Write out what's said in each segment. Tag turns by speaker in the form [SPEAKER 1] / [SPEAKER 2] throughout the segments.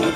[SPEAKER 1] Em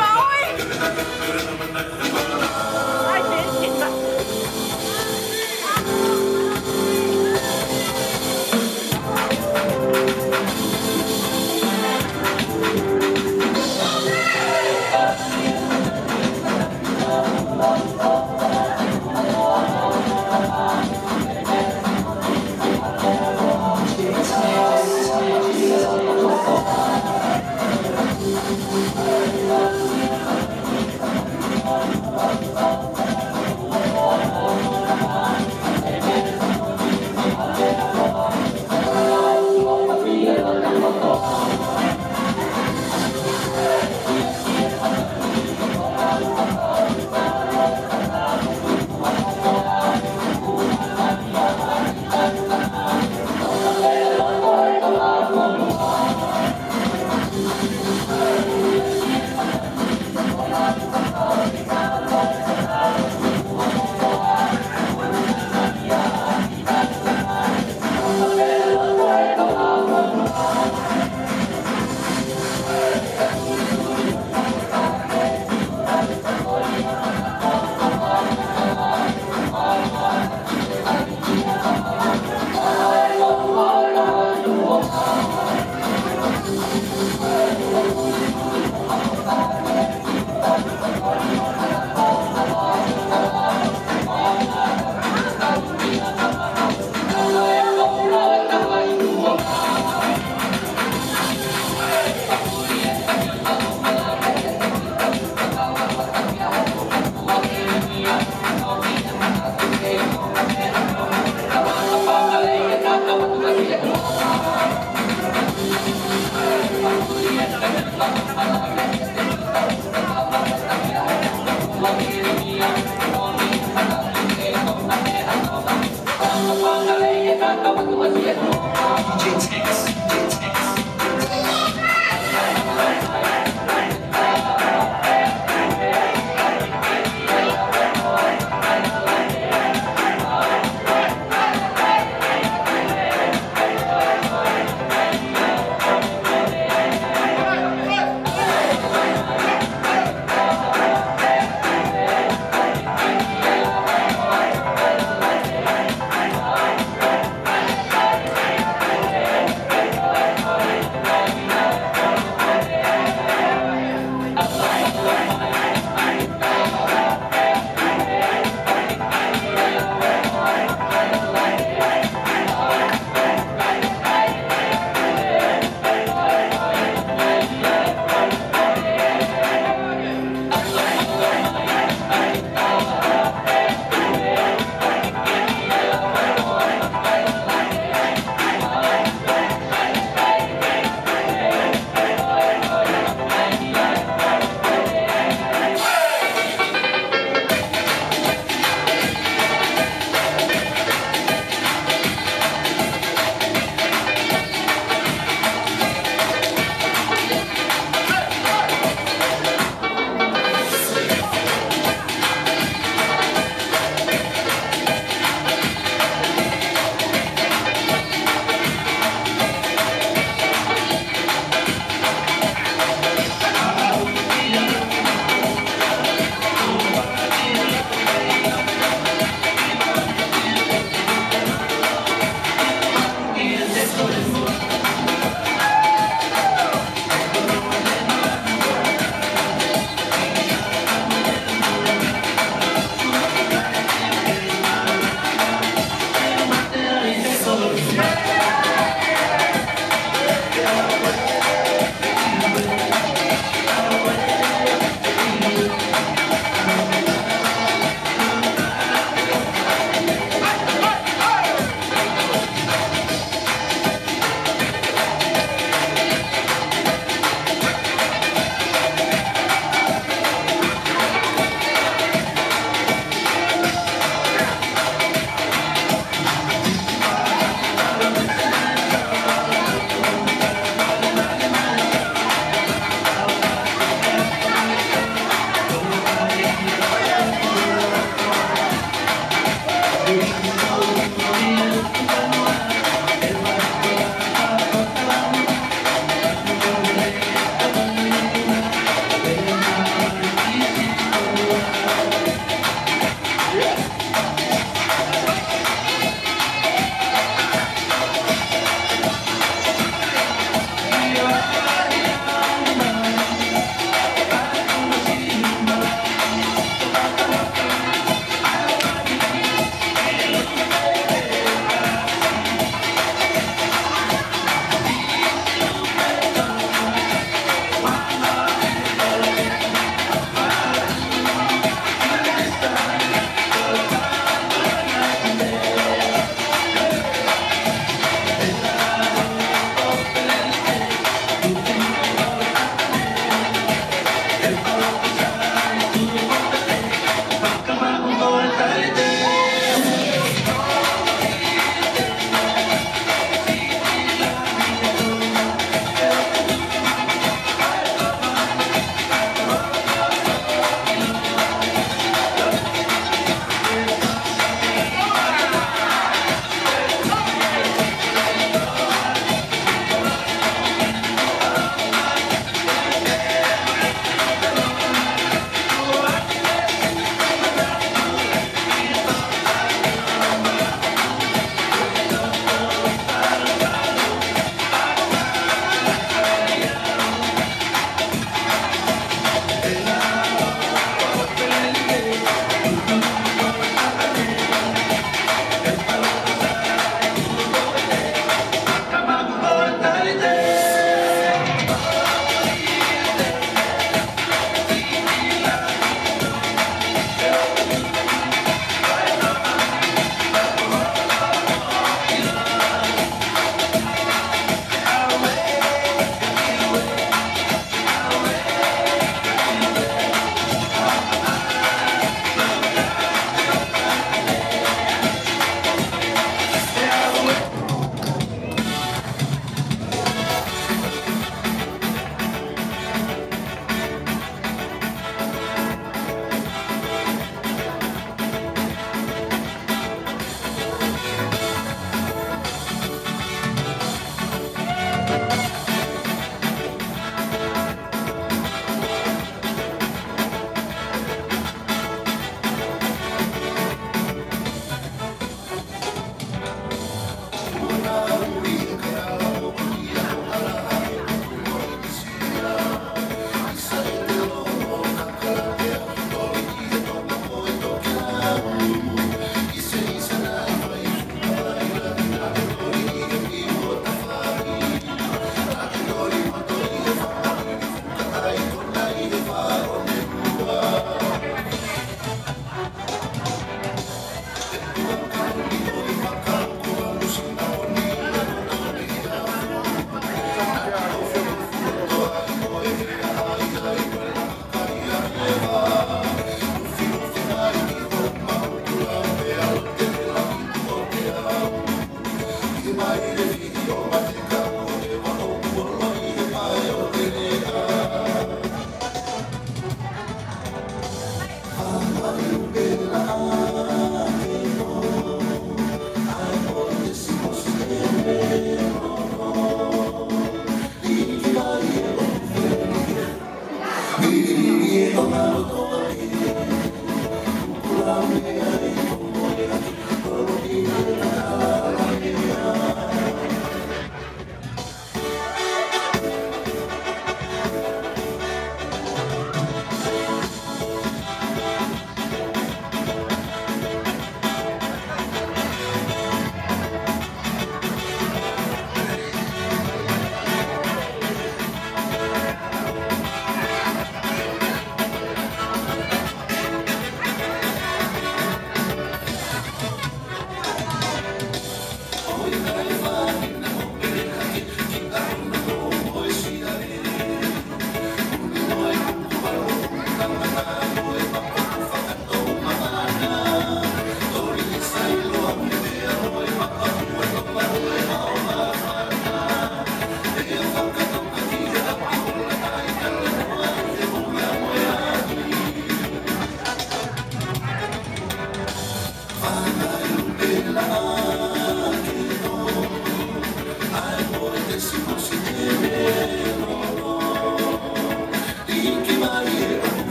[SPEAKER 1] ơi!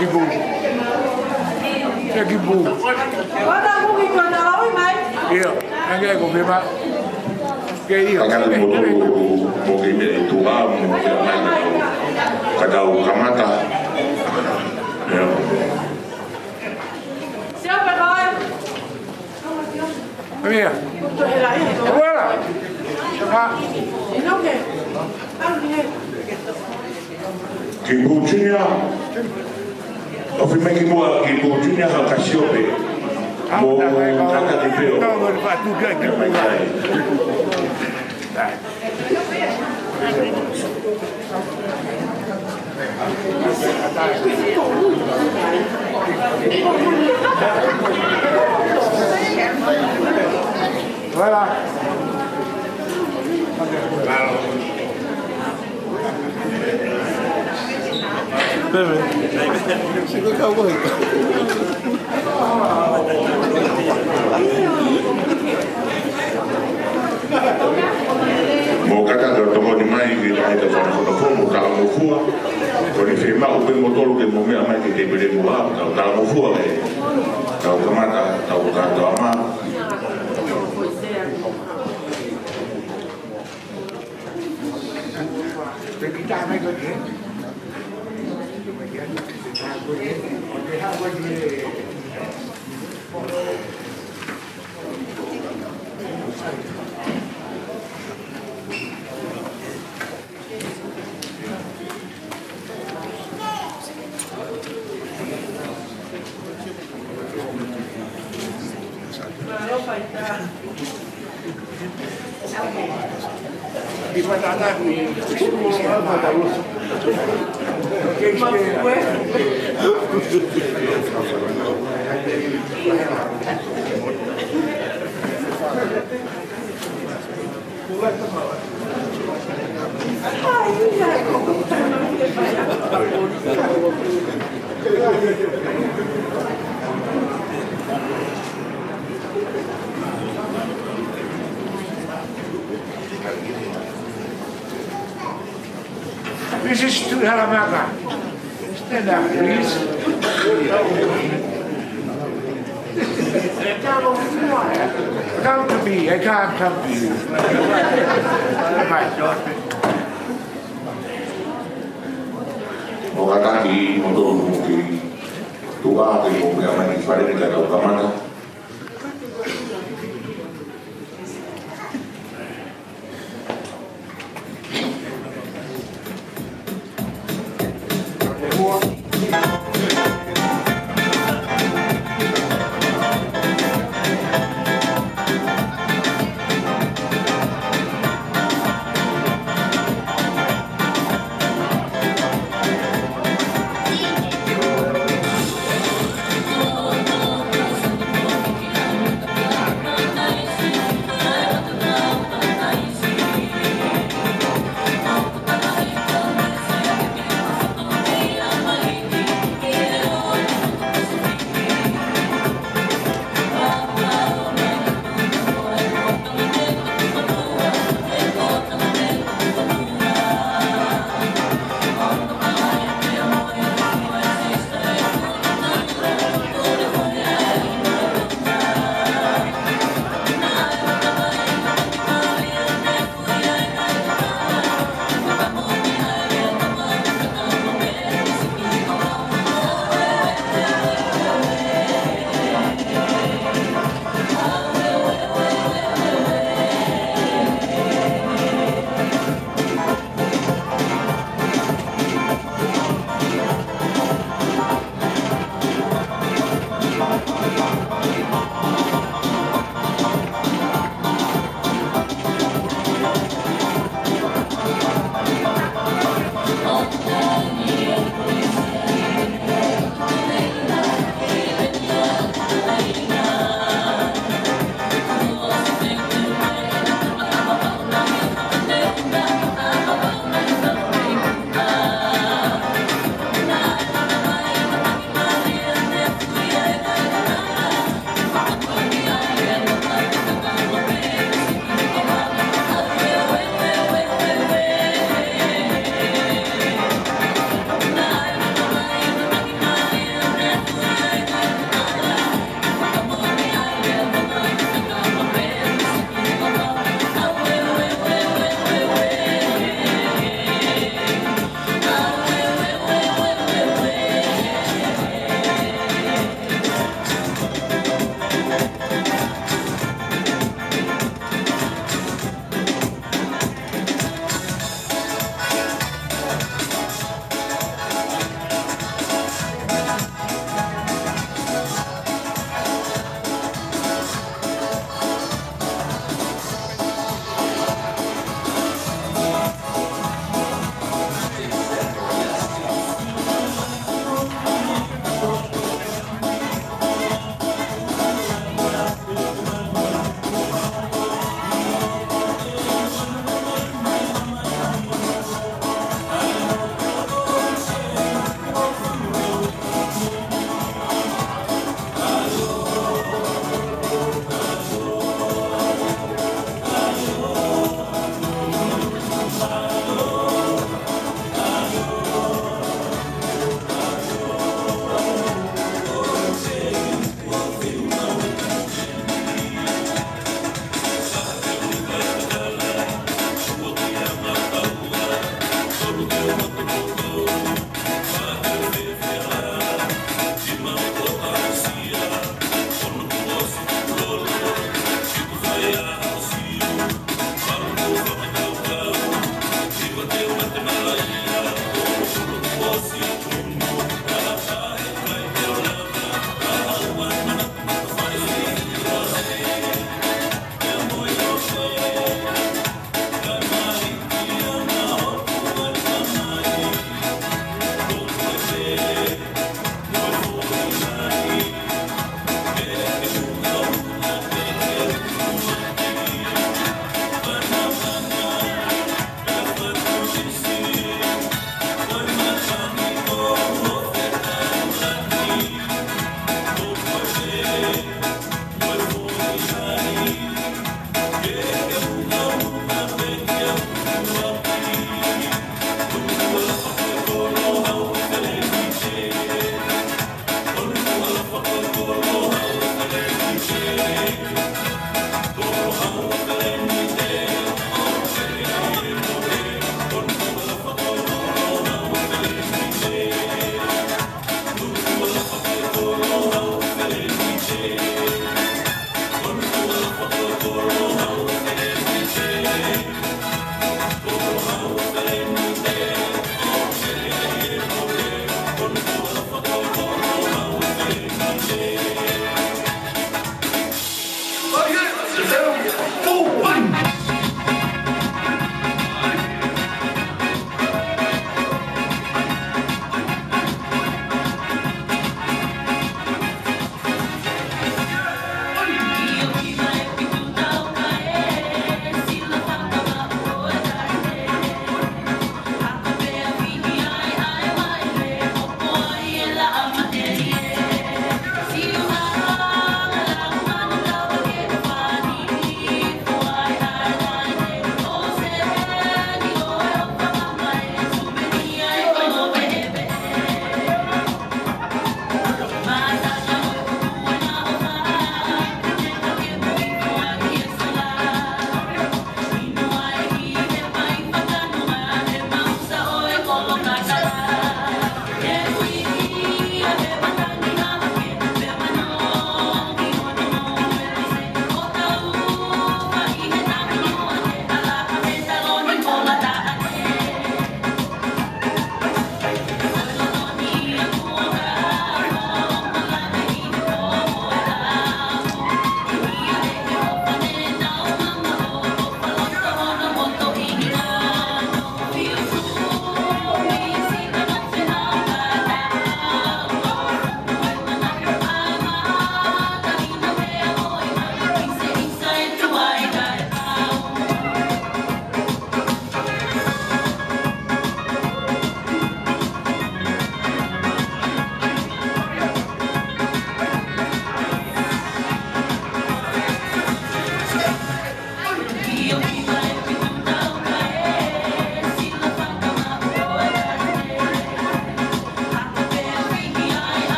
[SPEAKER 1] kibu. Kibu.
[SPEAKER 2] Ada mungkin kau nak lawan mai?
[SPEAKER 1] Iya, angin aku memang. Kayak
[SPEAKER 3] Kaya mo kime itu am kadau kamata. Ya.
[SPEAKER 2] Siapa kau?
[SPEAKER 1] Iya.
[SPEAKER 2] Untuk helai.
[SPEAKER 1] Voilà. Ah,
[SPEAKER 2] Ini okey. Angin.
[SPEAKER 3] Kibujunya. Ofime kibujunya hakasiope. Mo kaka kipeo.
[SPEAKER 1] não vai tudo aqui. Voilà.
[SPEAKER 3] Mo kaka tomo ni mai ki ai to fa no mo ta mo fua. Ko ni fe ma o pe mo tolu ke mo me ama ki te bele mo ha ta mo fua ke. Ta o kamata ta o ka to ama.
[SPEAKER 1] Kita mai ko ni. Di mana ni? Semua ada urus. This is to Halamaka. Stand up, please. Come to me. I can't come to you.
[SPEAKER 3] Mo kaka ki mo to mo ki tuwa ke mo me ama ni fare ni ka o kamata.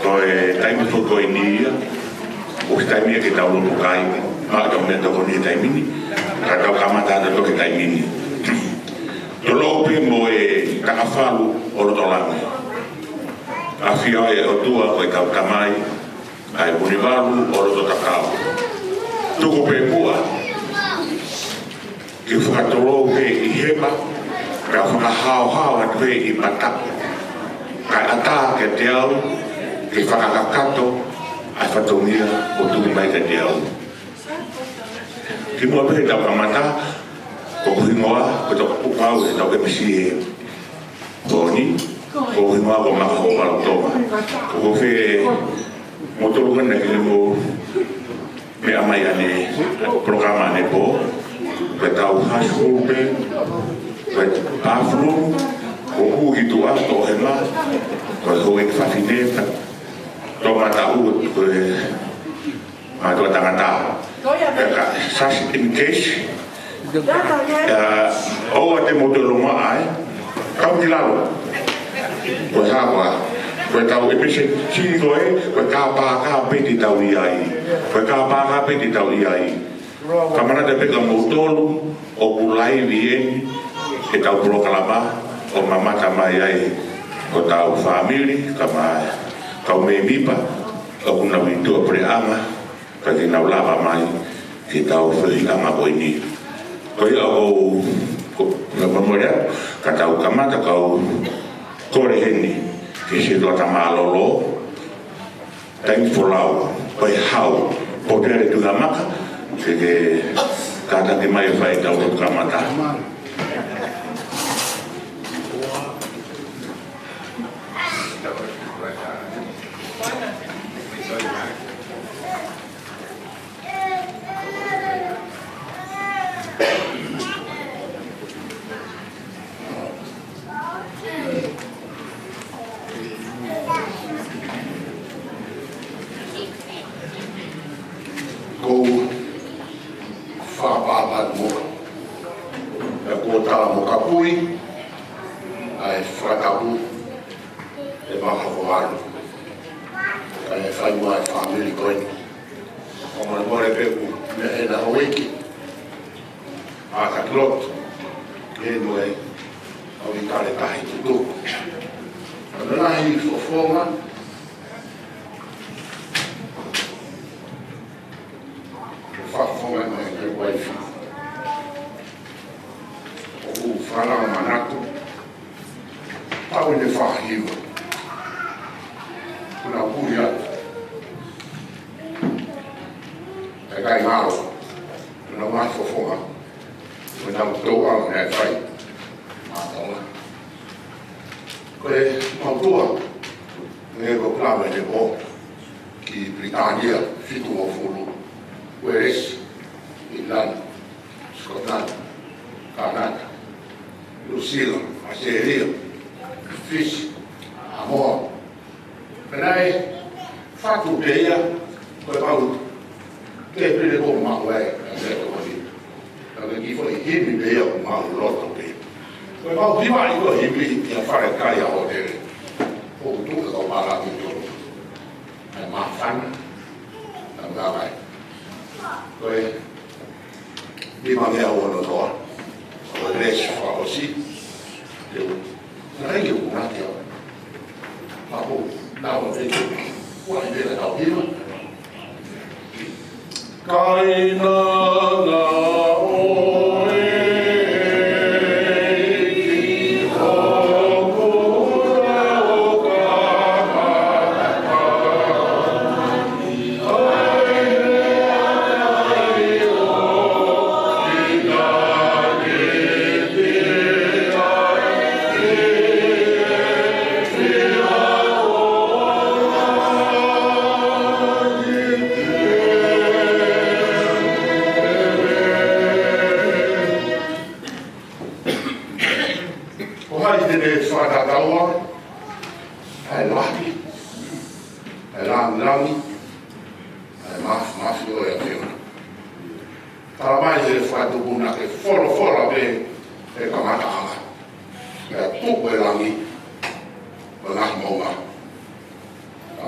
[SPEAKER 3] ko e taimi fo ko ni o taimi ke tau lo kai ma ka me to ni taimi ka tau kamata da to ke taimi ni to lo pe mo e ka afalu o lo tolanga afia e o tua ko ka kamai ai bunivalu o lo takao to ko pe bua ke whakatoro he i hema ka whakahao atu he i matapa ka ata ke te au ke whakakakato ai whatongia o tuki mai ke te au ki mua pehe tau kamata ko huingoa ko tau pupau e tau ke misi e koni ko huingoa ko maka ho wala toma ko whe motoru ngana ke mo me amai ane programa ane po pe tau high school pe bathroom o hui tu ato he ma ko ho e fatineta to mata u ko ma to tangata ka sas in case o te modelo ma ai ka mi lalo ko ha wa ko tau e pese chi ko e ko ka pa ka pe ti tau ai ko ka pa ka pe ti tau ai kamana de pega motolo o bulai bien e tau pro kalaba o mama tamai ai ko tau family kama kau me mipa o kuna winto pre ama ka ki na lava mai ki tau fei ama ko ni ko ia o na memoria ka tau kamata kau kore heni ki se do tamalolo thank for love ko how poder tu gamaka que cada que mais vai dar o camata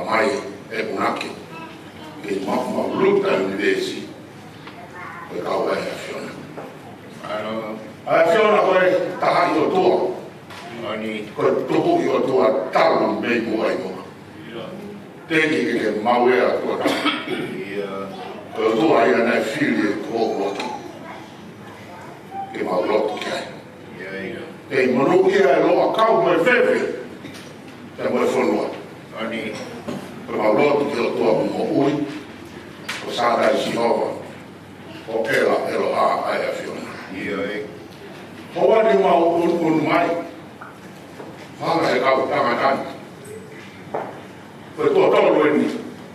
[SPEAKER 1] mai e unaki ke luta univesi ko ka wa ya fiona a fiona ko taha i o toa ani ko tohu i o toa talu me mo ai mo tegi ke mawe a ko ta ko toa ia na fili ko loki ke mau loki kai e manu ia lo a kau mo fefe te mo fonua ani ko mau loki ke o toa mo ui ko sa da si hova o ela a ai a fiona hoa ni mau un mai hanga e kau tangatani ko to tolu ni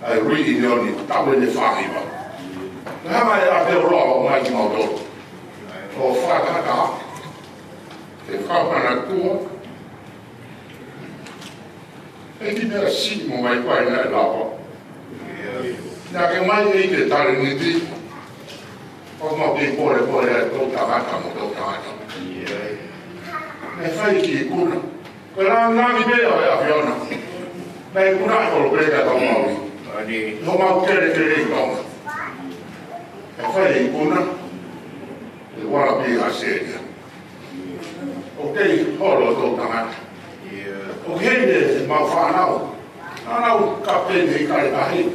[SPEAKER 1] ai ri ni oni tawe ni fahiwa hanga e a te roa o mai ki mau do o whakata te whapana tua e ki mea si mo mai koe nai lawa nā ke mai e te tare ni ti o ma pe pore e tō tangata mo tō tangata me whai ki e kuna ko rā ngāmi mea o e a whiona me e kuna e kolo preka tau maui no mau kere i tonga e whai e kuna e wala pi a seria o kei holo tō tangata o kei ne mau whanau nānau ka pene i kare ahi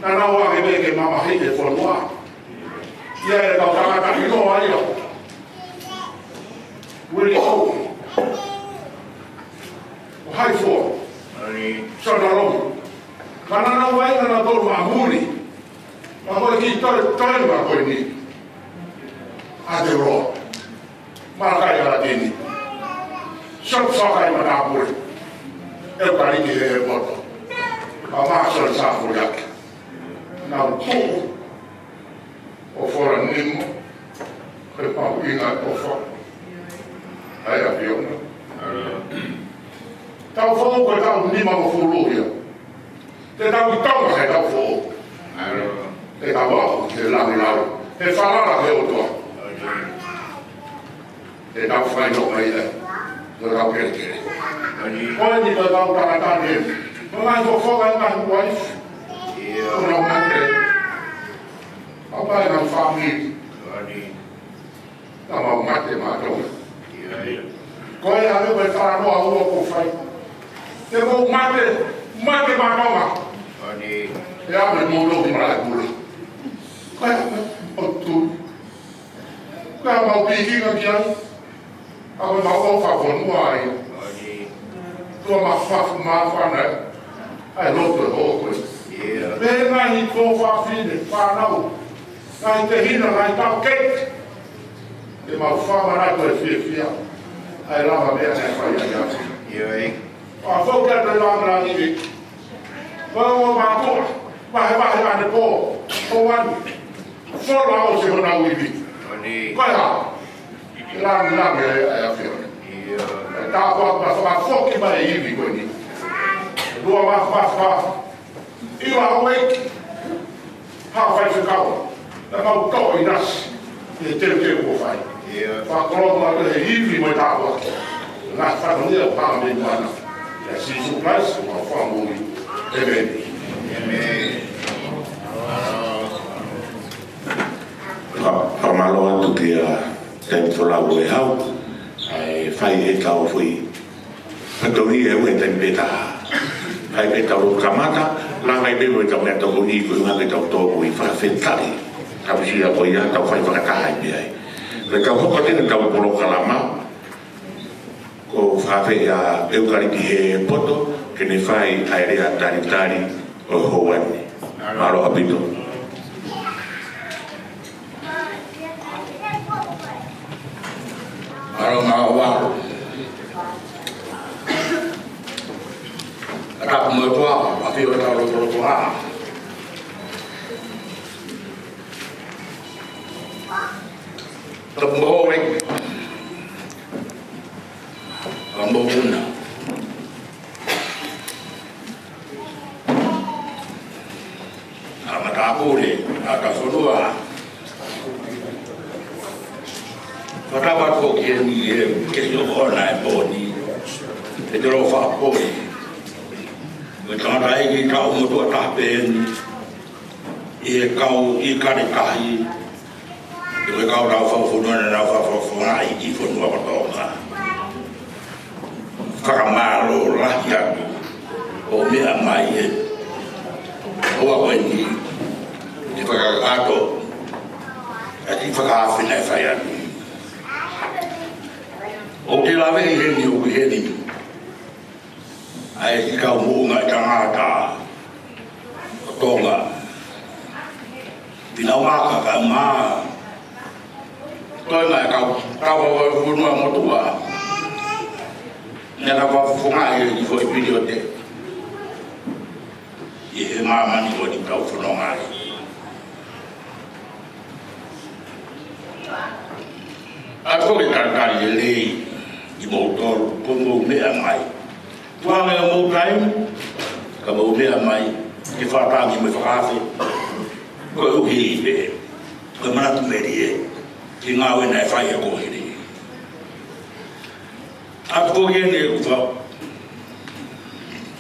[SPEAKER 1] nānau ake me ke mama hei e whanua ia e tau tangata i tō ai o Willie Hope o hai fua sana rohi kanana wai ngana tolu mahuri ma kore ki toi ma koe ni a te roa marakai ala tini sop sokai ma tāpure e kariki e moto ma maasol sāpuri ake nau tōku o fora nimo e pau inga o fora ai a fiona tau fōu koe tau nima o fūruhia te tau i tonga he tau fōu te tau ahu te langi lau te wharara he o toa te tau whaino mai e te tau kere kere koe ni te tau tangatani e no ngai fō whoka e ngai waif una o mate au pai ngai whamiri ta mau mate mātonga koe a me koe wharanoa ua ko whai te mau mate mātonga e ame mōlohi marai mura koe a me o tui koe a mau pihinga ki ai a koe mau au whawonua ai tua ma whafu mawhana ai loto e hoa koe me ngai i tō whawhine whanau ngai te hina ngai tau kei te mau whamarai koe whia ai lama mea nei whai ai ati a whaukia te langa ni e wau o mātua wahe ane pō o wani whoro au se hona uiwi koe ha langi e a whione e tā waka whoki mai e iwi koe ni rua waka iwa au eiki hawhai whikaua na mau tō i nasi e teu ko whai whakoroa e iwi mai tā waka ngā whakalia o pāma me mana e sisu prais o whamuri Amen.
[SPEAKER 3] Pamalo atu ki a temtolau e hau ai whai e tau fui patongi e ue tempeta hai e tau kamata langa i bewe tau mea tau ni ku inga ke tau tōku i whawhetari tau si a koe ia tau whai whakataha i mea le kau hoka tene tau polo kalama ko whawhe a eukariki he poto ke ne whai aerea taritari o houani maro apito
[SPEAKER 1] maro ngā waro rāpu mo toa a whio tau roto toa tapu mo hoi a mo una Apure, akasonua. Whatawa koki e ni e ke yo hona e pōni. E te rofa pōni.
[SPEAKER 4] tangata i kau motua tapen i kau i kare kahi i kau rau whawhunua na rau whawhunua i whunua patonga whakamaro lahi atu o mea mai e o a koe ni i whakakato a ti whakawhina e whai atu o te lawe i heni o ki heni ai ki kau muunga i tangata o tonga pinau maka ka maa toi ngai kau whunua motua nena whawhunga i fo i video te i he mamani o ni kau whunonga a koe karakari e lei i moutoru po mou mea mai tuanga e mou taimi ka mou mea mai ki whatangi me whakawhi koe uhi i pe koe manatu meri e ki ngā wena e whai e kohiri atu koe ene e kuwa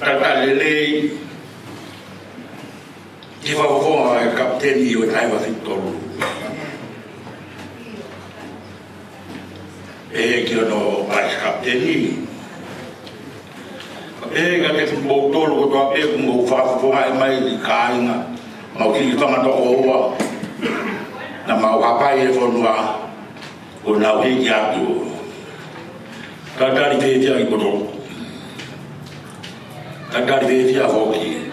[SPEAKER 4] karakari e lei ki whawhonga e kapteni o taiwa Victoru e ki ono vice kapteni e ga te motolo ko toa pe mo whawhonga e mai i kāinga mau ki tangata o hoa na mau hapai e whanua o nau heki atu tatari whewhia i koto tatari whewhia hoki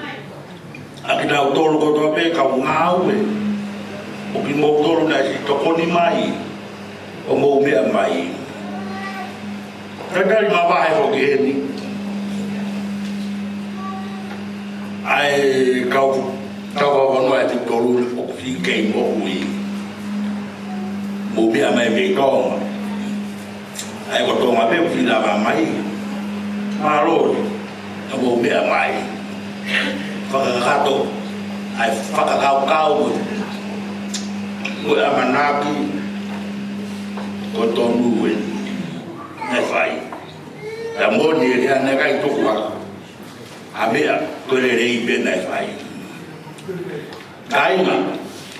[SPEAKER 4] a ki tau tolo ko toa pe kau ngāu e o ki motolo na si tokoni mai o mou mea mai tatari mawahe hoki heni ai kau whanua e te toru o ki kei mo hui mo pia mai me tonga ai ko tonga pe ki lava mai maro a mo pia mai whakakato ai whakakau ko a manaki ko tonu e ne whai ta moni e rea ne kai tuku waka a mea ko re rei pe ne whai kainga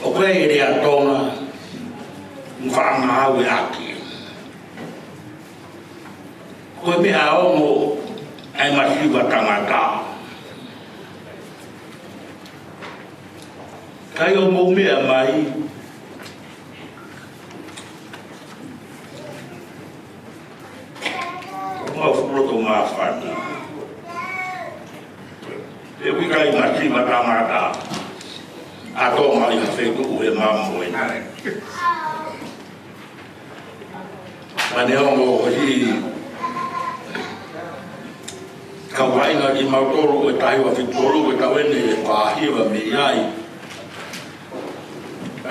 [SPEAKER 4] o koe e rea tonga whaangahau e aki koe mea ongo ai masiwa tangata kai o mou mea mai o furoto ngā whani e wikai masiwa tangata a tonga i hawhetu e mamu e nare ane ongo hoji ka wainga i mautoro e tahiwa Victoru e kawene e whahiwa me iai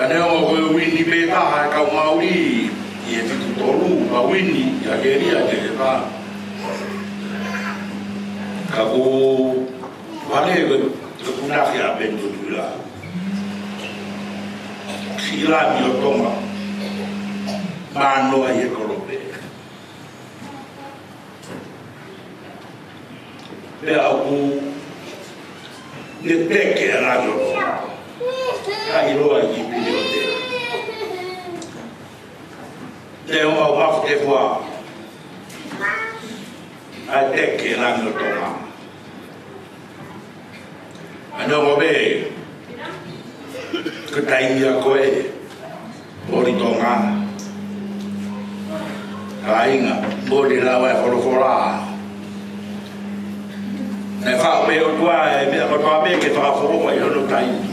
[SPEAKER 4] ane ongo koe wini pe taha e kau mauri i e Victoru ka wini i a geria te e tā ka ko wane e kunaki a bendo tuila sila mi o tonga mano ai e korope pe au ne peke a radio ka iroa i video te o mau mafu te fua ai peke a radio tonga ano mo be ka taimia koe ori tonga ka inga mori lawa e whorofora ne whao me o tua e mea kotoa me ke whakawhoroma i hono taimi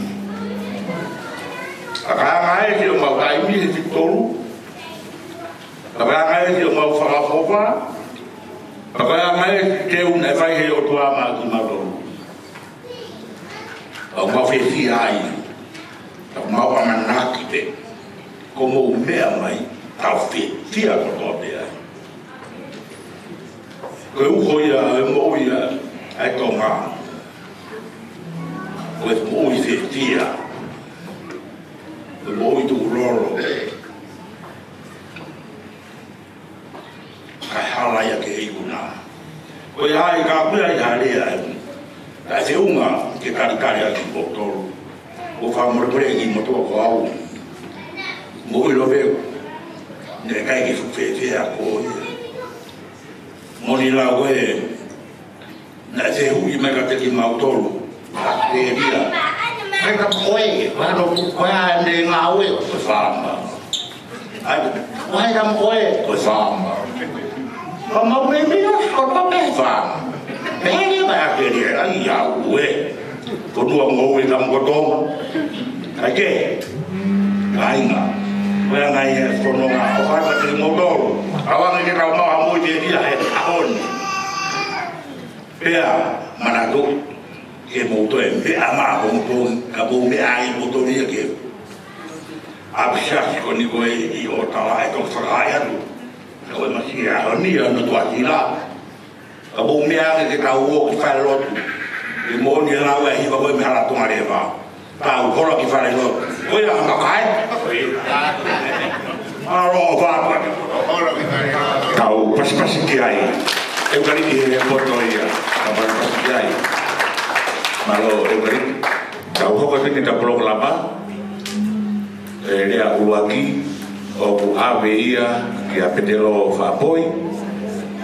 [SPEAKER 4] a kaanga e ki o mau taimi e Victoru a kaanga e ki o mau whakawhoroma a kaanga e ki te una e whaihe o tua maa ki maroru a mau whewhi ai a mau amanaki pe ko mou mea mai tau whia kotoa mea koe uho ia e mou ia ai tonga koe mou i whia koe mou i tu roro kai hala ia ke hei una koe hai ka kura i harea ai kai unga ke kari aki botoro. O whamorepore ki motoa ko au. Mo ilo veo. Ne kai ki whewhewhea ko ia. Moni la koe. Na se hui me ka te ki mautoro. Te ria. Kai ka koe. Wano koe a ne ngā ue. Koe whama. Koe ka koe. Koe whama. Ka mau me mea. Koe pape. Whama. Pēne mai a te ria. Ai au ue. Konua ngou e kam kotonga. Ai ke. Ai ngā. Koe ngai e whanonga. O whaka te motoro. Awanga ke rau mau hamoi te ria he ahoni. Pea manatu. Ke moto e pea maa hongtong. Ka po mea ai motoria ke. Abishaki ko ni koe i o tala e tong whakai atu. Koe masi e ahoni anu tuati la. Ka po mea ke tau o ki whare lotu. E mōni e lau e hiwa koe me hala tonga rewa. Tau hora ki whare lotu. Koe a makai? Aro o whātua. Tau pasipasi ki ai. Eu kariki he koto ia. Tau pasipasi ki ai. Malo eu kariki. Tau hoko tini ta poloko lapa. Rea uaki. O ku awe ia. Ki a petelo whapoi.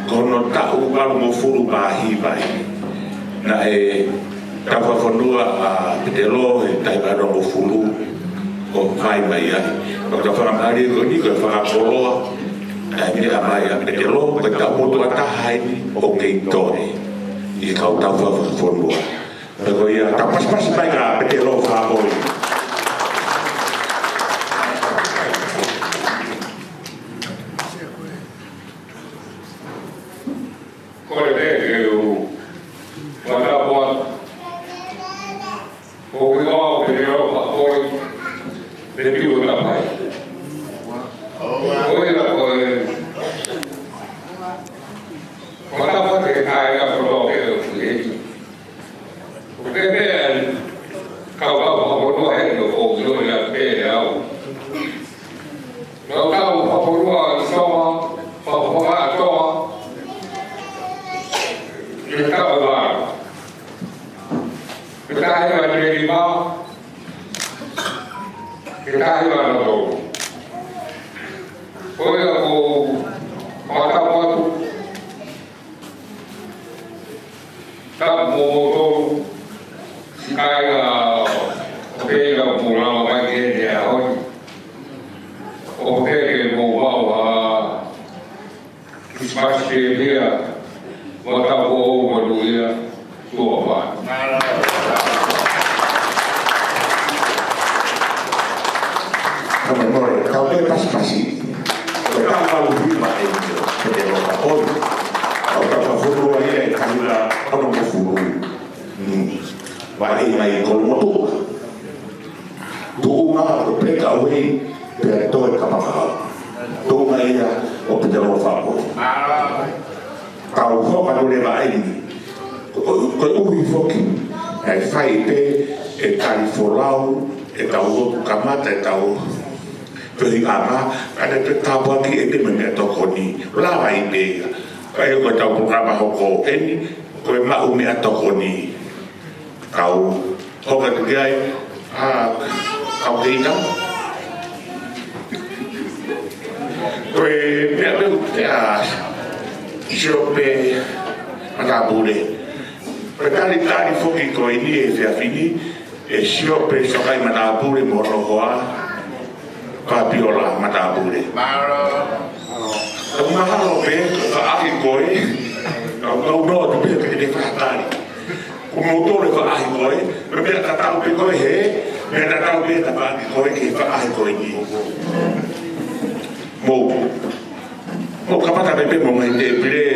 [SPEAKER 4] Kono tau kalu mo furu pahi pahi. Na e tawhawhanua a petelo e taibara o fulu o mai mai ai. O ka whakamari ko ni ko whakapoloa e mea mai a petelo ko ta motu a tahai o kei tore i kau tawhawhanua. Peko ia tapaspasi mai ka petelo whapoi.
[SPEAKER 5] Kore te e u Watapuat, o Wingoa, o Pinero, Papoi, te piu na pai. O ira koe, Watapuat e kai a proto e o Fuheki. O te mea, kau haponua he no o Wingoa na te e au. No kau haponua i soa, haponua a toa, i kau laa. Kita hiwa ni lima, kita hiwa na to. Koe ako Watapuatu, tap mo to si kaya pega mula mai ke dia hoi. O pege mo wa kismasi dia Watapuo maluia tua pa.
[SPEAKER 3] Kau mori, kau te pasipasi. Kau kau hiwa e petelo whapoi. Kau tawhawhanua ia e kahila kono mo fulu. Wai mai kono motu. Tuunga o peka awei pea toe kapakahau. Tuunga ia o petelo whapoi. Kau hoka no lewa aini. Koe uhi foki. E whai pe e kari folau, e tau lotu kamata, e tau pehi ama, kada te tāpaki e te mene toko ni. Lawa i pe. Kai koe tau programa hoko eni, koe mau mea toko ni. Kau hoka te gai, kau te ina. Koe mea meu te a isope matapure. Petali tari foki ko ini e whiawhini e siope sokai matapure mono hoa ka piola matapure. Au mahalo pe ka ahi koe au no te pe ke te whakatari. Ko motore ka ahi koe me mea ka tau pe koe he mea ka tau pe ka ahi koe ke whaahi koe ni. Mo kapata pepe mo ngai te pire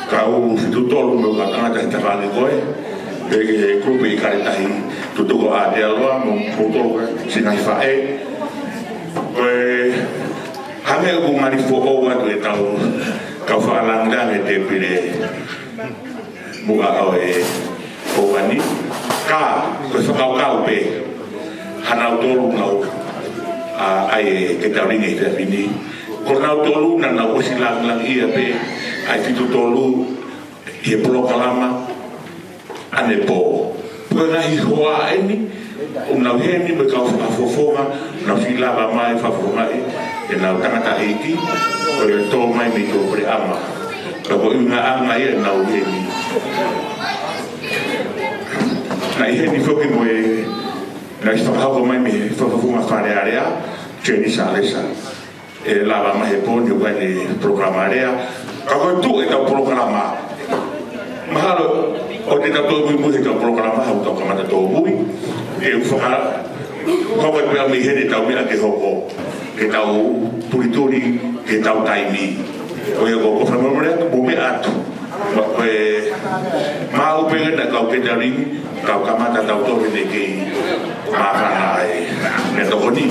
[SPEAKER 3] kau tutolu mo ka tangata te whāngi koe peke krupe i karetahi tutuko a te aloa mo tutolu sinai whae koe hame uku marifo o atu e tau kau whaalangdang e te pire mua au e o wani ka koe whakau kau pe hanau tolu ngau ai ke tau ringi te whini Kornau tolu na na osi lang ia pe ai fitu tolu ia pulau kalama ane po pena I hoa eni na heni me ka fofonga na filava mai fafonga e na tangata iki o le to mai me to pre ama ka ko una ama e na heni na heni foki mo e na istahako mai me fafonga fare area cheni salesa e lava mai po ni wa ni programarea ka ko tu e ta programa mahalo o te tato mu he ka programa ha ka mata to bui e fa ko ko pe mi he ta mi ke hoko ke tau purituri ke tau taimi o e ko fa mo re mo me atu ko e ma u pe na ka ke tari ka mata tau to de ke ma fa ai ne to ko ni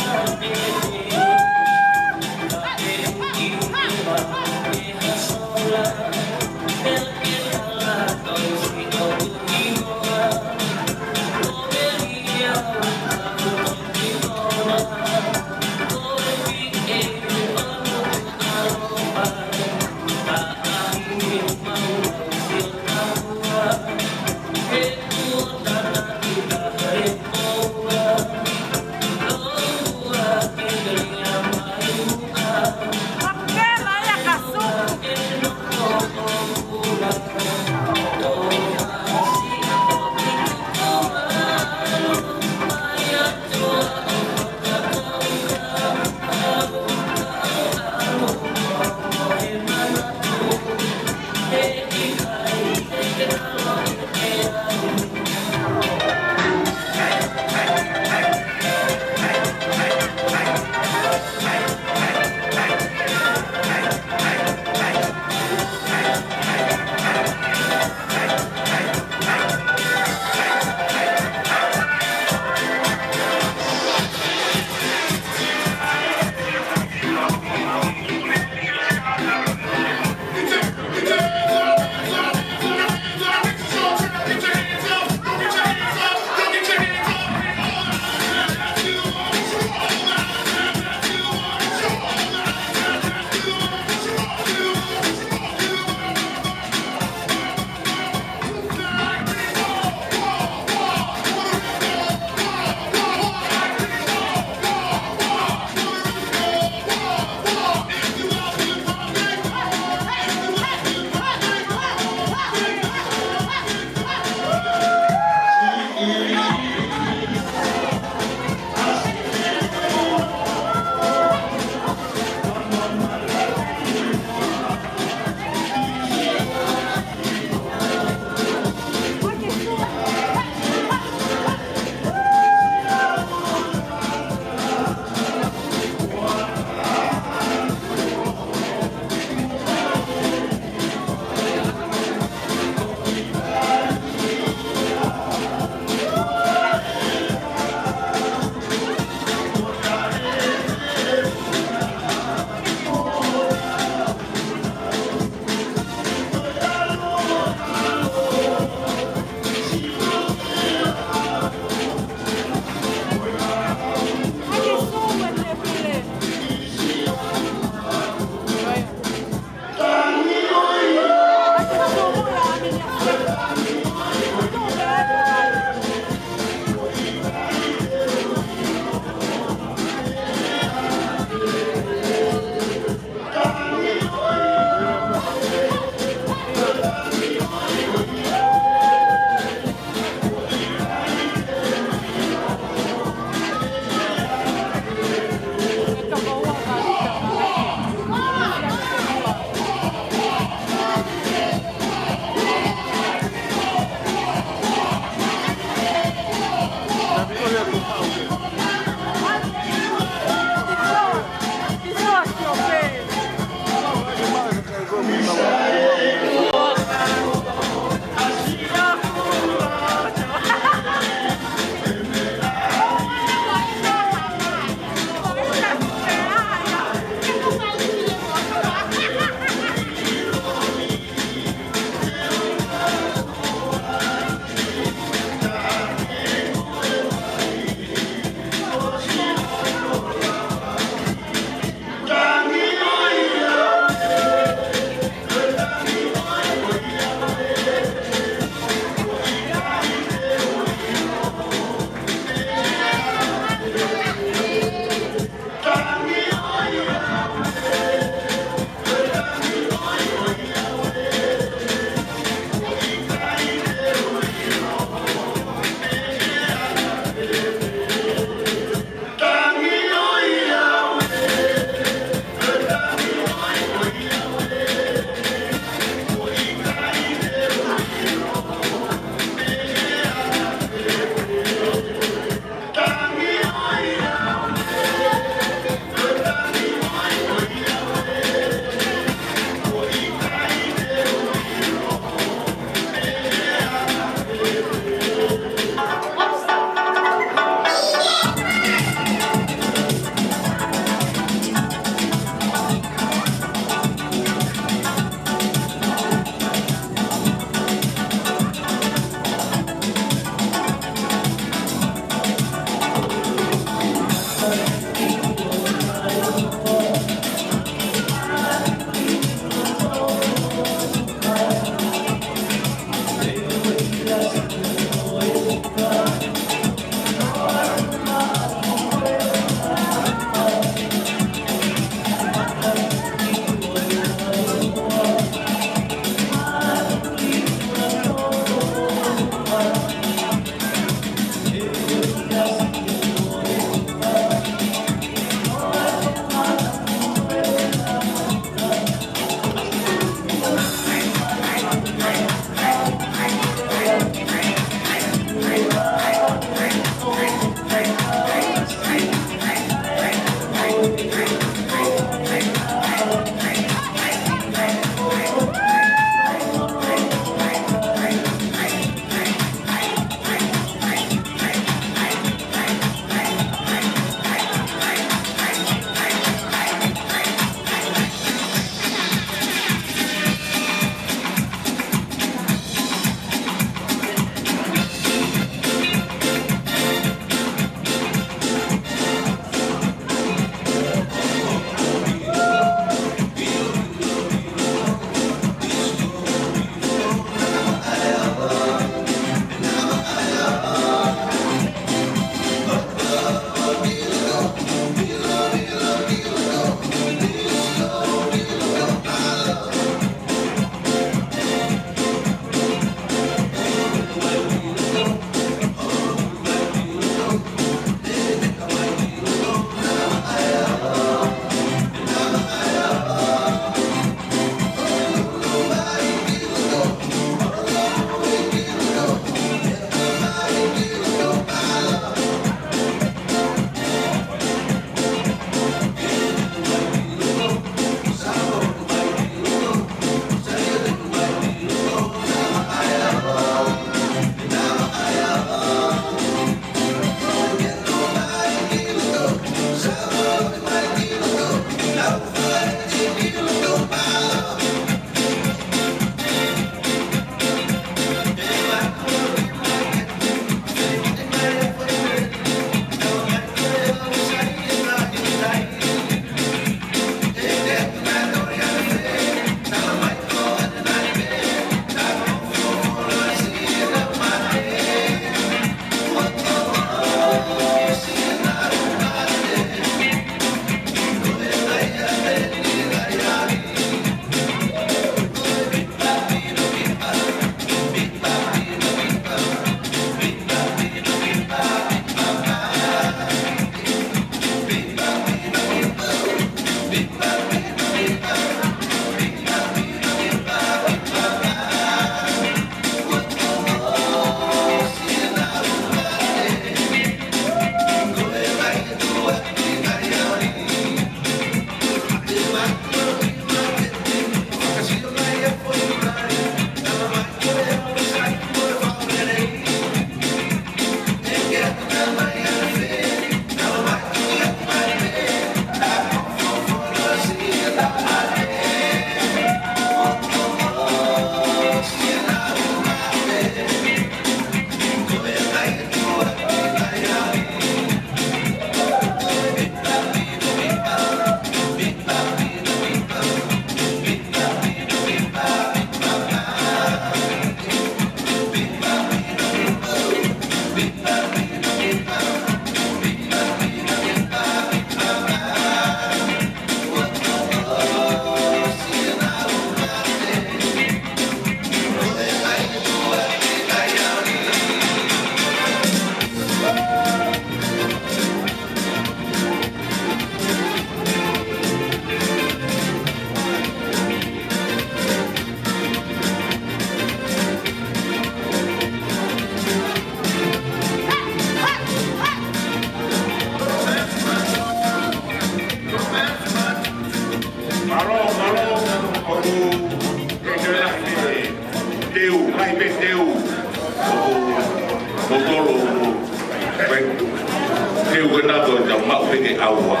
[SPEAKER 3] teu kena ko tau mau peke aua.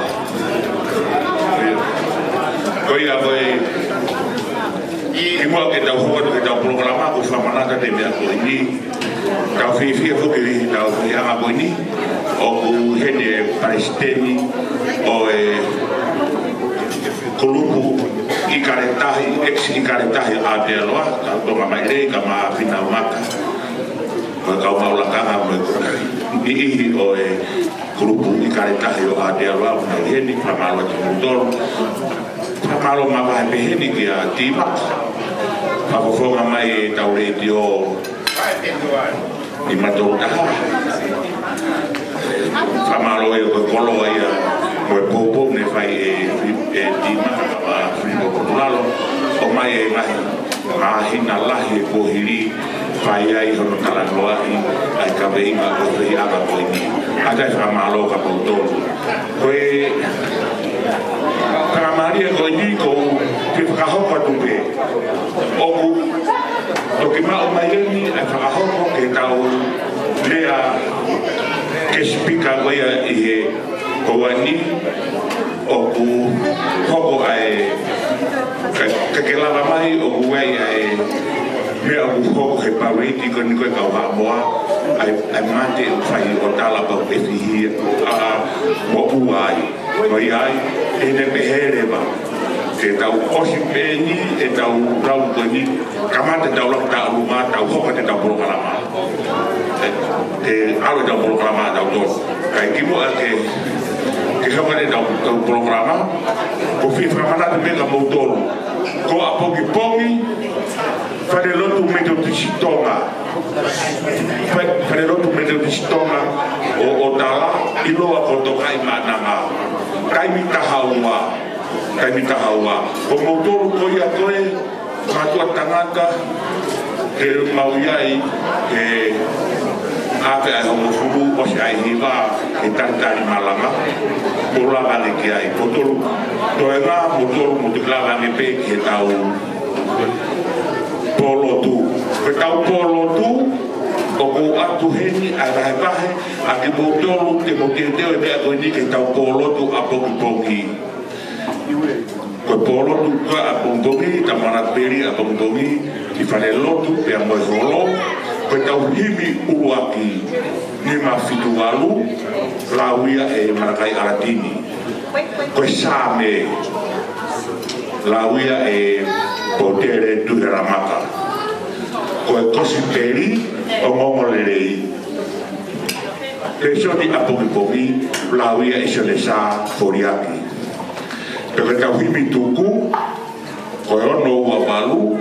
[SPEAKER 3] Koi a koi i mua ke tau hua ke tau programa ko whamanata te mea ko ini tau whiwhia whukiri tau whianga ko ini o ku hene Palestini o Kolupu i karetahi, ex i karetahi a te aloa, tau tonga mai rei ka maa whina umaka. Koe kau maulakanga koe i ihi o Kolupu i karetahi o a te aloa, una heni, whamalo te mutoro. Whamalo mawahe peheni ki a tīmaka. Whakofonga mai tau reiti o i matoro taha. Whamalo e koe koloa ia moe popo ne whai tīmaka wa whimo popularo o mai e mahi mahina lahi e pohiri whai ai hono talangoahi ai ka veinga o whi aga koini atai whamalo ka pautoru koe Kamaria koini ko te whakahoko tupe oku toki mao mai eni ai whakahoko ke tau lea ke spika koia i he kouani o ku hoko ai ke lava mai o ku ai mea o ku hoko he pareiti ko ni koe kau hamoa ai mate o whai o tala pau e whihia o uai ko iai e ne pehereba ke tau osi peni e tau rau koni kamate tau lak tau runga tau hoko te tau programa e alo tau programa tau tos kai kimo ke hawale tau programa ko fifa manata mega motor ko apogi pongi fare lotu meto tistonga fare lotu meto tistonga o tala ilo a kotokai mananga kai mitahaua ko motor ko ia koe matua tangata ke mauiai ke ake ai homo furu o se ai hiva e tantari malanga pula vale ki ai motor toenga motor motiklava me pe ke tau polo tu o ko atu heni ai vahe a ke motor te motienteo e mea koini ke tau polo tu a poki ko polo tu ka a pongongi tamana peri a pongongi i fare lotu pe a moe holo ko tau himi uaki ni ma fitualu lawia e marakai aratini ko same lawia e potere tu de ramaka ko kosi peri o mongolelei Peso di apogi lawia e selesa foriaki Pero tau himi tuku, koe ono ua walu,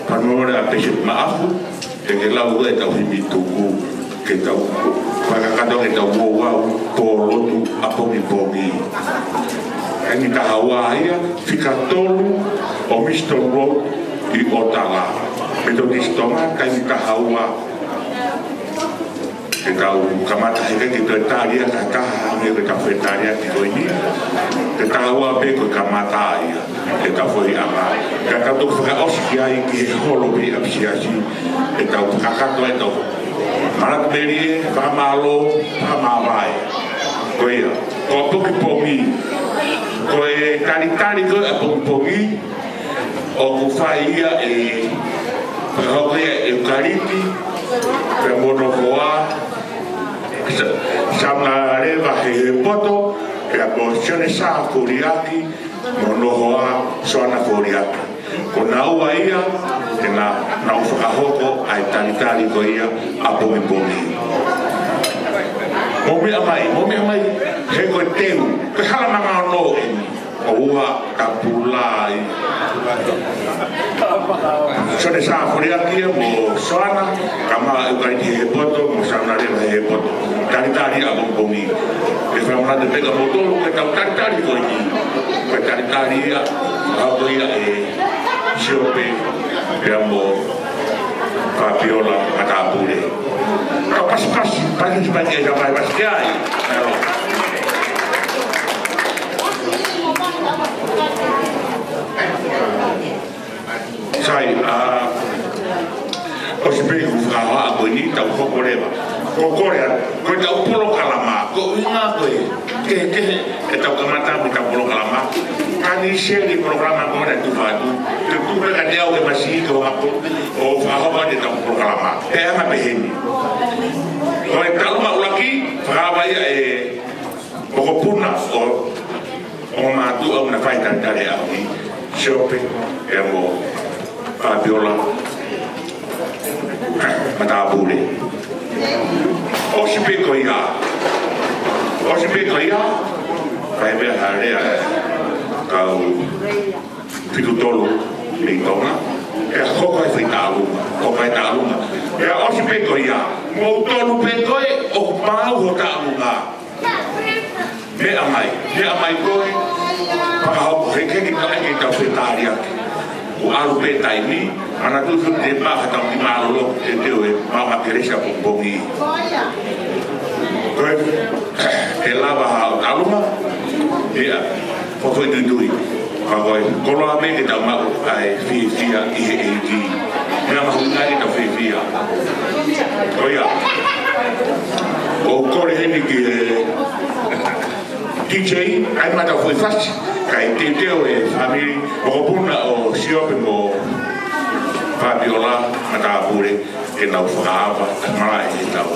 [SPEAKER 3] panore a pese maafu, e ke lau e tau himi tuku, ke tau, whakakato ke tau wau, polotu a pongi. E ni taha waia, whika tolu, o Miston Road, i Otala. Metodistonga, kai ni taha ua, ke tau kamata heke ki tue taria ka kaha me ke tau whetaria ki koe ni ke tau a pe koe kamata ia ke tau whoi anga ke tau tuku whaka osi ki ai ki he holo pe apsiasi ke tau whakakato e tau marat merie, whamalo, whamawai koe ia koe puki pongi koe taritari koe a puki pongi o ku whai ia e whakaurea eukariti pe mono hoa Sama reva he poto e a porzione sa furiaki mono hoa soana furiaki ko na ua ia e na ufakahoko ai taritari ko ia a pomi momi amai he ko teu ke halamanga no o ua kapulai Sone sa furiaki mo soana kama ukai he poto mo sana reva he poto taritari a bongongi e whamana de pega motoro ke tau taritari ko ni ke taritari a hauko ia e siope pe amo papiola matapure ka pasi pagi e jamai pasi ai sai o se pegu whaha a koe ni tau hokoreva kokorea koe tau polo kalama ko inga ko ke tau kamata mi tau programa kani share programa ko na tu fatu tu ka dia o masi ko o fa ho de tau programa e ama beheni ko e tau ma ulaki fa ba o puna o ma tu o na fai tantare a ni shopping e mo Fabiola Matabule o si peko ia vai ver a área kau fitu tolo ni tonga e hoko e fitalo o vai talo e o si peko ia mo tolo peko e o pau ho talo nga me amai koe pa ho ke ka ta fitaria o alu petai ni ana tu su de ba ta mi malo te te ma keresha bongi koe e lava aluma ia foto i dui koe kolo a me ke ta ma ai fia i ki ia ma hunga i ta fia koe o kore heni ki DJ ai mata foi fácil kai te teo e family o puna o siope mo Fabiola Matabule e na ufava mala e tau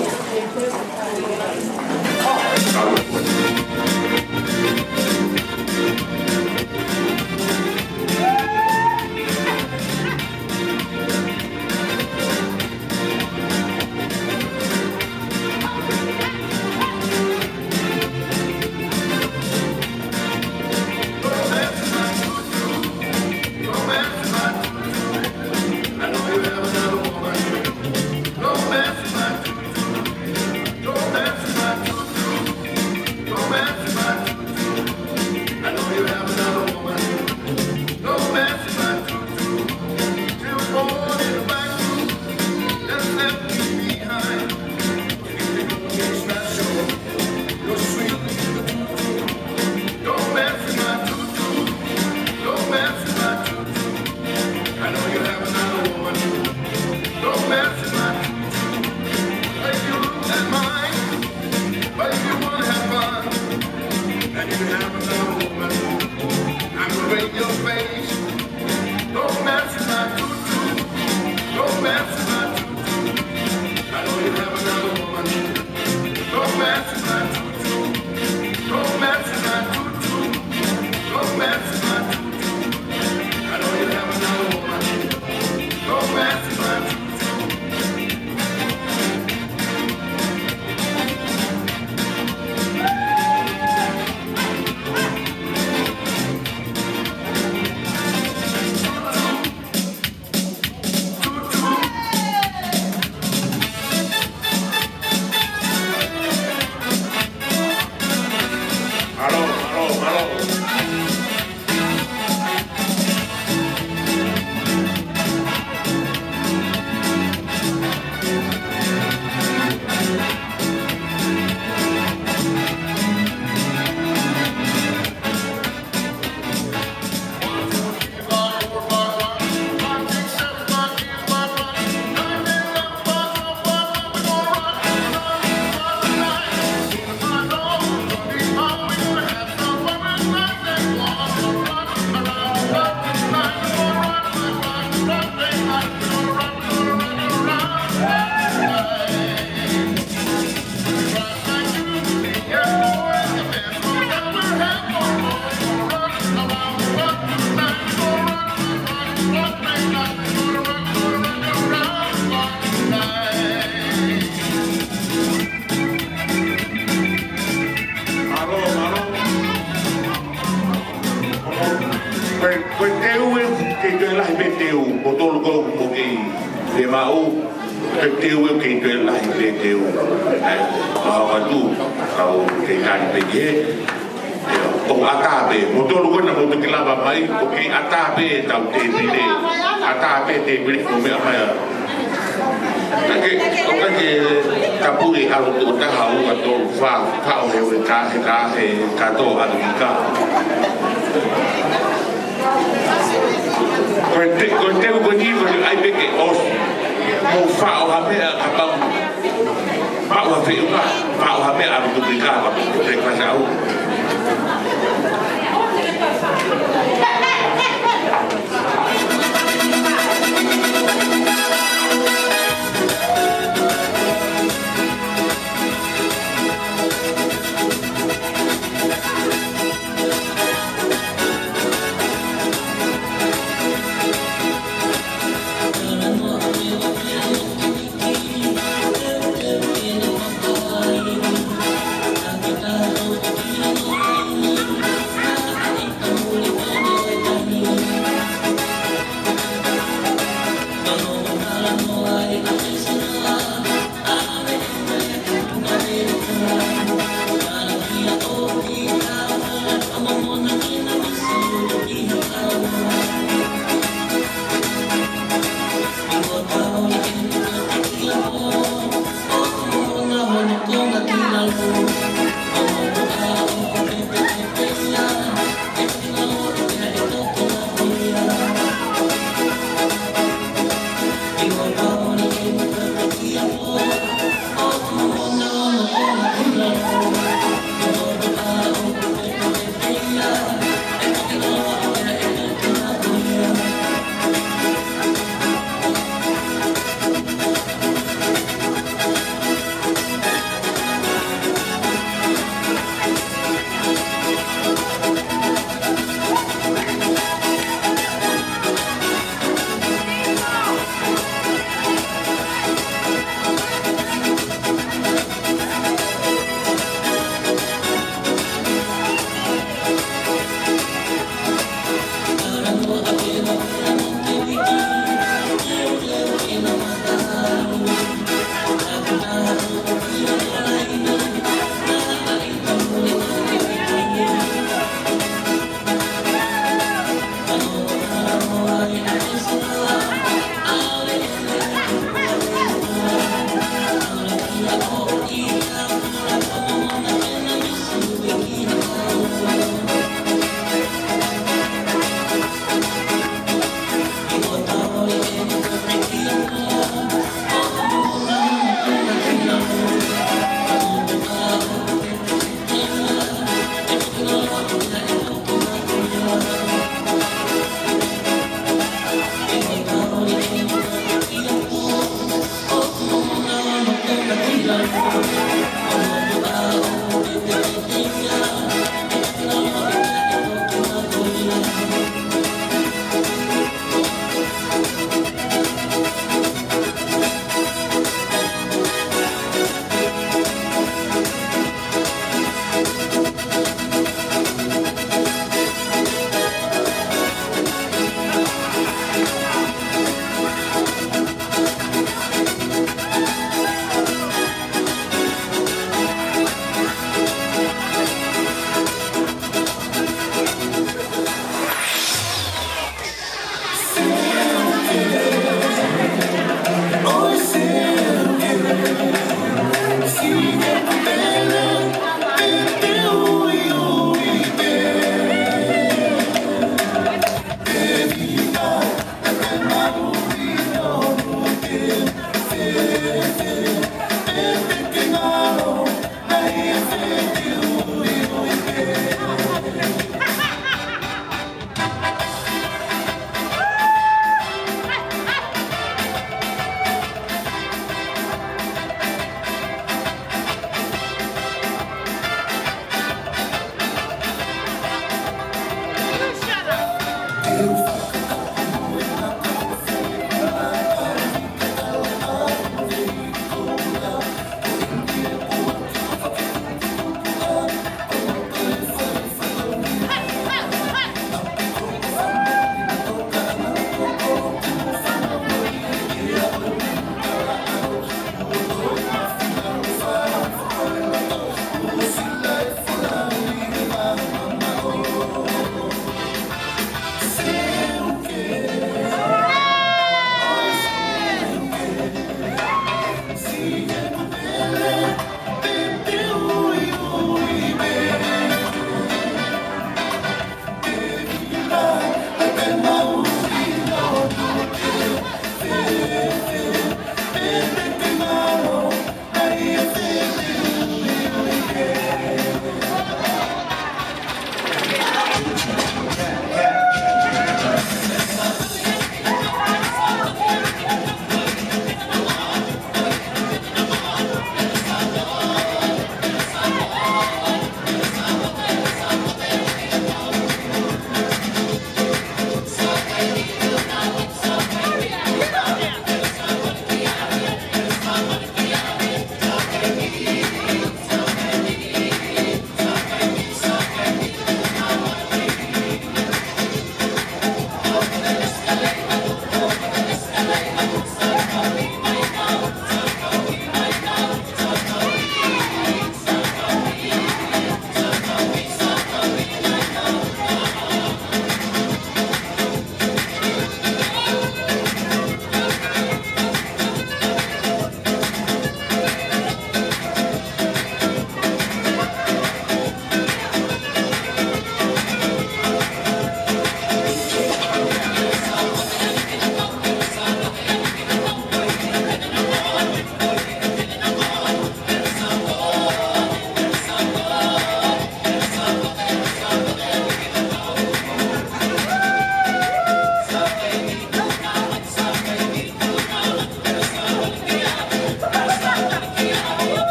[SPEAKER 3] Pak wa fi nga, pak wa me abu bika wa rek pa sa u.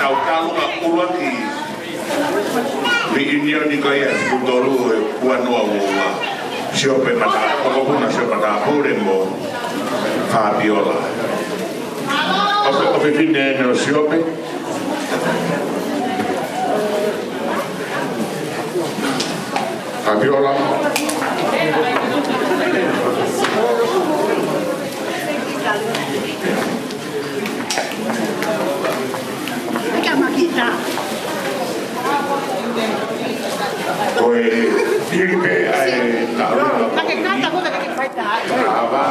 [SPEAKER 3] tau talunga ua ki mi inio ni ko ia kutolu ua noa ua siope mata kokopuna siope mata pure mo Fabiola o fine no siope Fabiola Koe Filipe ai taru
[SPEAKER 2] Nake kanta ko nake faita.
[SPEAKER 3] ava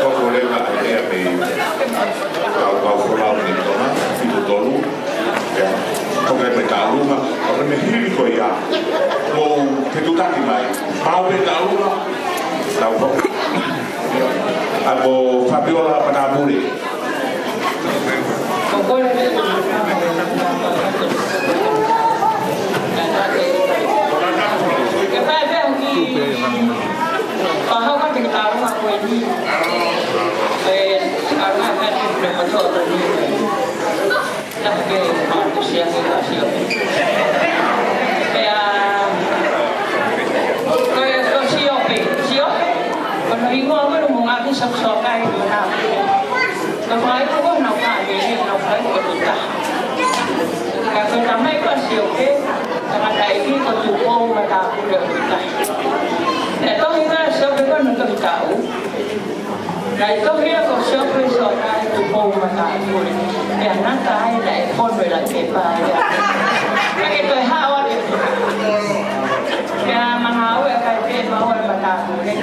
[SPEAKER 3] kau leva ia me kau folau ni toma itu tolu ya kau me taluma kau me hiri ko ia mo petutaki mai mau me taluma tau ako Fabiola Panaburi
[SPEAKER 6] Này có nghĩa có sớm với sớm ai tụ bông mà tại rồi để nát cái lại con rồi lại kẹp bài cái tôi hao á cái mà hao cái cái máu mà tại rồi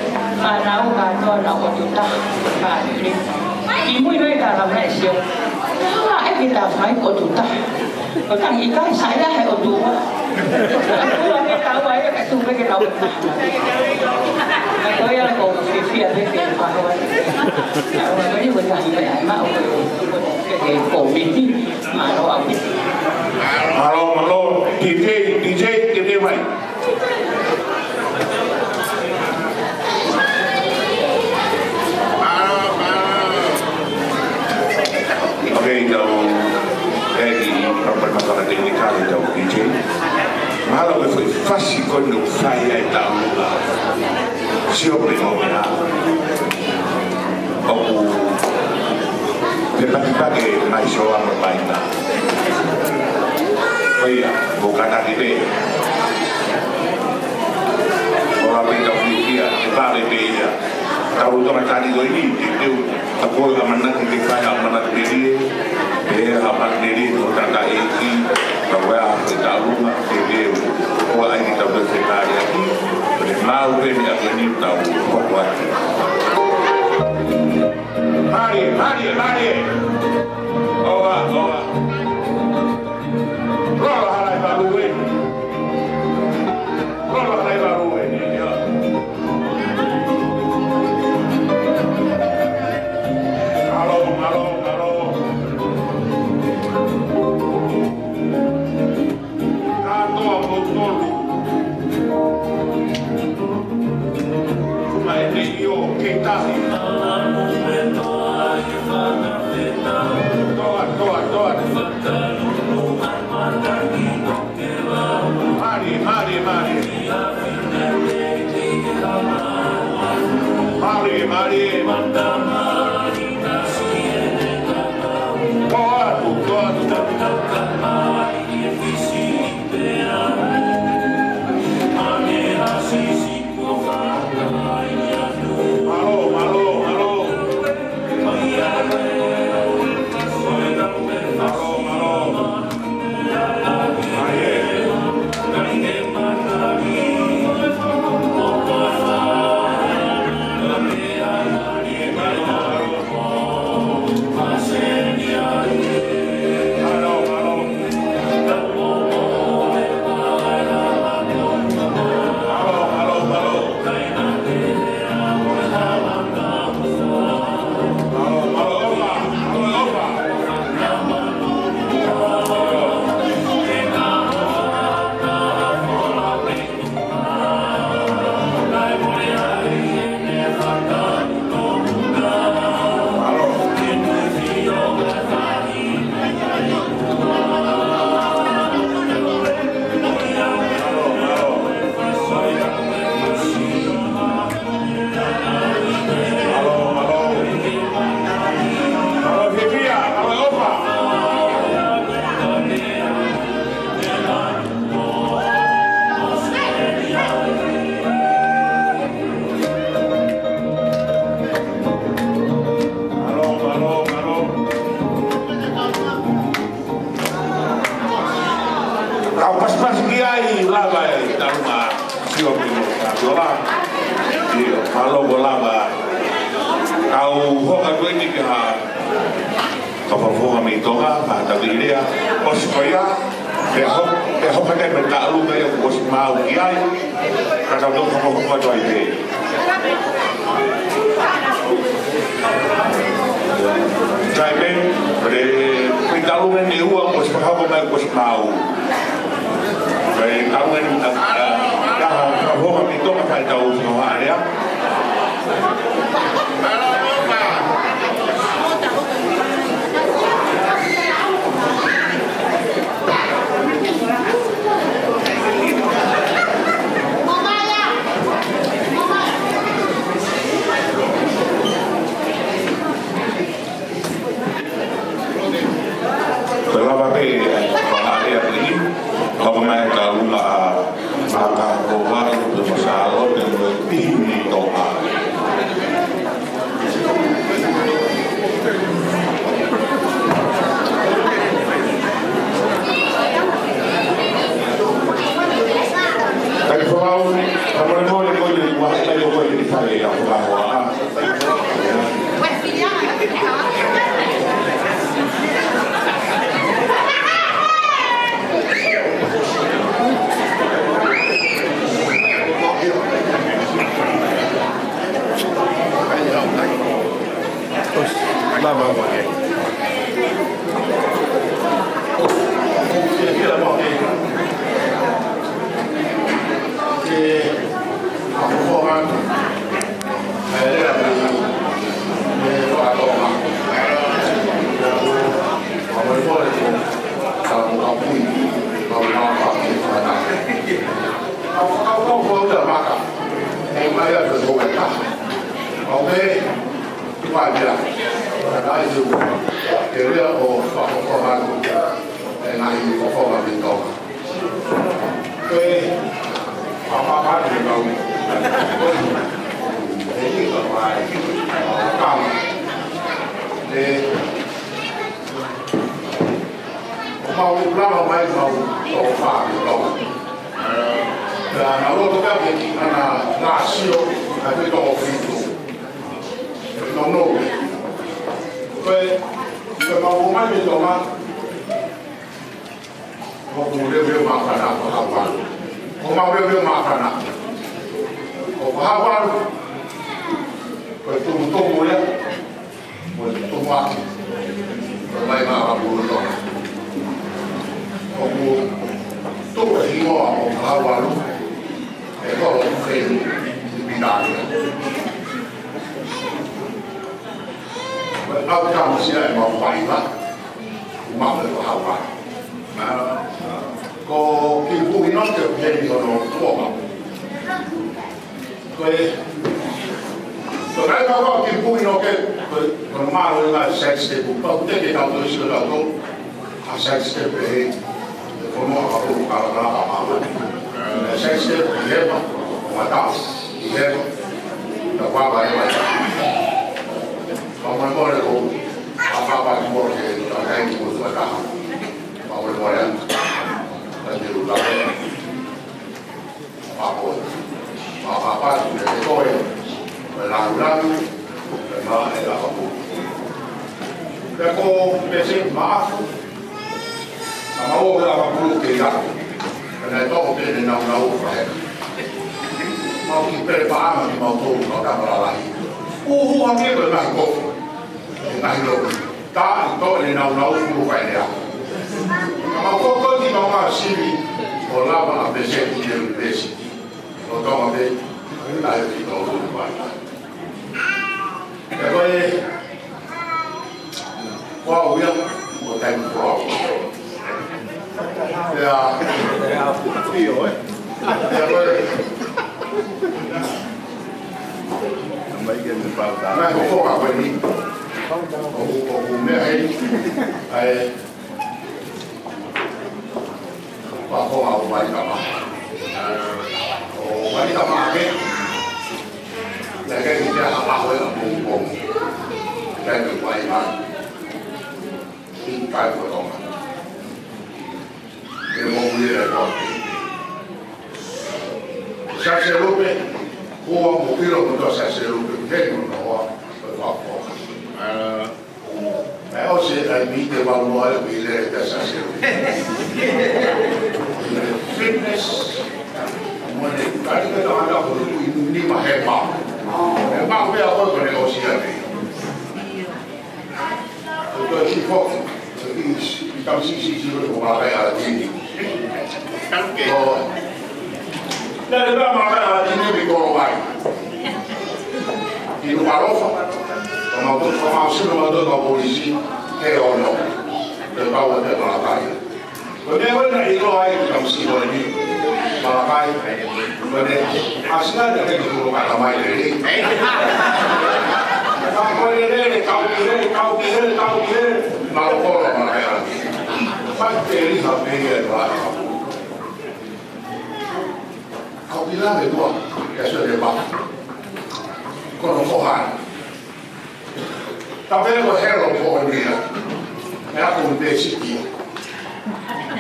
[SPEAKER 6] mà nấu cái cho nó có chúng ta mà đi chỉ mỗi nơi là làm lại siêu lại cái là phải của chúng ta còn thằng gì cái xảy ra hay ở tù á cái tao ấy cái tù cái đầu tôi là cổ phía bên phía phải không cái như vậy là như vậy mà cái cổ mình đi mà nó ở
[SPEAKER 3] Malo DJ vậy Okay, então para masalah teknikal itu DJ. Malah foi fácil quando saya itu siapa yang mana? Aku pagi-pagi mai soal bermain. Oh iya, bukan lagi deh. Orang pintar dia, balik dia. Tahu tu macam tadi ini, dia aku amanah ketika amanah dia, amanah dia tu tak ada eki, bahwa kita rumah dia, orang ini tak bersekali lagi. Mau beri aku ni tahu kuat. Mari. Oa. Rola halai baru ini. Ya. Halo. Kato botol. Kuma ini yo kita. Toa. Mari. Malo. lava au hoka tueni ka kapafoga mi tonga pa tawirea osikoia e hoka te me ta'alu me o mau ki ai ka tau tō kapafoga toi te tai me re pintalu me ni ua osikohako me mau re tau me kapafoga mi tonga ka tau tō area
[SPEAKER 1] 我目标工作才是路，这种的话会发火。我是米的话，我还比这个才是路。Fitness， 我哋大家都按照我哋呢嘛係包，包咩開佢哋老師入嚟，佢個地方佢啲金絲嗰度馬來亞啲，那你不要馬來亞啲呢邊過來，你馬來我先我都到保利斯，係我咯，就包我哋馬來亞，佢哋嗰啲一個係金絲嗰啲。Malakai, boleh asal ada di guru kata mai ini. Kau kira, malu korang Malakai lagi. Pasti sampai dia berada. Kau bilang itu, kesal dia bang. Kau kohan. Tapi aku hello kohan dia. Aku mendesi dia.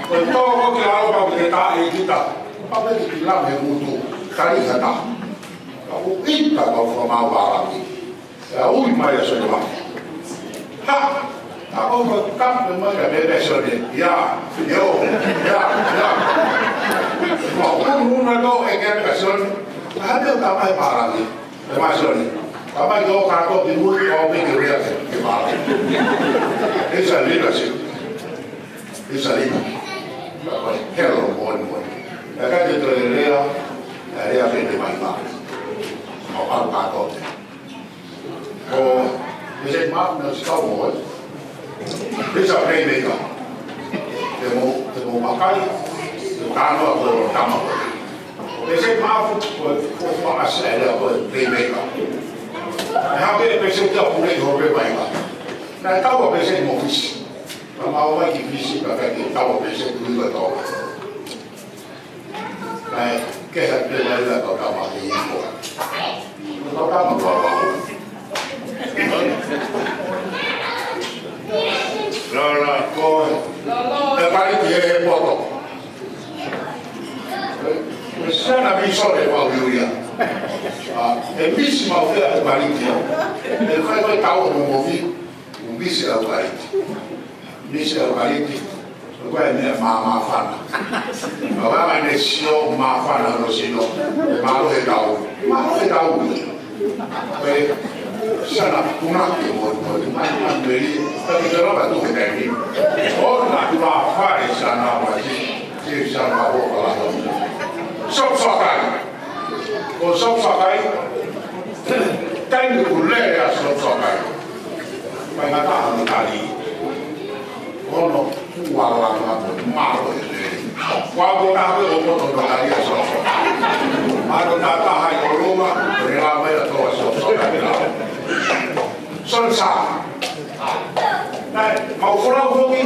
[SPEAKER 1] Kau kira kau kita kita. Apa yang bilang yang mutu kali kata, aku kita kau formal barang, ya ui mai sudah. Ha, aku tak memang ada besarnya, ya. Mau pun do ekan besar, ada tamai barang ni, termasuk ni. Tamai do kau di mulut kau pikir dia ke barang. Ini leadership, hello bon. Các cái từ đây đó, đây là về bài bản, học ăn ba con. Còn cái gì mà nó sau mỗi, bây giờ đây bây giờ, thì một bao cái, thì cá nó vừa cắm vào. Cái gì mà phụ bà sẽ là vừa đây bây giờ. Hai cái bây giờ cho phụ nữ hồi về bài bản. Này tao bảo bây giờ một cái gì, mà mau cái gì là cái gì tao bảo bây giờ cứ vậy đó. Này, cái hạt đây là cậu ta mà đi của cậu ta mà vào rồi coi để ba đi về bỏ tổ sao là bị sao để vào điều gì để biết gì mà cái ba đi về để phải tao một biết gì là ba đi Quay mẹ mà phản, và ba này siêu mà phản là nó siêu, mà nó hơi đau, vậy sao là cũng nặng thì một người đi, tại vì nó là tụi cái này đi, có là ba phải sao nào mà chỉ sao mà bộ là sốc cái người cũng lẽ là sốc cái, phải là ta làm ta đi. Ono wala malo wago na ko ko to na ya so maro na ta hai ko roma re la mai to so son sa dai mau fora ko ki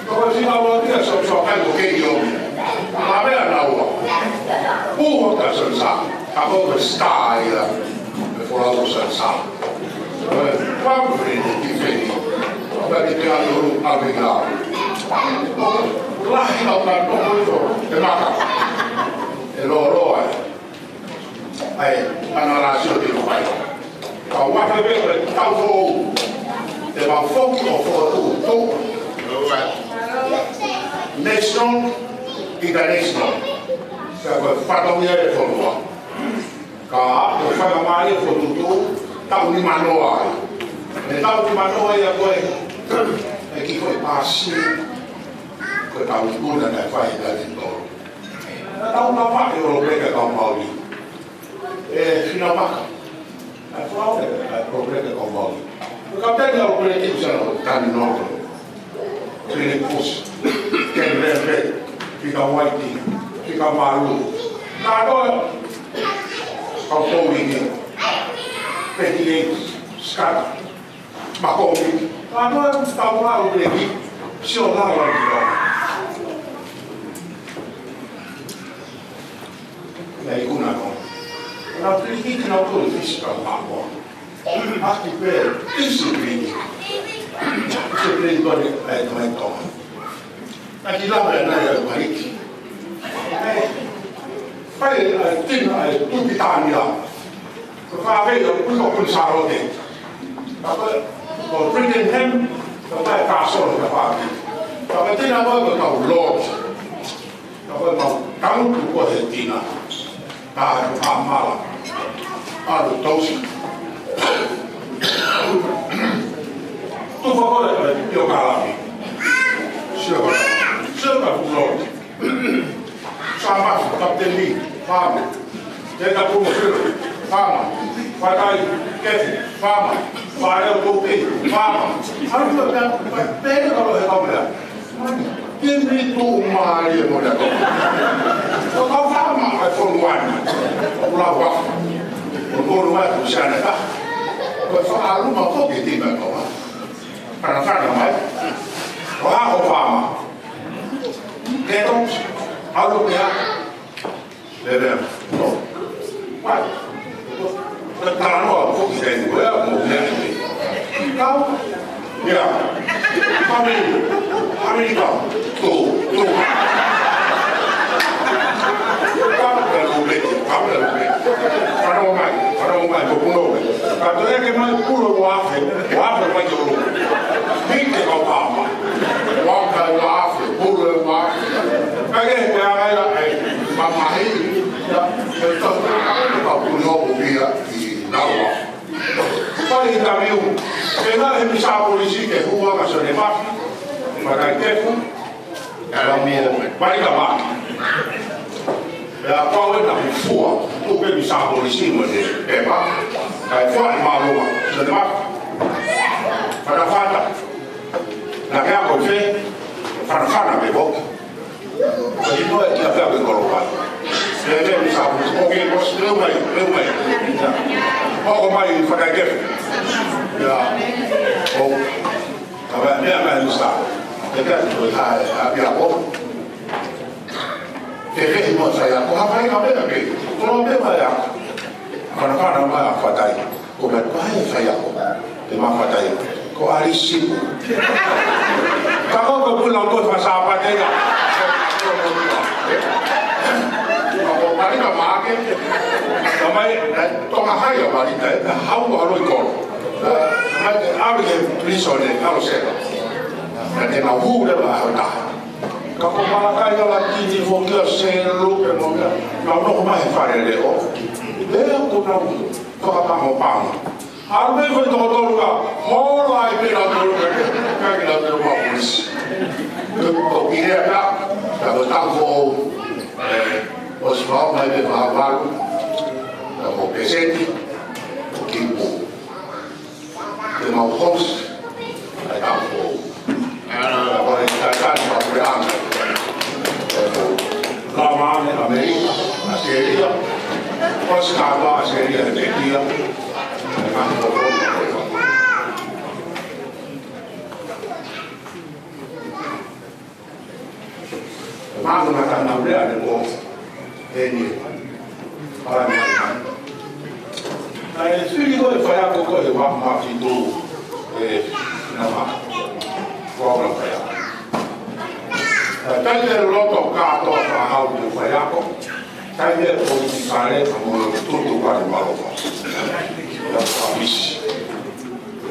[SPEAKER 1] ko si ma wo ti so kai ko ke yo ma be na wo ko ta son sa ka ko style fora ko son sa qua về thì về bagi jalur abega. Lah kalau tak itu, termakan. Eloro ay analasio di lupai. Kau apa bebe tahu tu, termak fokus tu. National, international. Sebab patungnya ada follow. Kau apa kemarin foto tu tahu di mana ay. Tahu di mana ay apa? Aqui foi passe, foi para o escuro da faida de novo. Dá uma vaca europeu com Paulo. Final vaca. A flauta é europeu com Paulo. O capitão europeu que já não está de novo. Ele puxa, quer ver, fica white, fica maluco. Agora, ao pouquinho, peguei escada, macombi. Agora está lá o brevi, se eu lá o e aí una no. La politica non può fisica ma anche per disciplina. Disciplina è come come. Ma chi lavora non è marito. Fai tutti i anni là. Fa vedo quello con Sarote. Ho preso il tempo, ho fatto caso da fare. Ma mattina volta da un lodge. Dopo tanto cosettina. Mala. Allora, tosi. Tu favore io calami. Scelta un lodge. Sama capelli, fama. Della promozione, fama. Farai che fama. Fare un po' fama. Allora, bene quello che fa. Dimmi tu Mario Monaco. Lo fama è con one. Una qua. Un po' mai funziona. Questo ha un po' che ti metto. Per fare mai. Lo fama. Che non allora vero no guarda la nuova pochi tempo no ya America tu farò mai qualcuno quando è che mai pure guafe mai io minchia lo fama guafe pure guafe perché mamma qualcuno via di Naua poi da me e là mi sa polizia che huwa ma se ne va ma che fu era mia vai da ma la poi da fuori tu che mi sa polizia e va dai fuori ma lo se ne va farà fatta la che ha con te farà fatta per bocca così noi abbiamo il collo mi sa ok mai poco mai fa che oh vabbè mi sta perché abbiamo che non sai cosa fai capire che non abbiamo ya quando fanno mai fatai come fai e ma fatai ko arisipo kako ko pulang ko sa patay Mari ka maake, kamay tonga haya mari ka hau alo ikolo. Abre prisone alo sera. Nate na hule ba hata. Kako malaka ila tini fokia selu ke mo na no mai fare le o. Leo ko na ko ka mo pam. Arbe ko to ka hola i pera to ka ki la to ma pulis. Ko ire ka ta ko os vão mais levar vago da o presente o tempo de mal host aí tá o agora está para o programa lá na América a série os caras a série de dia mas não está na verdade bom Eni, para mim. Aí, se ele vai fazer alguma coisa, vai arrumar aqui do, não cobra para ela. Tem que logo tocar para algo do faiaco. Tem que politicar como tudo para o malo. Da família.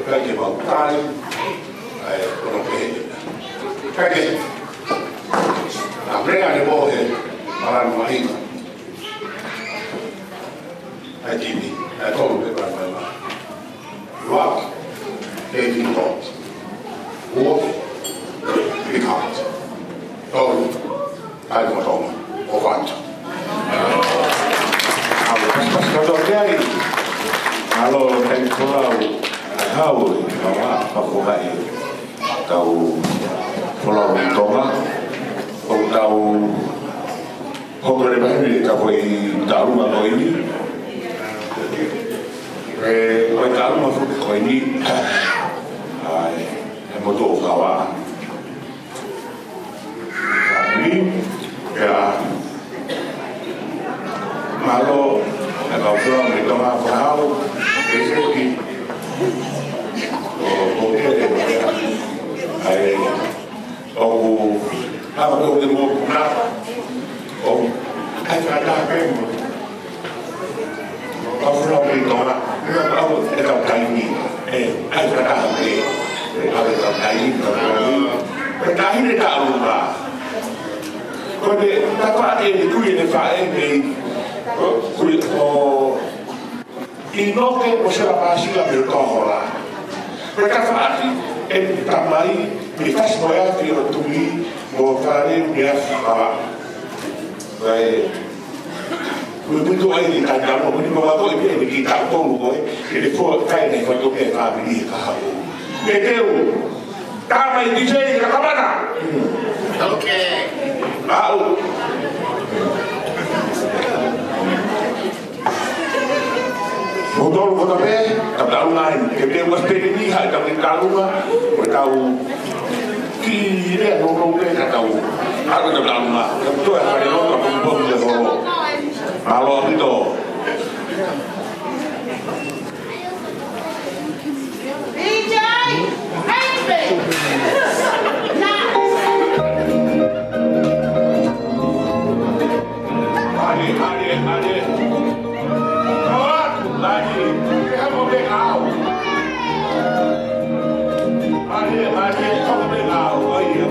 [SPEAKER 1] Tem que voltar, não tem que. A briga de morrer para o marido. Jimmy, I told him about my life. Rock, David Lott. Walk, big heart. Told him, I don't know, or what.
[SPEAKER 3] Kalau temporal, tahu bahwa pakai tahu pulau Tonga, tahu Hoga de Bahia tahu tahu apa ini. Oi tahu masuk ke ini, motor kawan. Ini ya malu kalau pulang di tengah perahu, besok hotel aku apa tu dia mau nak, ada apa? aí tá aí tá rumah quando tá para ele cuida de fazer o e não que você vai passar pelo carro lá porque faz ele também me faz moer que eu tumi vou fazer minha fala vai muito aí tá dando muito mal ele que tá todo ele foi cai nem foi do que tá ali carro meteu tá mas DJ acabada ok Motor ko tabi, tablaungan. Kaya mas pwede niya, tabing kalunga. O tao, kiri, nung na tao. Ako tablaungan. Ito ay kanilong kapumpong niya ko. Malo dito.
[SPEAKER 2] DJ! Henry!
[SPEAKER 3] Ade. Lagi, kamu dengar? Ade, kamu dengar? Oh iya.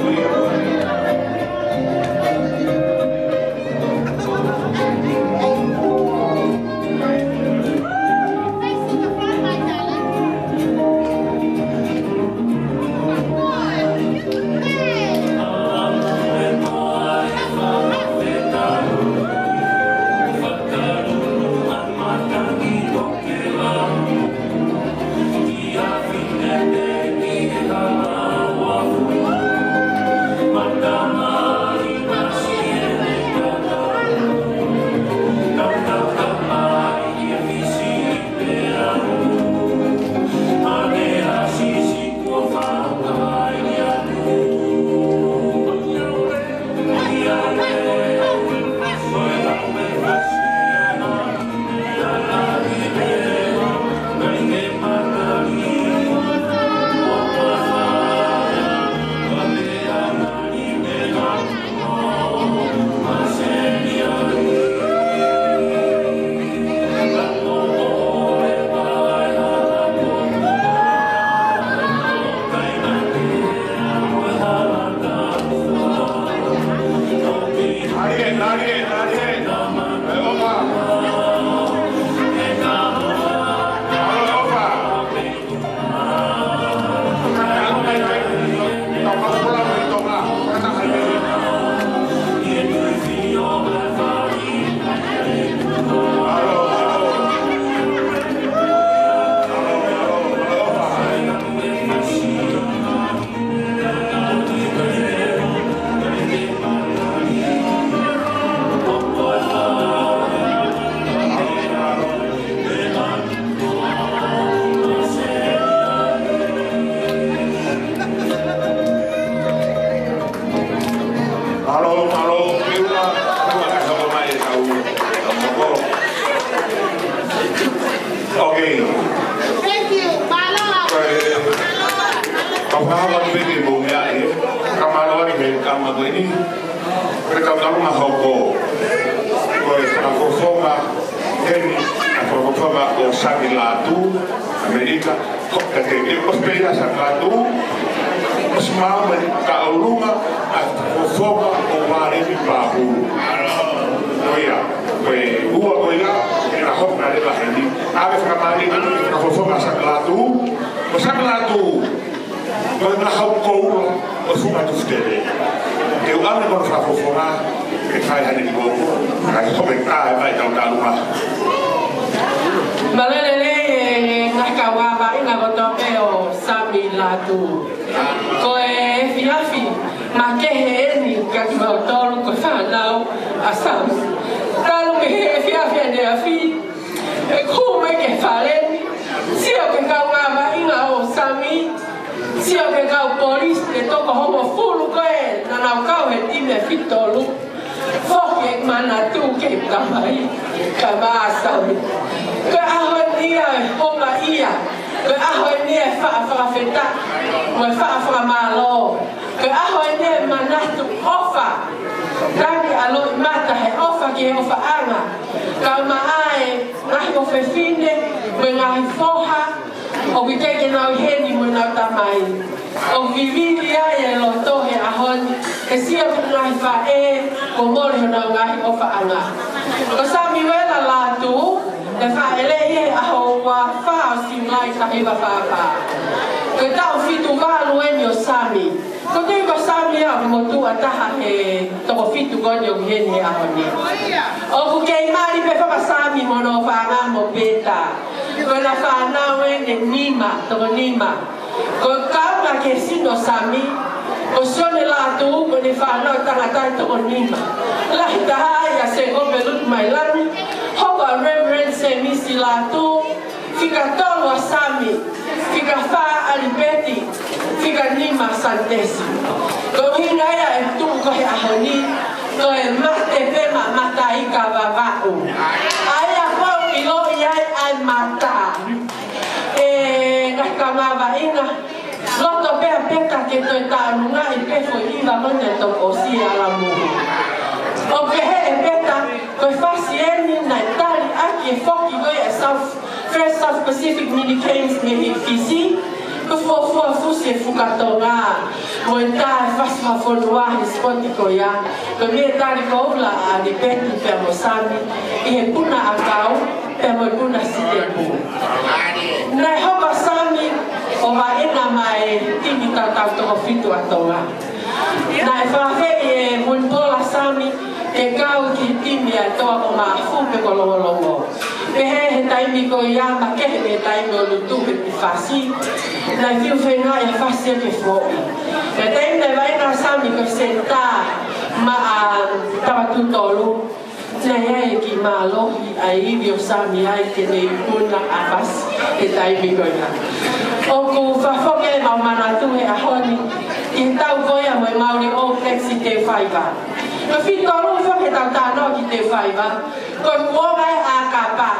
[SPEAKER 6] O que tem que não é
[SPEAKER 7] na tamai o vivilia e lo to he ahon e sia ngai fa e ko mo le na ngai o fa anga ko sami wela la tu e fa ele e aho wa fa si ngai sa e fa pa ko ta o fitu va lo e yo sami ko te ko sami a mo tu ata he to ko fitu go yo hen he ahoni o ku ke mari pe fa sami mo no fa nga mo beta ko la fa na we ne nima to nima ko ka na ke sino sami ko sone la tu ko ni fa na ta ta to nima la ta ya se ko belut mai lan ho ko reverend se mi si la tu fica tolo sami fica fa alibeti fica nima santesi ko hina ya tu ko he ahoni ko e mate pe mata I ka va o aya ko ilo ya ai mata ngai inga loto pe peta ke to ta nunga I pe fo iva mone to osi ala mo o pe he peta ko fasieni na tali aki foki go ya South Pacific mini games me fisi ko fo se fukatonga mo ta fas fa fo noa spoti ko ya ko me tali ko la di peti pe mo sami I puna akau pe mo puna sitepu na hoba sami o ma ina mai tini tata to fitu atonga na fa fe e mun tola sami e kau ki timi ato o ma fu pe ko longo pe he taimi ko ya ma ke he taimi o lutu pe fasi na viu fe na ya fasi ke fo e taimi na vai na sami ko senta ma tava tutolu na e ki malo ai vio sami ai ke nei puna abas e taimi ko ya o ku fa fo ke ma mana tu e ahoni I tau koia mo Maori o flexi te faiva no fi tolu fo ke tau ta no ki te faiva ko mo mai a kapa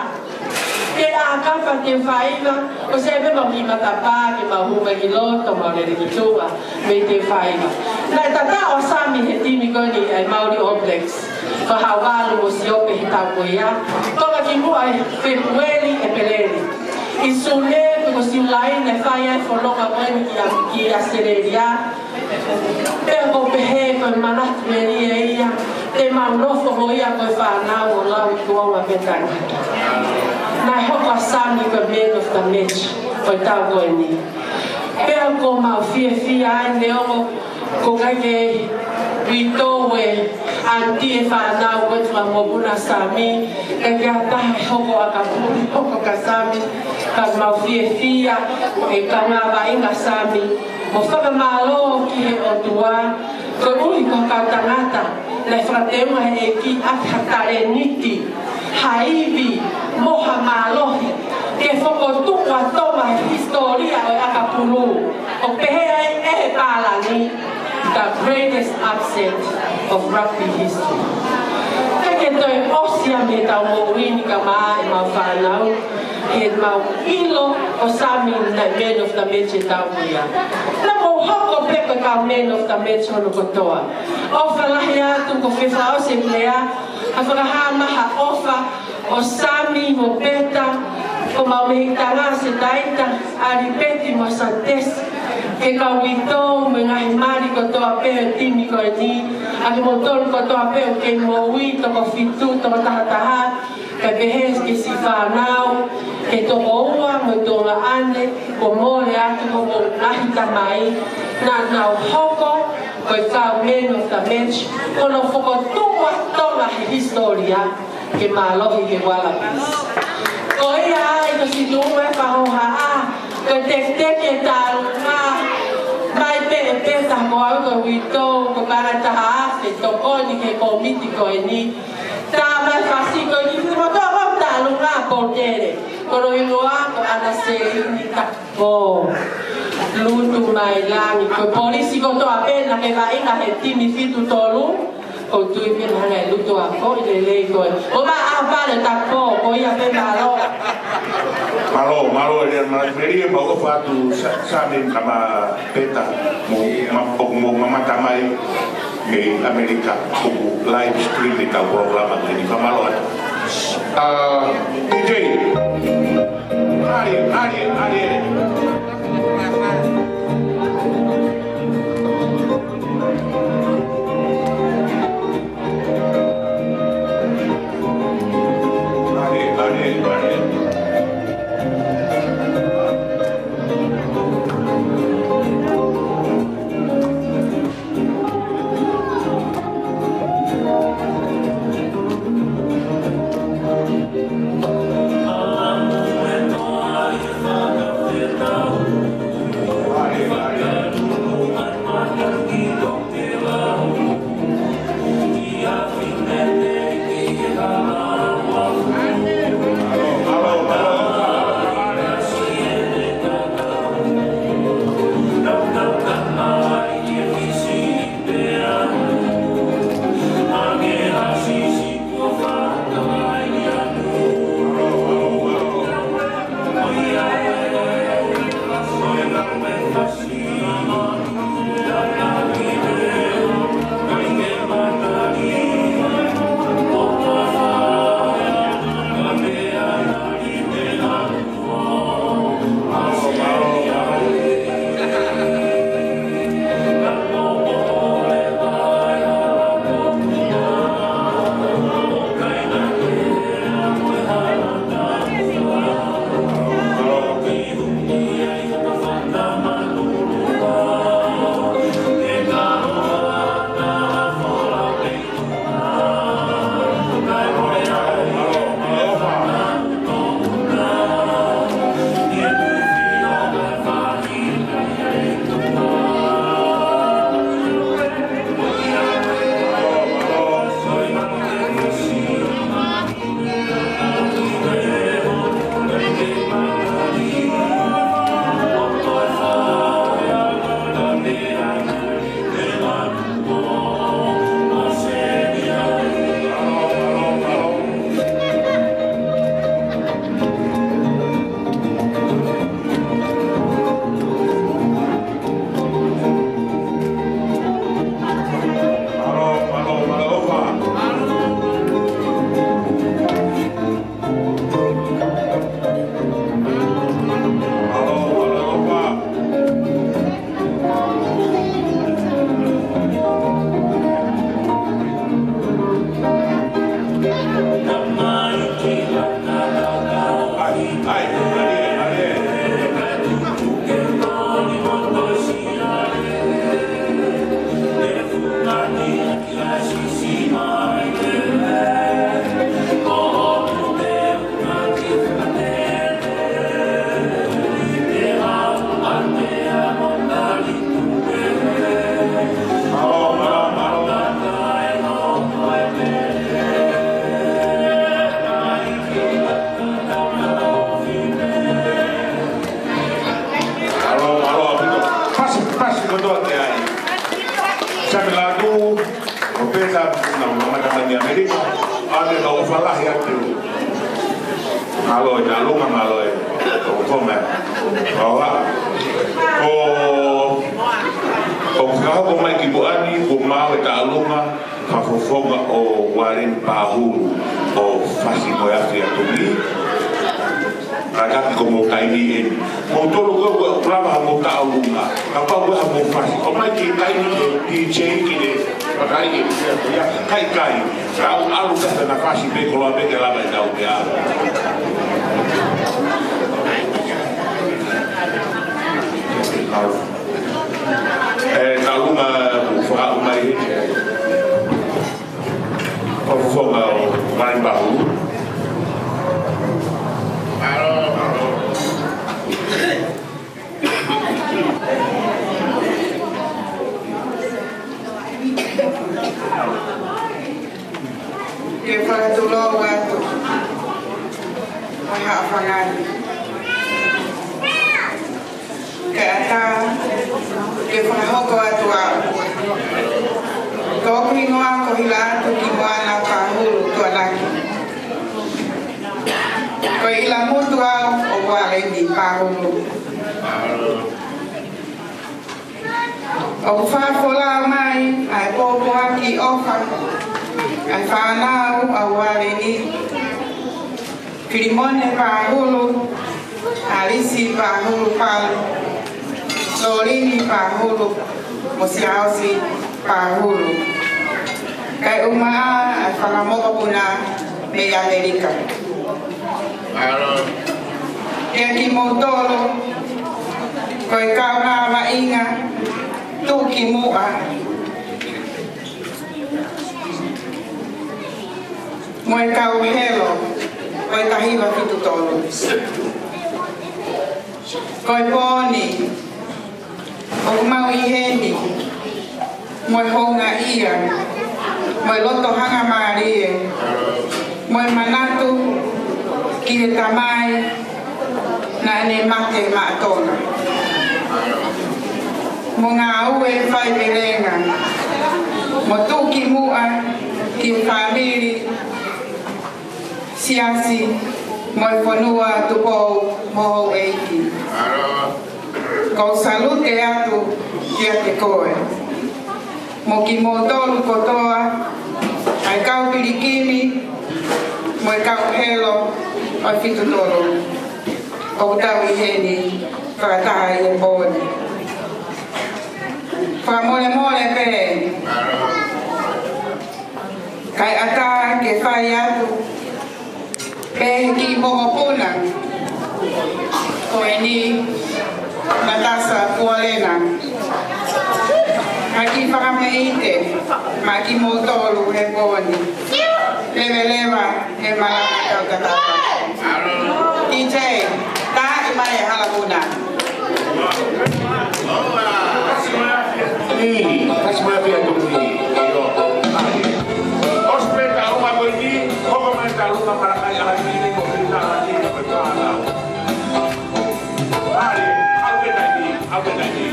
[SPEAKER 7] ke a kapa te faiva o se be mo ki mata pa ke ma hu mai lo to mo le ki tua me te faiva na tata o sami he timi ko ni ai Maori o flex ko hawalu o si o pe tau koia ko ki mo ai February e peleli I sule ko si lai ne fai fo longa mai ki a sereria e ko pehe ko manat meri ia te mau fo ia ko fa na o la ko wa betang na ho sami ko men of the match ko ta go ni e ko ma fia ne o ko ga ke Vito we anti fa na o ko mo buna sami e ga ta ho ko akapu ho ko kasami ka ma fia e ka na va inga sami mo fa malo ki o tua ko ui ko ka tangata le fratema e ki athatare niti haivi moha malo ke foko tu wa toma historia o akapulu o pehe e pala ni the greatest upset of rugby history. Kaya ito ay osya may tao mo wini ka maa e mawhanaw e mau ilo o samin na men of the match e tao mo yan. Na mo hoko pepe ka men of the match hono kotoa. Ofa lahia tung ko fifa o simplea a whakahama ha ofa o sami mo peta o maumehitanga se taita a ripeti mo sa test ke kawito mengahi mari ko to ape timi ko ni aki motor ko to ape ke mo wi to ko fitu to taha ke behes ke sifanau ke to oa mo to la ane ko mo le atu ko mo nahi tamai na hoko ko ka men of the match kono foko tua tola historia ke malohi ke wala pis ko ia ai to si tu e pa ho ha ko te ke tal mai pe ta mo ko wito ko para ta ha se to ko ni ke komiti ko ni ta mai fasi ko ni mo to ko ta lu na po tere ko ro inoa ko ana se ni ta ko lutu mai langi ko polisi ko to apena ke va ina he timi fitu tolu ko tu i pena le lutu a ko le le ko o ma a vale ta ko ia pe
[SPEAKER 3] malo ele meri ba ko fatu samin kama peta mo mata mai me Amerika ko live stream ka programa ni kamalo DJ Ari fasi kotoa te ai. Sabi la tu, o pesa na mamata ni Amerika, ate ka o falahi atu. Aloe, na lunga maloe, o kome. O kaha ko mai ki boani, ko mau e ta alunga, whafofonga o Warren Pahuru o fasi mo ati atu ni. Ragaki ko mo kaini eni. Mo tolu ko plava mo ta alunga. Apa ko mo fasi. O mai ki kaini DJ ki de pakai ki ya kai. Rau alu ka na fasi be ko la be ke la ba da o ya. Alunga fa mai. O fonga o Warren Pahuru.
[SPEAKER 8] Ke whakatulo watu mai haa whangani. Ke ata ke whakahoko atu au. Tōku ingoa ko hila atu ki moana Pahuru tuanaki. Ko ila mutu au o wale ni Pahuru. O whaafola mai ai pōpoa ki ofa. Ai whanau a wale ni Kirimone Pahuru, Alisi Pahuru Palu, Lorini Pahuru, Mosiausi Pahuru. Kai umaa ai whangamoka puna me Amerika. Kia ki motolo, koi kauna wa inga, tuki mua. Moe kau helo, koi kahiwa fitu tolu. Koi poni, o mau iheni, moe honga ia, moe loto hanga marie, moe manatu, ki he tamai, na ne mate maatona. Mo ngā ue whai merenga, mo tuki mua, ki whamiri, siasi, moi whanua tupo moho eiki. Ko salute atu kia te koe. Mo ki mo tolu kotoa, ai kau pirikimi, moi kau helo, oi fitu tolu. O tau iheni, whakataha i e pōni. Whamole mole pe. Kai ata ke whai atu, pe ki mohopuna ko ni Natasha Pualena aki whakameite ma ki motolu he poni lewa he malaka kau katapa DJ ta i mai halapuna
[SPEAKER 3] Kasi mga pinatong ni Hospital, ako mabuti, ako komentar, ako marakay alam ini, ako pinita lagi, ako pinata. Mari, ako pinati.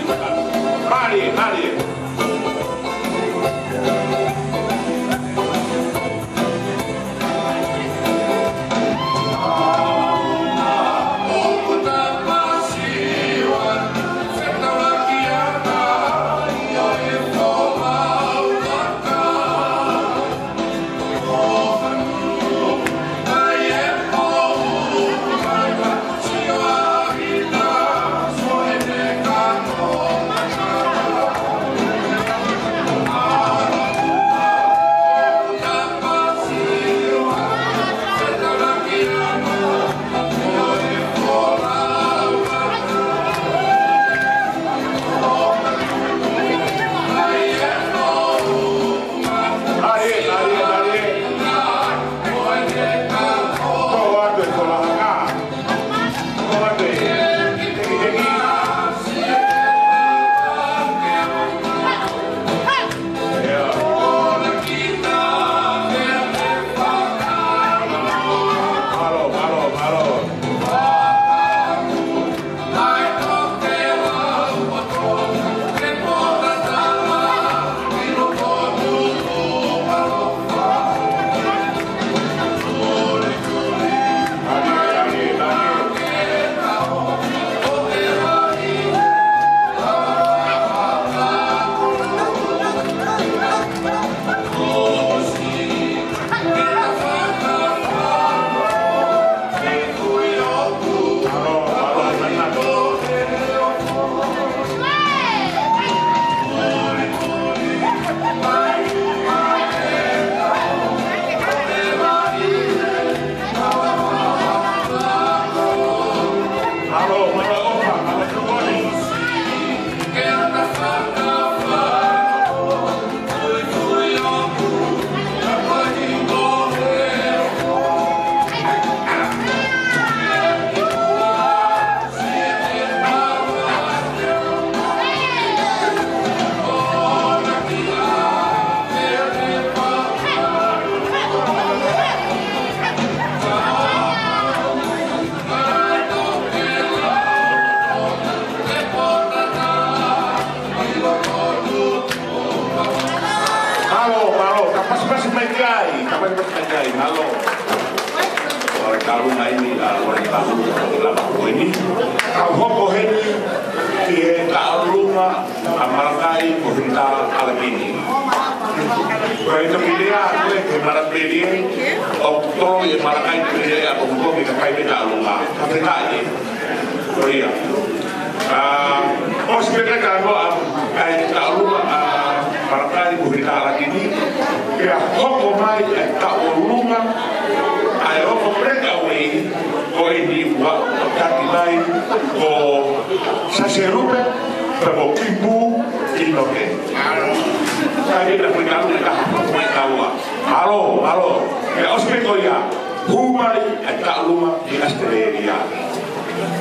[SPEAKER 3] Mari. masih mai kai ngalo. Ora kalu mai ni ora kalu lama ko ini. Kau hoko heni ki kalunga amarkai ko hinta alagini. Kau itu pilih aku yang marat pilih. Okto yang marakai pilih aku ko mi kai kalunga. Tapi kai. Korea. Oh sebenarnya kalau kayak kalunga marakai ko hinta alagini. Ya hoko mai tak ulunga. Ayo mereka wei ko ini buat kaki lain ko saserupe pero kimbu kinoke saya dah beritahu dah beritahu halo ya hospital ya humai tak luma di Australia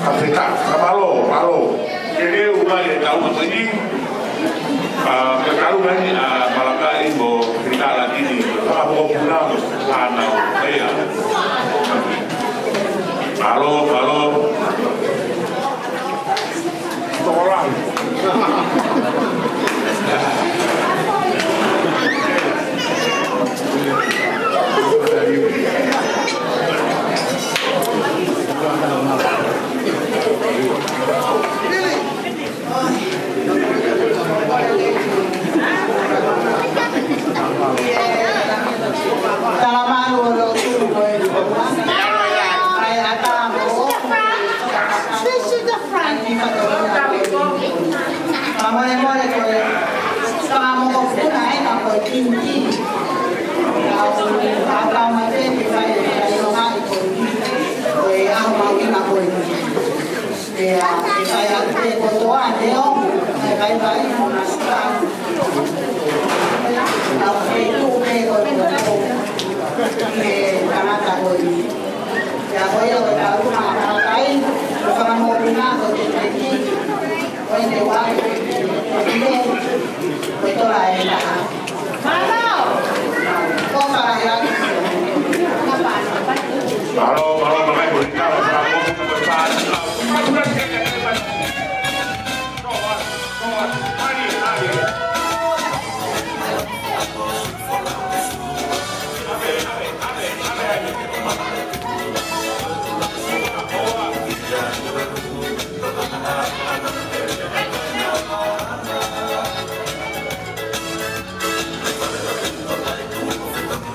[SPEAKER 3] Afrika halo jadi humai tak luma ini kalau nanti malam kali mau cerita lagi ni kalau pulang sana saya halo orang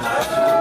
[SPEAKER 3] Halo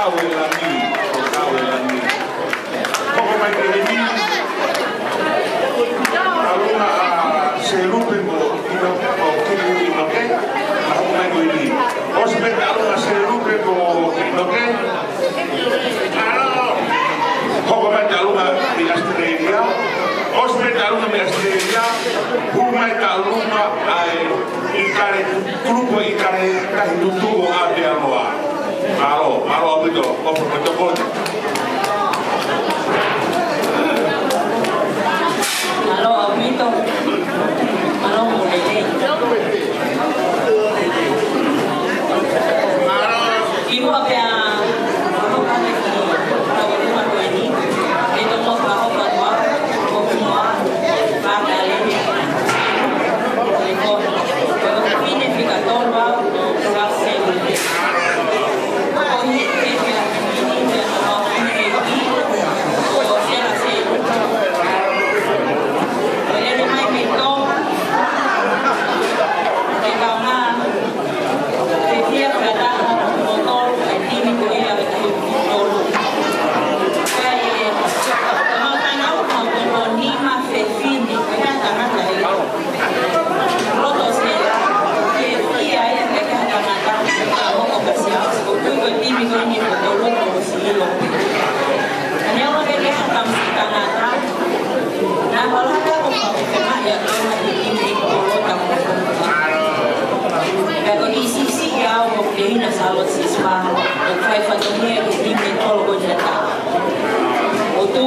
[SPEAKER 3] Como mai que ni alguna se rupe mo o que no que como mai que ni os alguna se rupe mo no que como mai alguna miastreria os alguna miastreria uma alguna ai care grupo e care tudo até agora malo abito como
[SPEAKER 6] Halo, Abito. Halo, Mulele. Ibu apa yang kamu kali ini? Kalau rumah gue ini, itu mau kau bawa, mau semua, pakai ini. Kalau ini fika tolba, kalau sendiri. Oh ini fika ini dia mau ini, oh saya sih. Salot siswa, fai fatomia che di metologo già. O tu,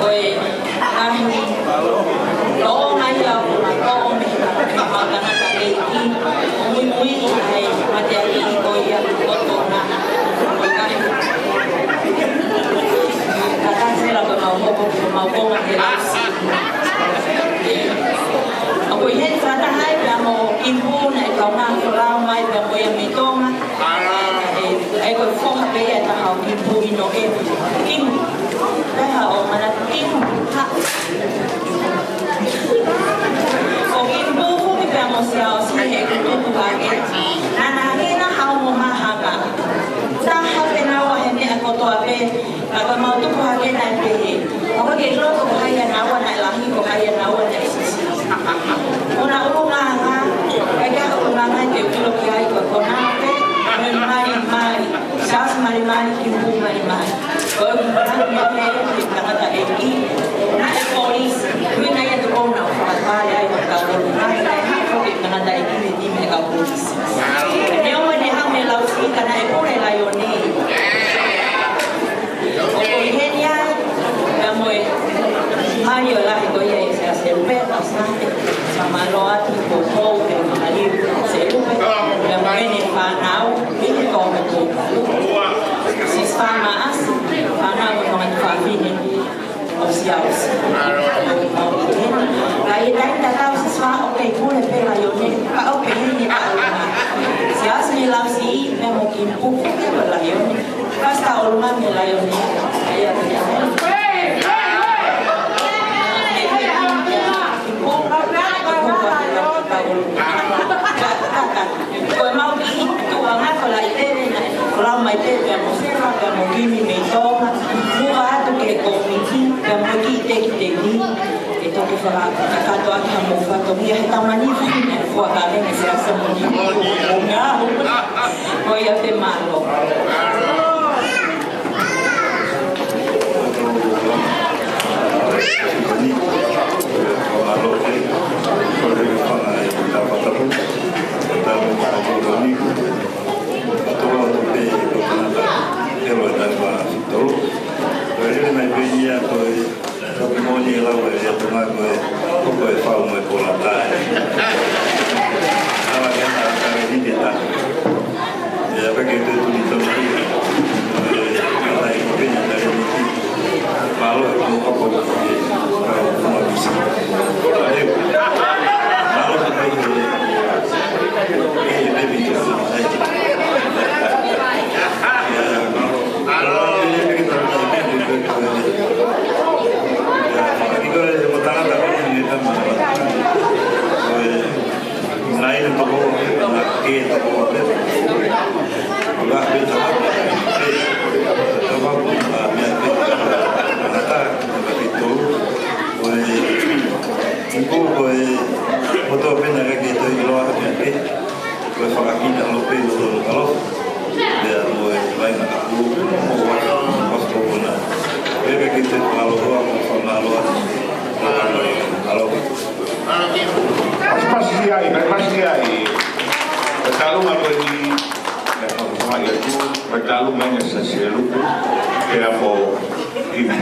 [SPEAKER 6] oi, ahi, lo mai la una come, ma kana kali ki, mui ai materi koia kotona. Kata sela ko mau ngelasi. Ako yen fata hai mo impu na ikaw na kurang mai mo yang mitong ai ko fo be ya ta hau impu ino kim ta hau mana kim ha o impu fu mi pa mo sia o si he ko tu ba ke na ke na hau mo ma ha ka ta ha pe na wa he ne ko to ape ako mau tu ko ha ke na pe ako ke lo ko ha ya na wa na la hi ko ha ya na wa na si una kaya ulungan ke ulo kaya ko konate mari sas mari kimbu mari ko mari kata eki na polis mina ya to na fa ya ko ka ko na da eki ni me ka polis ne o ne ha me la usi kana e pore la yo ni o genia moe Mario la ko ya se hace bastante sama lo atu ko ko ali se lupe la mene fanau ini ko ko si sama as fanau ko man fa fini osiaus ai dai ta ka si swa okay pure pe la yo ne pa okay ni pa si as ni la si me mo kim pu la yo ne basta olma me la yo ne ai ya Koe mau ki tua ngako la i tere na Kolau mai tere pia mo sewa pia mo kimi me tonga Mua atu ke komiki pia mo ki teki teki E toke whaka kakato aki ha mo whatongia he tamani whine Fua ka mene se asa mo ni o ngā Koe ia te malo Lain
[SPEAKER 4] Motor pena que estoy lo hago aquí. Pues para aquí ya lo pido todo calor. Ya lo vai na rua, posso bonar. Pega que tem lá lo vamos falar lo. Alô.
[SPEAKER 3] Pasti ai. Kalau apa ini sama itu berlalu banyak sesuatu kayak apa ibu.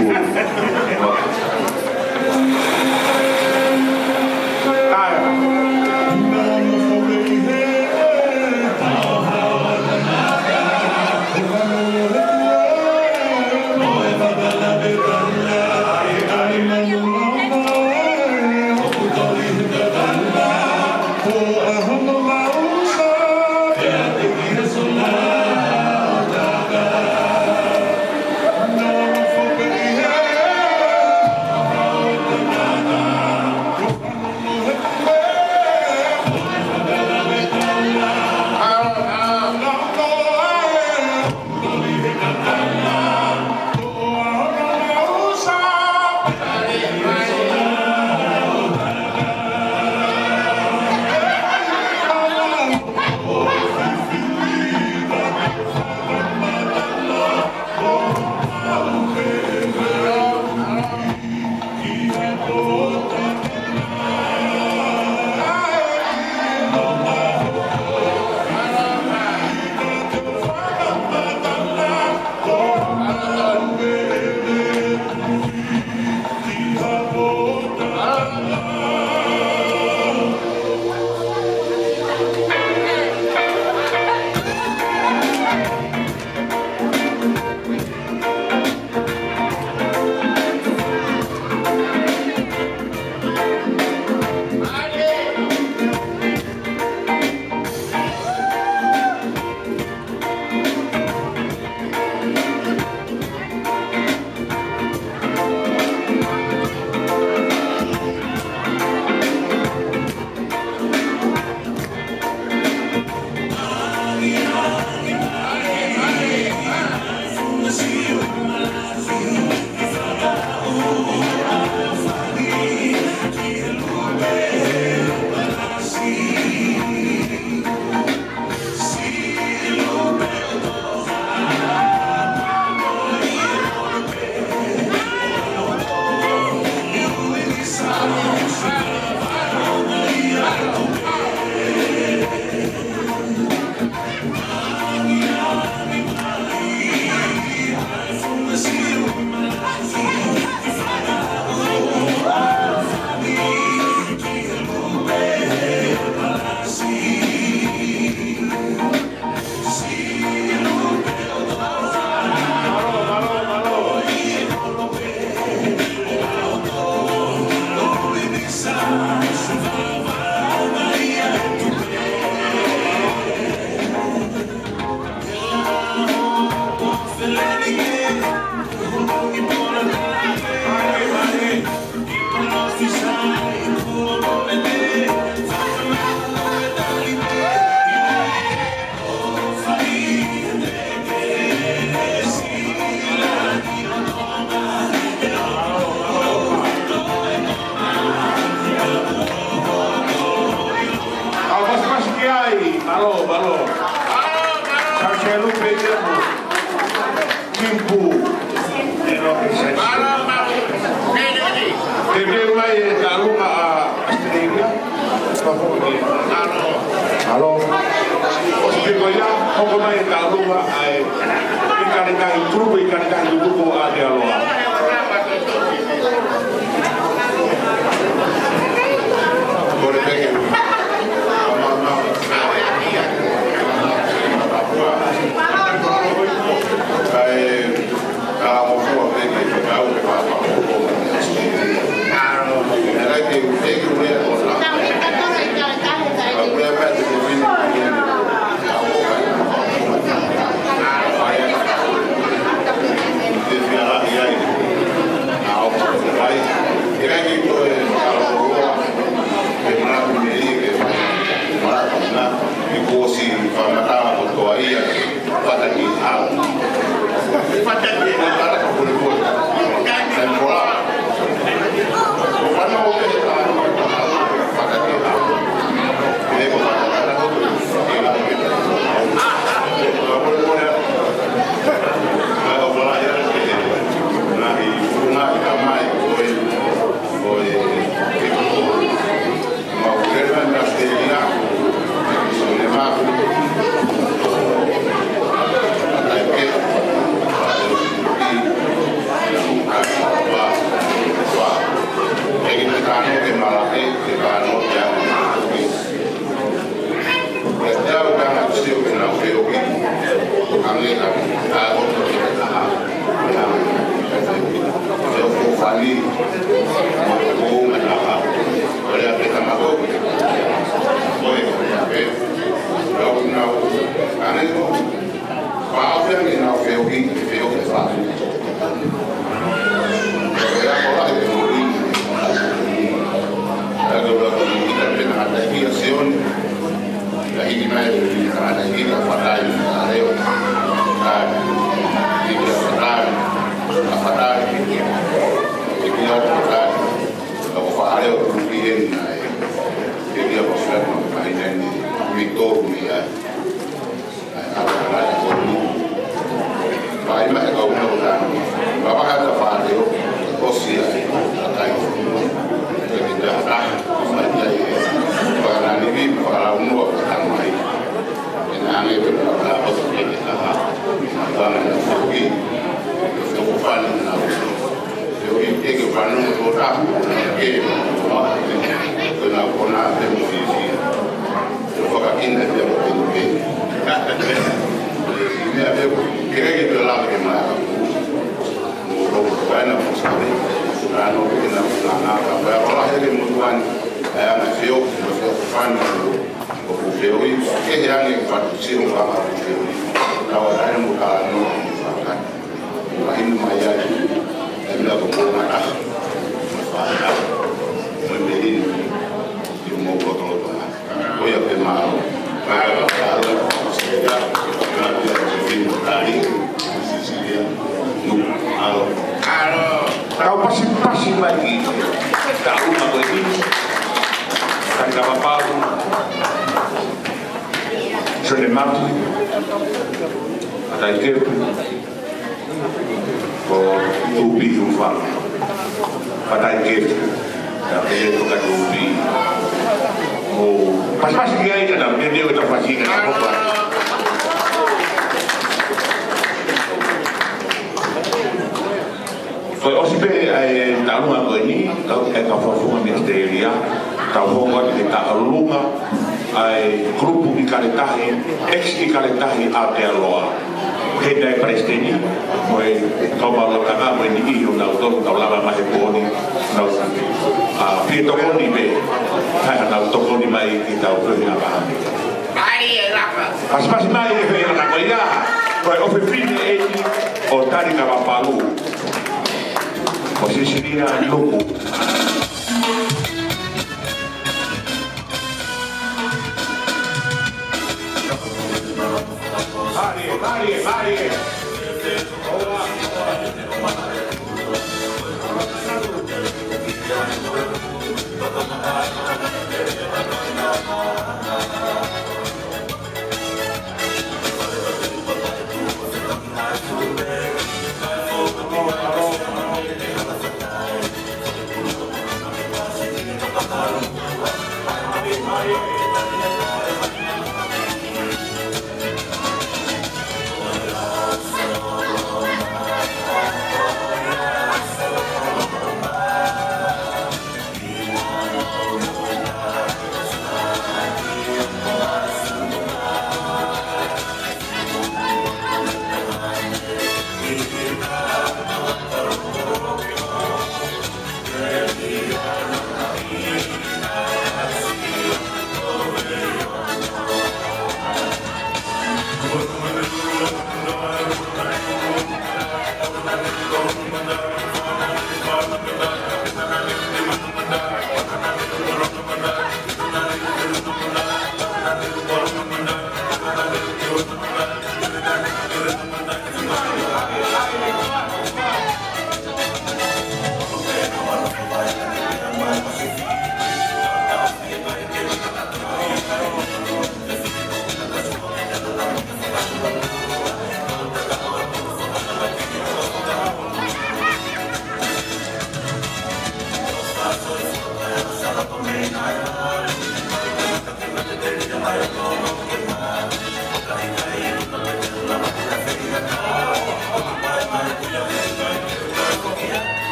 [SPEAKER 3] Halo. Ospiko ya, koko mai kalunga ai. Ikanika itruko ikanika yutuko ade aloa. Bore peke. Pataki
[SPEAKER 1] na feo ki ange ka o to ki ka ha yo ko fali ko ma na ha ora pe ka ma ko oi pe yo na ane ko pa o pe ni na feo ki fa ya ko la de muri ada investigación la íntima de la línea fatal areo la fatal y cuidado fatal lo fareo bien que dia posible no imaginen Victor Mia ala ko ni vai ma ka una cosa baba ka fareo così atai para vivir para uno tamai en ane de la posibilidad de la para aquí se ocupan la yo que para no votar que la zona de música yo por aquí no tengo que me había que la que me no bueno pues no que la para que mutuan na feo fan o feo e que já nem partiu um lá o feo na hora era um cara no facan aí no maia é melhor que o mata mas menino e o meu outro lá foi a pegar para chegar na vida de ali Sicilia no alo pasi lagi tak rumah begini Cantava Paulo, Johnny Martin, até tempo, o Ubi e o Val, até tempo, aquele época do Ubi, o mas que aí que não entendeu que está fazendo na roupa. Foi hoje bem na lua agora, é que a forma ministerial. Tauhonga te ta'alunga ai grupo ikaletahi ex-ikaletahi Aotearoa he dai presteni moi kaumalo tanga moi ni iho na utoru taulava mahe poni na pie tokoni me hai na tokoni mai i tau pui na paha ai lapa pas mai e vei na koia koi ofe fine eni o tari ka wapalu o sisiria luku Marie.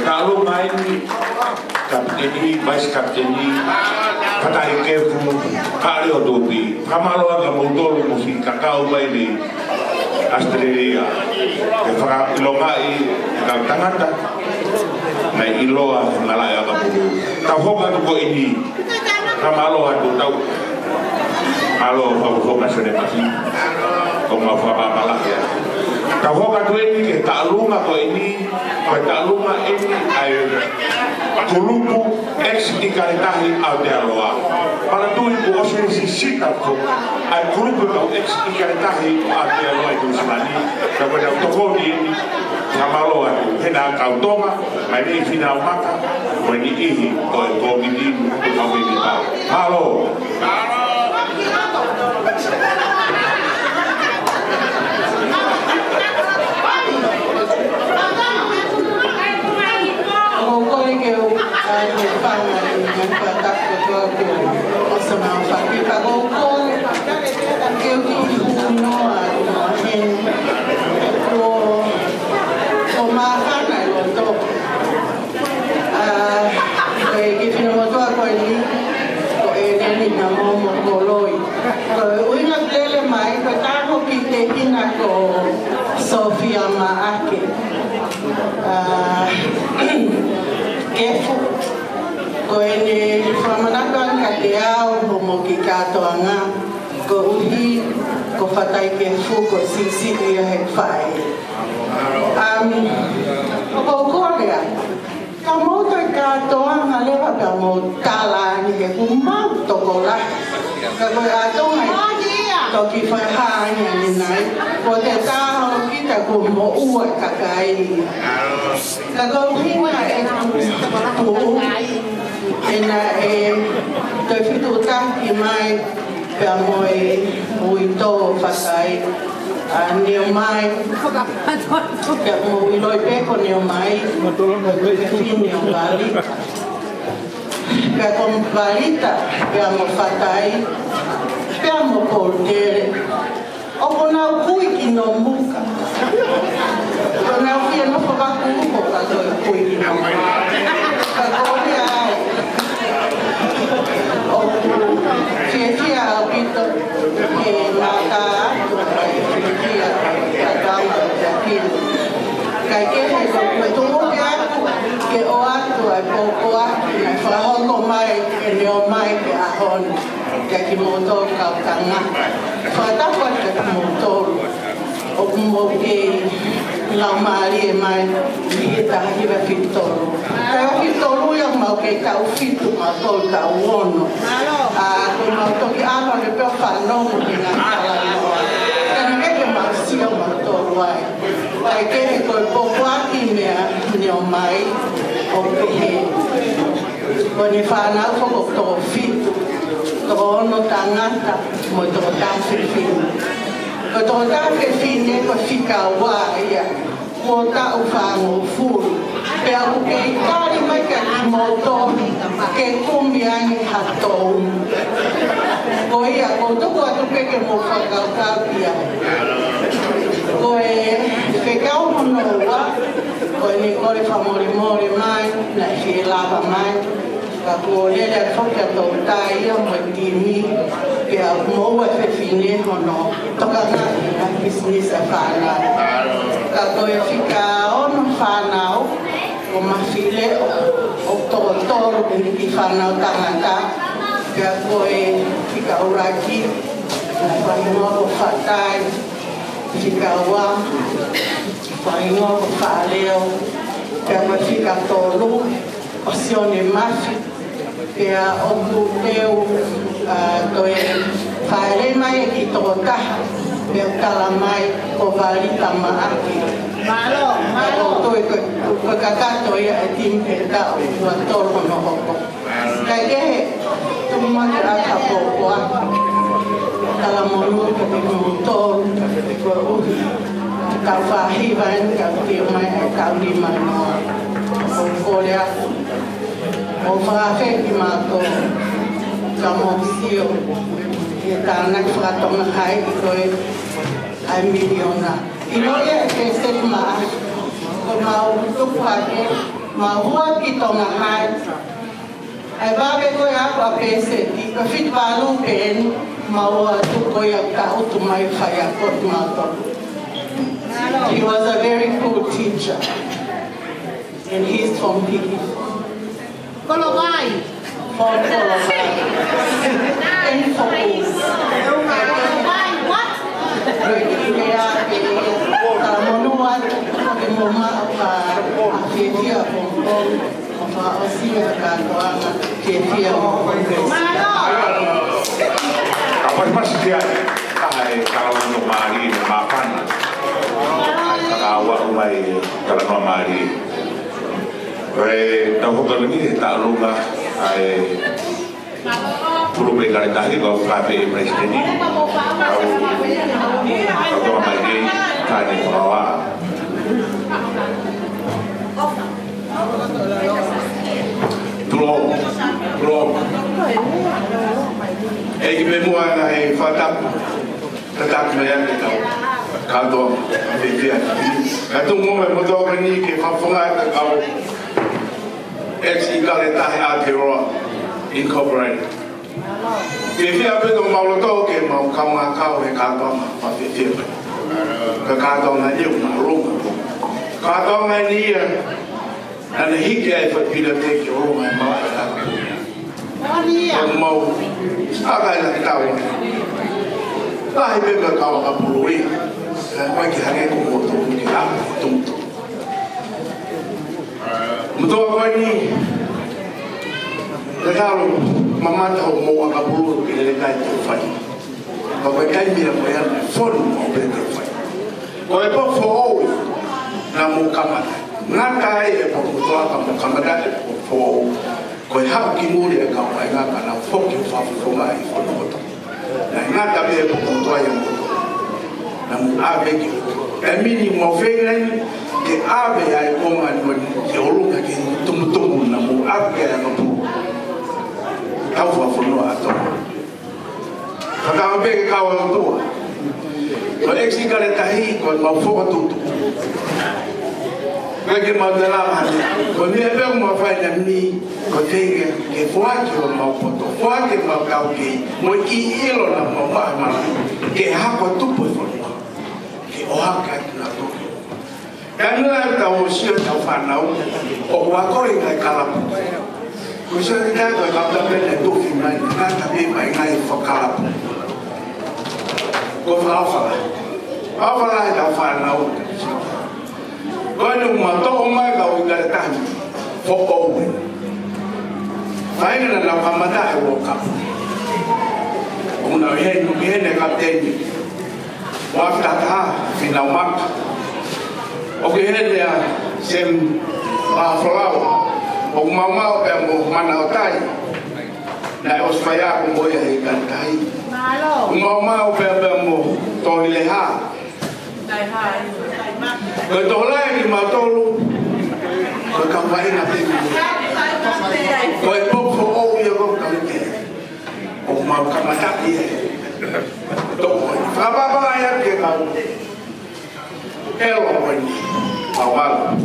[SPEAKER 3] kalau main kapteni, vice kapteni, pakai kefu, kali otopi, kamalo agak motor musik kakao main Australia, kefaka ilongai kantangata, na iloa nalaya kamu. Tahu kan kau ini, kamalo ada tahu, malo kau masih masih, kau mau apa malah ya. Tahu kan ini ke talunga kau ini, talunga ini air kulupu ex ikaritahi audialoa. Para tu ibu osir sisita tu, air kulupu kau ex ikaritahi audialoa itu semani. Kepada toko ini, kamalo ada, hendak kau toma, ini final maka, ini kau ini kau ini tahu. Halo.
[SPEAKER 7] Sofia Maake kefu ko ene famanakan kateao homo kikato anga ko uhi ko fatai kefu ko sisi ia hefai ko korea kamo to kato anga lewa kamo tala ni ke kumau to kola ko ato mai to ki fa hanya ni nai ko te ta kita como ua kakai kalau hina tu ena to fitu ta ki mai pamoi muito fasai neo mai ke mo iloi pe ko neo mai neo bali ke con balita pamo fatai pamo portere o kona kui ki no muka kona kui no fa ku ko ka do kui ki no ka ko ai o fia bito ke mata fia ka ka kai ke he ko to mo ke o atu ai po na fa ho ko mai ke no mai ke a hon ke motor ka tanga fa ta ko ke motor o mo ke la mari mai ni ta hi va fitoro yang mau ke ka u fitu ma to ka uono ko ma to ki ano le pe fa no mo ki na ala no kana ke ma si o ma to wai ai ke ko po kwa ki me ni o mai o ke ko ni fa na ko to fitu no tangata mo to ta fin ko to ta fin ko fika wa ya ko ta u fa mo fu pe au ke tari mai ka mo to ke kumi ani hato ko ya ko to ko to ke mo fa ka pia ko ke ka u no wa ko ni ko le fa mo mai na fi lava mai ko le le fo ke to tai yo mo timi ke mo wa fe fine hono to ka na business afana ka to e fika on fanao o ma file o to ke ki fanao tangata ke ko e fika uraki na fa mo fatai fika wa fa mo fa leo ke ma fika to lu osione mafi ke o teu to e faile mai ki to ta ke kala mai ko valita maaki malo to ko kaka to ya tim ke ta o to no hoko kai ke tu ma ka ka po ko kala mo ko mo to ko ka fa hi van ka ti mai ka di mai no ko le o frafe ki mato kamo sio e tana frato na hai ko ai miliona ino ye ke se ma ko ma u to pa ke mahua kita ngahai. Ai babe ko ya ko pese ki ko fit balu pen maua tu ko ya ka utu mai faya ko mato. He was a very good teacher. And he's from Piki.
[SPEAKER 2] Kolobai.
[SPEAKER 7] From Kolobai. And from
[SPEAKER 2] Kolobai, what?
[SPEAKER 7] Monuan, moma apa ketia pon apa osia kan ketia
[SPEAKER 3] Apa masih dia? Kalau untuk mari makan, kalau rumai kalau mari, tahu kalau ini tak lupa, perlu berikan tadi kalau kafe presiden ini, kalau mari tadi bawa. Belum. Kita semua nak fatap, tetap melihat kita. Kalau dia, kalau moment motor ini kita faham kalau ex-ikalita Aotearoa Incorporated. Dia apa tu malu tahu ke mau kamu kau ke kantor apa dia. Ke kantor nanti malu. Kantor ni dan hingga tidak take rumah malah. Mau agak nak tahu. Lah ibu berkau kapului. Bagi hari itu motor kita tunggu. Motor apa ni? Kalau mama tahu mau kapulu kita lekat telefon. Bagi kami bila bayar phone mau beli telefon. Kalau apa phone, namu kamar. Ngakai motor kamu kamar dah phone. Kau hak kimuli kau ayah kana fokus fokus mai foto. Nah ngata be motor yang motor. Namu abe ki. Kami ni mau fengen ke abe ay koman mon jolu ke tum namu abe yang motor. Kau foto atau. Kalau be kau tu. Kau eksik kalau tahi kau mau foto tu. Bagi masalah ni, kalau ni apa mau faham ni, kau tengok ke fuak yang mau foto, fuak yang mau kau ke, mau ilo nak mau faham, ke hak tu pun foto, ke orang kat nak tu. Kerana tahu siapa tahu fanau, orang kau ingat kalap. Kau sekarang kau kapten benda tu firman, nak tapi ingat kalap. Kau apa lah tahu fanau. Kalau motor mai kau ikat tan, fokus. Saya nak lakukan mata awak. Una yang kapten. Waktu dah final mak. Okey dia sem flow. Mau pembo mana otai. Nak osfaya kumboya ikan tai. Mau pembo toileha. Betul lagi matolu. Berkampai nanti. Kau itu fokus ya kau kali. Kau mau kamata dia. Tuh, apa ayat dia kau? Elok ini, awal.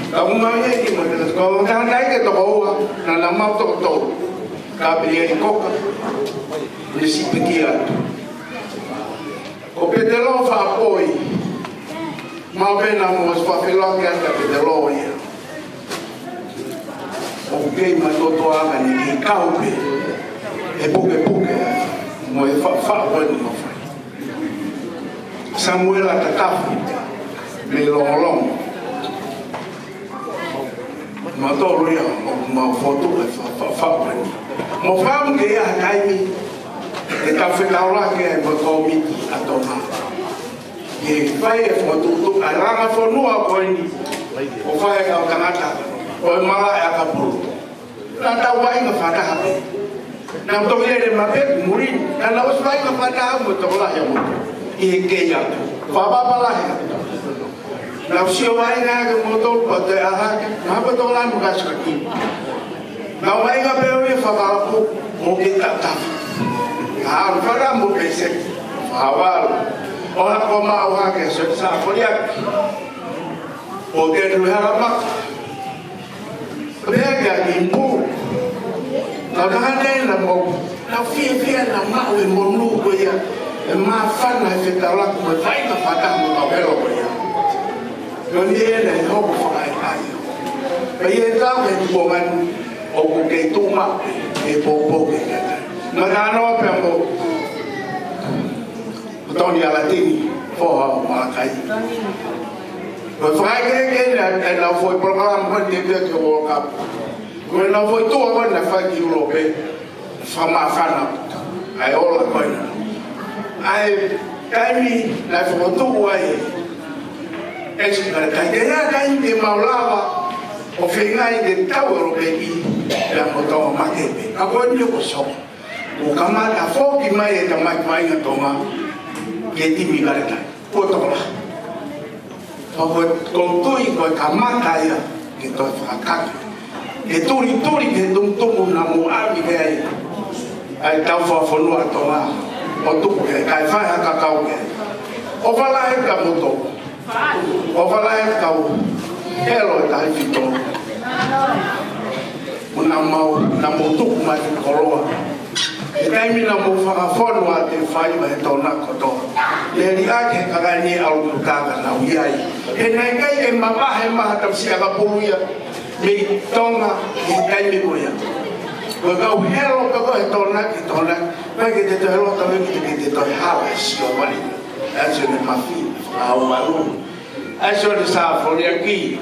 [SPEAKER 3] Kamu mau ya gimana? Kalau jangan naik ke bawah, nak mau tu. Kau beli kok. Mesti pikiran. Kau pedelo fapoi. Mau benamos papilong yang tak pedelo ya. Okey, matoto akan ni kau be. Epuke. Mo fa bon mo fa. Samuel atakaf. Melolong. Matoro ya, mau foto fa. Mo fam ke ya kaimi. Kita fikaula ke berkomiti atau apa. Ye fai foto aranga fonua ko ni. O fai ka kanata. O mala ya kapuru. Nata wa inga fata hapo. Na mtoto yeye mabe muri. Na usfai ka fata hapo tola ya mtu. Ike ya. Baba bala ya. Na usio wa inga ke moto pote aha. Na tola nugas kaki. Na wa inga bewe fata hapo mo kita. Ah, fara mo pese. Awal. Orang koma orang ke susah kuliah. Oke dulu haramak.
[SPEAKER 1] Pega impu. Kadang-kadang nak mau, nak fia nak mau monu koya, maafan nak fitalah kau fai nak patah muka belok koya. Kemudian nak kau fai ayo. Kaya tahu yang bukan aku kaitu mak, popo kaya. Merano apa yang kau, betul dia latih, oh malakai. Fai kaya nak foi program pun dia ke World Cup. Kalau nak foi tu apa nak fai Europe, sama fana, ayo lah kau. Ayo kami nak foi tu wai. Ekspert kaya kaya di Maulawa. O fengai de tau europei la moto makebe ako ni ko so o kamata foki mai ta mai na toma ke ti mi gareta o tola o con tui ko kamata ya ke to fakak ke turi ke tum na mo abi ke ai tau fo no toma o tu ke kai fa ka ka ke o fala e ka moto o fala e ka Hello, tai fito. Unamau namutuk mai koroa. Kai mina mo fagafonu ate fai mai tona koto. Le ake kagani au kaga na uyai. E nai kai e mama he ma tam sia ga puluya. Me tonga e kai me goya. Ko ga hello ka ko tona ki tona. Mai ke te hello ka me ki te to hala sio wali. Aso ne mafi au malu. Aso de sa fori aquí.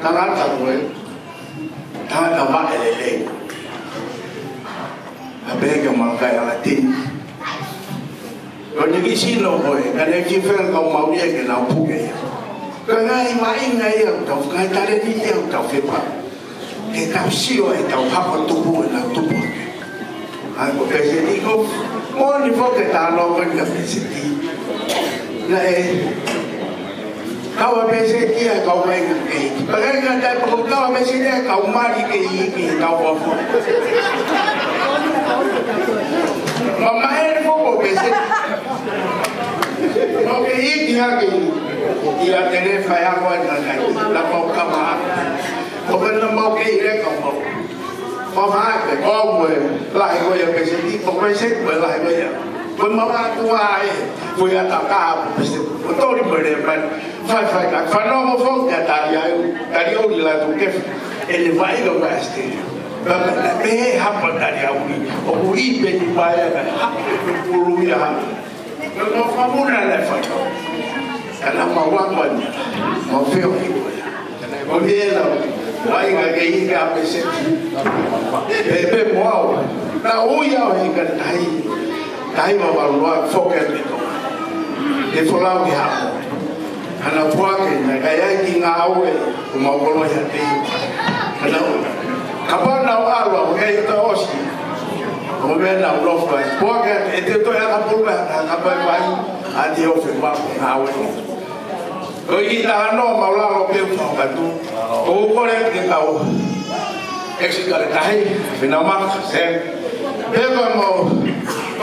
[SPEAKER 1] Tangan gue, tangan nama elele. Abeg yang makai alatin. Kalau ni sino gue, kalau kifel kau mau dia kena pukai. Kengai main ngai yang tahu, kengai tadi ni yang tahu apa. Kita sio yang tahu apa tubuh nak tubuh. Aku presiden kau, mau ni fokus tanah kan kita presiden. Nah kau besi dia kau main ke, kalau ada kau besi dia kau mari ke ini kau apa? Mama ini kau besi, kau ke ini dia telefon yang kau nak, lapor kamar, kau pernah mau ke ini kau mau, kau mana kau lai kau yang besi, kau besi lai kau yang. Pembawa tua kau yang tak kau besi, betul ni berdepan. Fai tak fano mo fo ya tari o la tu ke ele vai lo baste ba be hapa tari o uri be ni baya ka uru ya no famuna la fa kana ma wa ma mo feo o dia vai ga ke ka pese be mo na o ya o ka tai ma ba lo fo ke de fo la ya anak buahnya kayak ngau mau kalau jadi kalau kapan nau arwah kayak itu osi kemudian nau lof buahnya itu yang kapul kapan bayi adi ofi ngau kalau kita no mau lalu kita bantu oh korek kita eksikal tahi finamak sen beba mau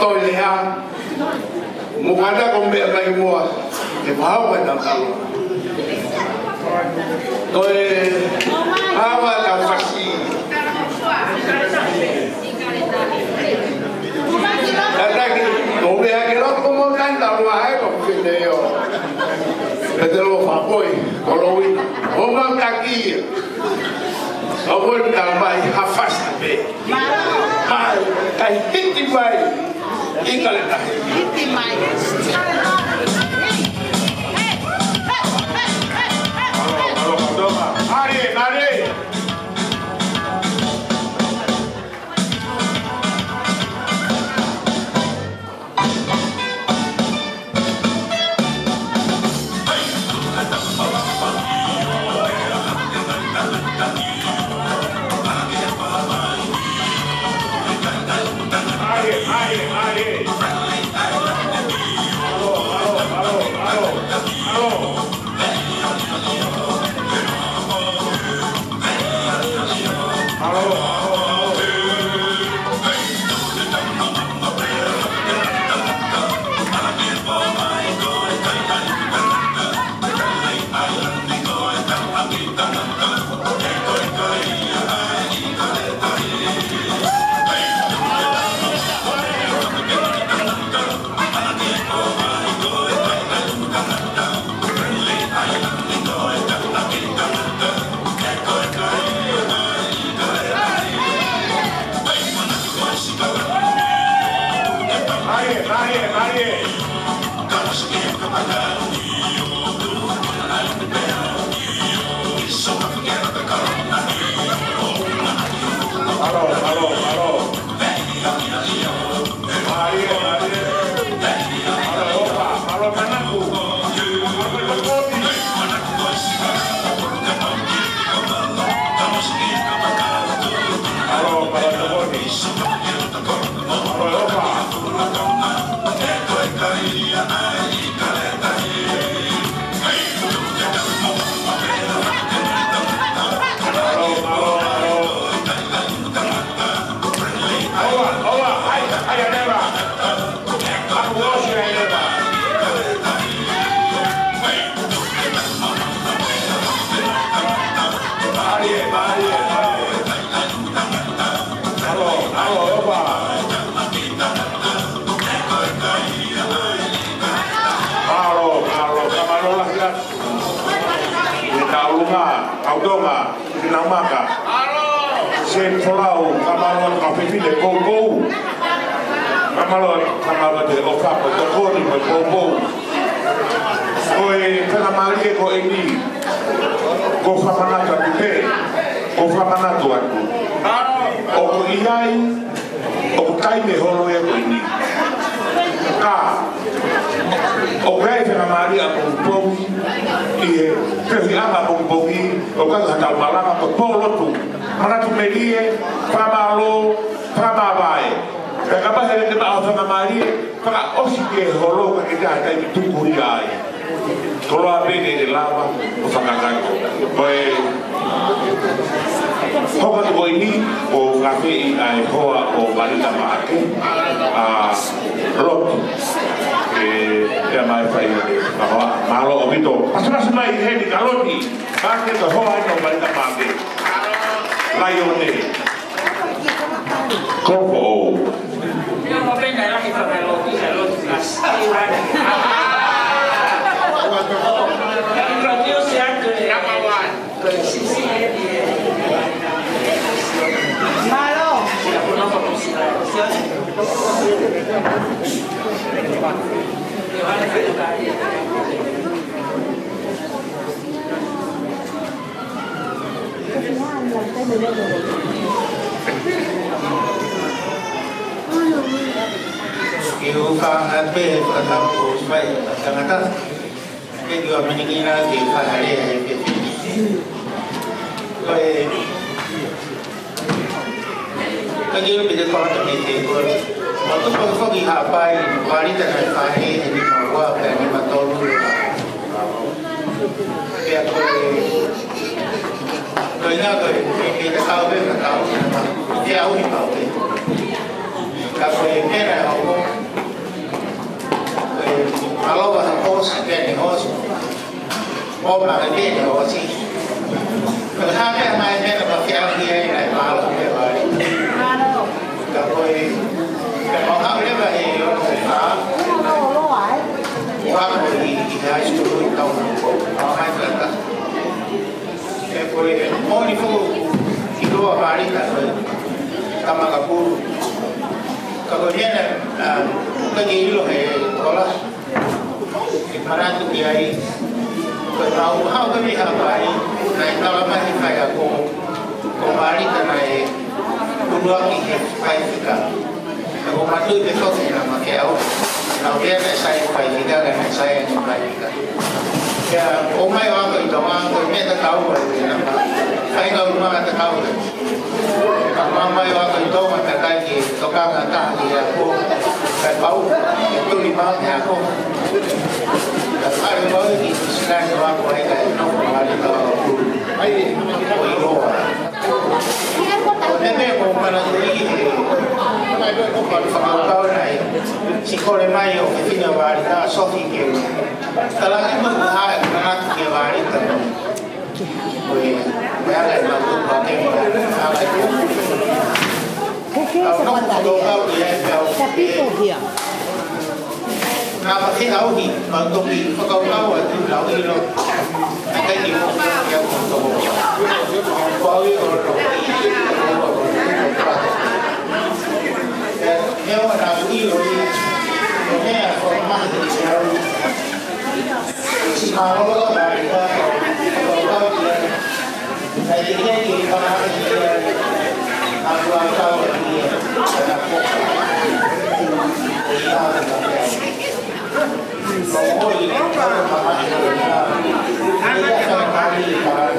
[SPEAKER 1] toilehan mukada kombe lagi mua ke bahawa dalam kalau toi bahawa dalam faksi lagi kombe lagi lo kemudian dalam wahai kombe yo betul fakoi kalau ini omang kaki awal dalam wahai hafaz be mal kai tinti bayi ingkal dah tinti mai Halo.
[SPEAKER 3] Malola Hilas, Taulunga, Audonga, Namaka, Sen Folau, Kamalon, Afifile, Bobo, Kamalon, Kamalon, Okapo, Tokori, Bobo, Oi, Penamalie, Go Eni, Go Famanata, Dupe, Go Famanato, O Iai, O Kaime Holo Eni, Ka. O gai te namari a pongpong i e pehi anga pongpongi o kanga tau malanga ko polotu manatu melie pamalo pamawai e kapahe le ma o namari kaka osi ke holo ka ke tai tukuri ai tolo a pene de lava o whakangako koe hoka tu koini o kafe i ai hoa o marita maake a rotu e mai fai malo o vito pasas mai hedi kaloti kake to hoa no marita maake laione kopo
[SPEAKER 6] yo mo pena la que para lo que las Dios sea que sí sí
[SPEAKER 2] Malo.
[SPEAKER 9] Yêu phang at bê và tham cổ xoay chẳng hạn ta cái điều mình nghĩ là thì phải để rồi cái điều bây giờ còn là mình thì rồi mà tôi không có gì hạ bài và đi tới này phải thì mà qua cái này mà tôi luôn việc rồi nhá rồi thì cái tao bên là tao theo thì bảo vệ các cái này họ cũng kalau bahasa kos dan kos, mau belajar dia kos sih. Kalau dia main dia dapat yang dia ini malu dia balik. Kalau kalau dia balik orang orang di sekolah tahu orang main kerja. Kalau mau ni itu balik kan, sama kapur. Kalau dia kerja itu kalau mana tu kiai, kalau hau kami hapai, naik kalau masih kaya ko bari tanai kedua ini kaya kita. Kalau matu besok ni nama kiau, kalau dia nak saya kaya kita dan saya yang kaya kita. Ya, omai orang itu orang tu ni tak tahu boleh nama. Saya kalau rumah tak tahu. Kalau omai orang itu orang tak kaya ni, tukang tak dia aku. Cái báu tôi đi bao nhà không ai nói thì đang qua của cái nó là đi vào ấy của yêu nên đây một phần là gì thì mai đôi không còn phần cao này chỉ có lên mai ở cái nhà bà đi ra sau khi kiểu ta là cái mức hai nó là kiểu bà đi tận rồi bé lại mà tôi có thêm là lại Nah, pasti tahu ni, untuk ni, kalau tahu itu tahu ni lo, ada ni yang untuk kau ini orang ni orang nak ni lo ni orang mah ni sekarang, sekarang lo dah ada, kalau tahu dia, jadi dia ni kalau dia aku tahu dia ada kok. Kalau ini kalau mama dia akan kali kalau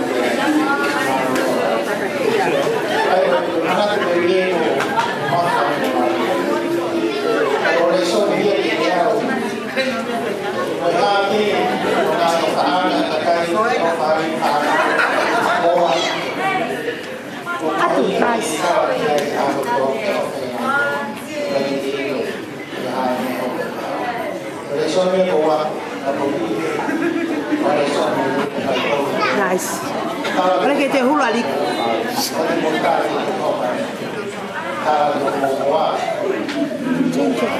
[SPEAKER 9] anak dia orang kalau esok dia berarti kalau tahan terkait
[SPEAKER 2] Aduh, guys. Guys, oleh kita hulu alik. Cincin.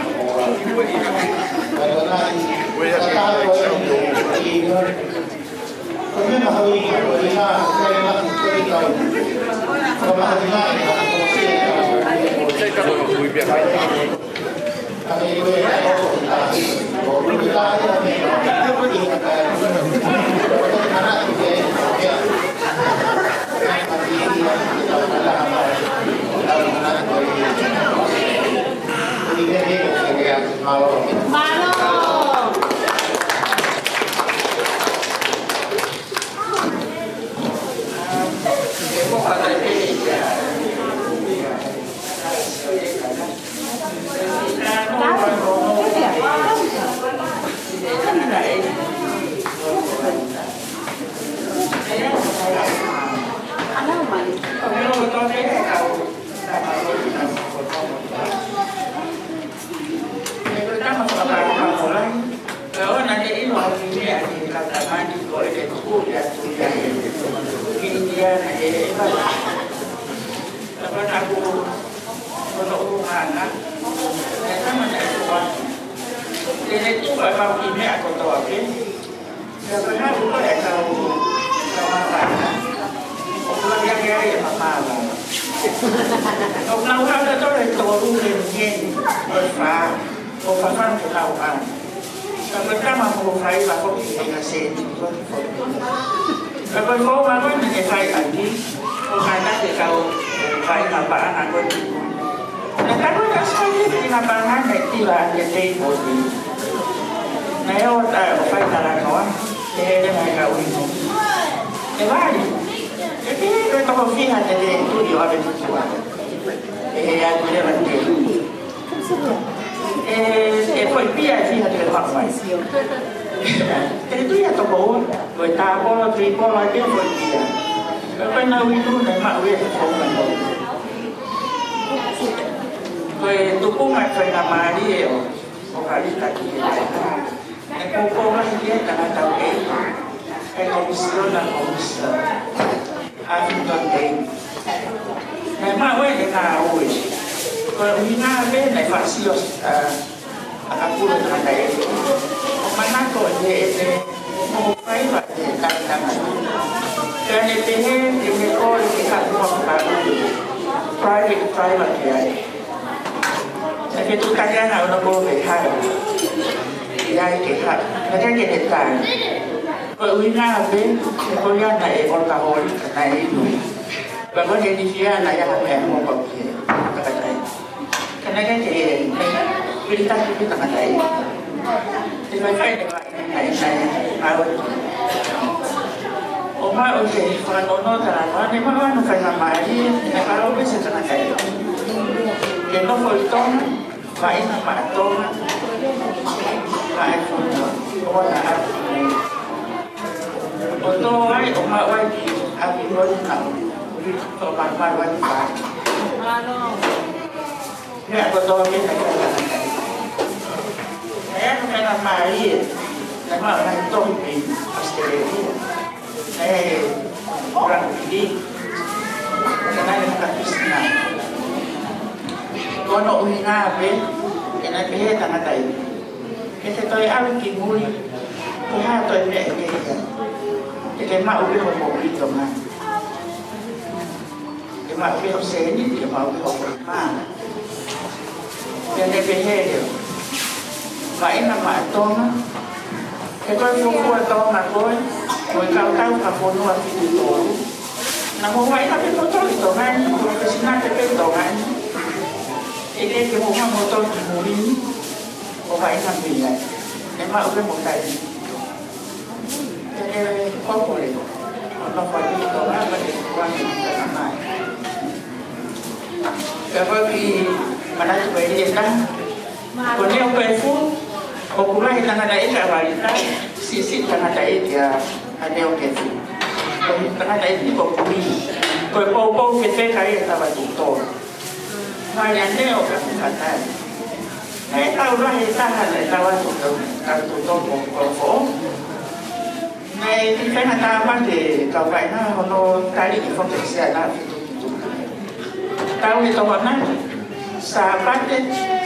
[SPEAKER 6] sahabat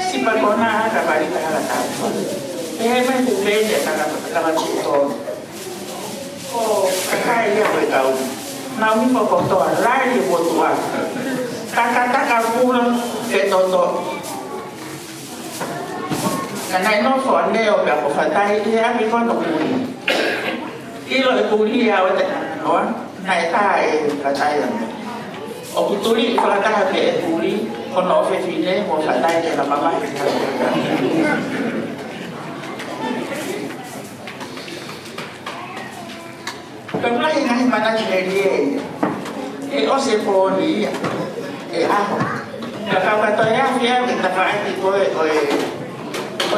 [SPEAKER 6] si pagona kabali ka halata. Eh may bubede na chito. Oh, kaya ko ikaw. Namin mo ko to, lali mo to. Taka pulang ke toto. Kanai no so neo ka ko fatai dia mi ko no puli. Ilo puli ya wate no. Nai ta fatai. O putuli fatai ke puli kono fe fine mo fatai ke la mama. Kalau yang mana jadi, oseh poni, kalau katanya dia kita pakai koi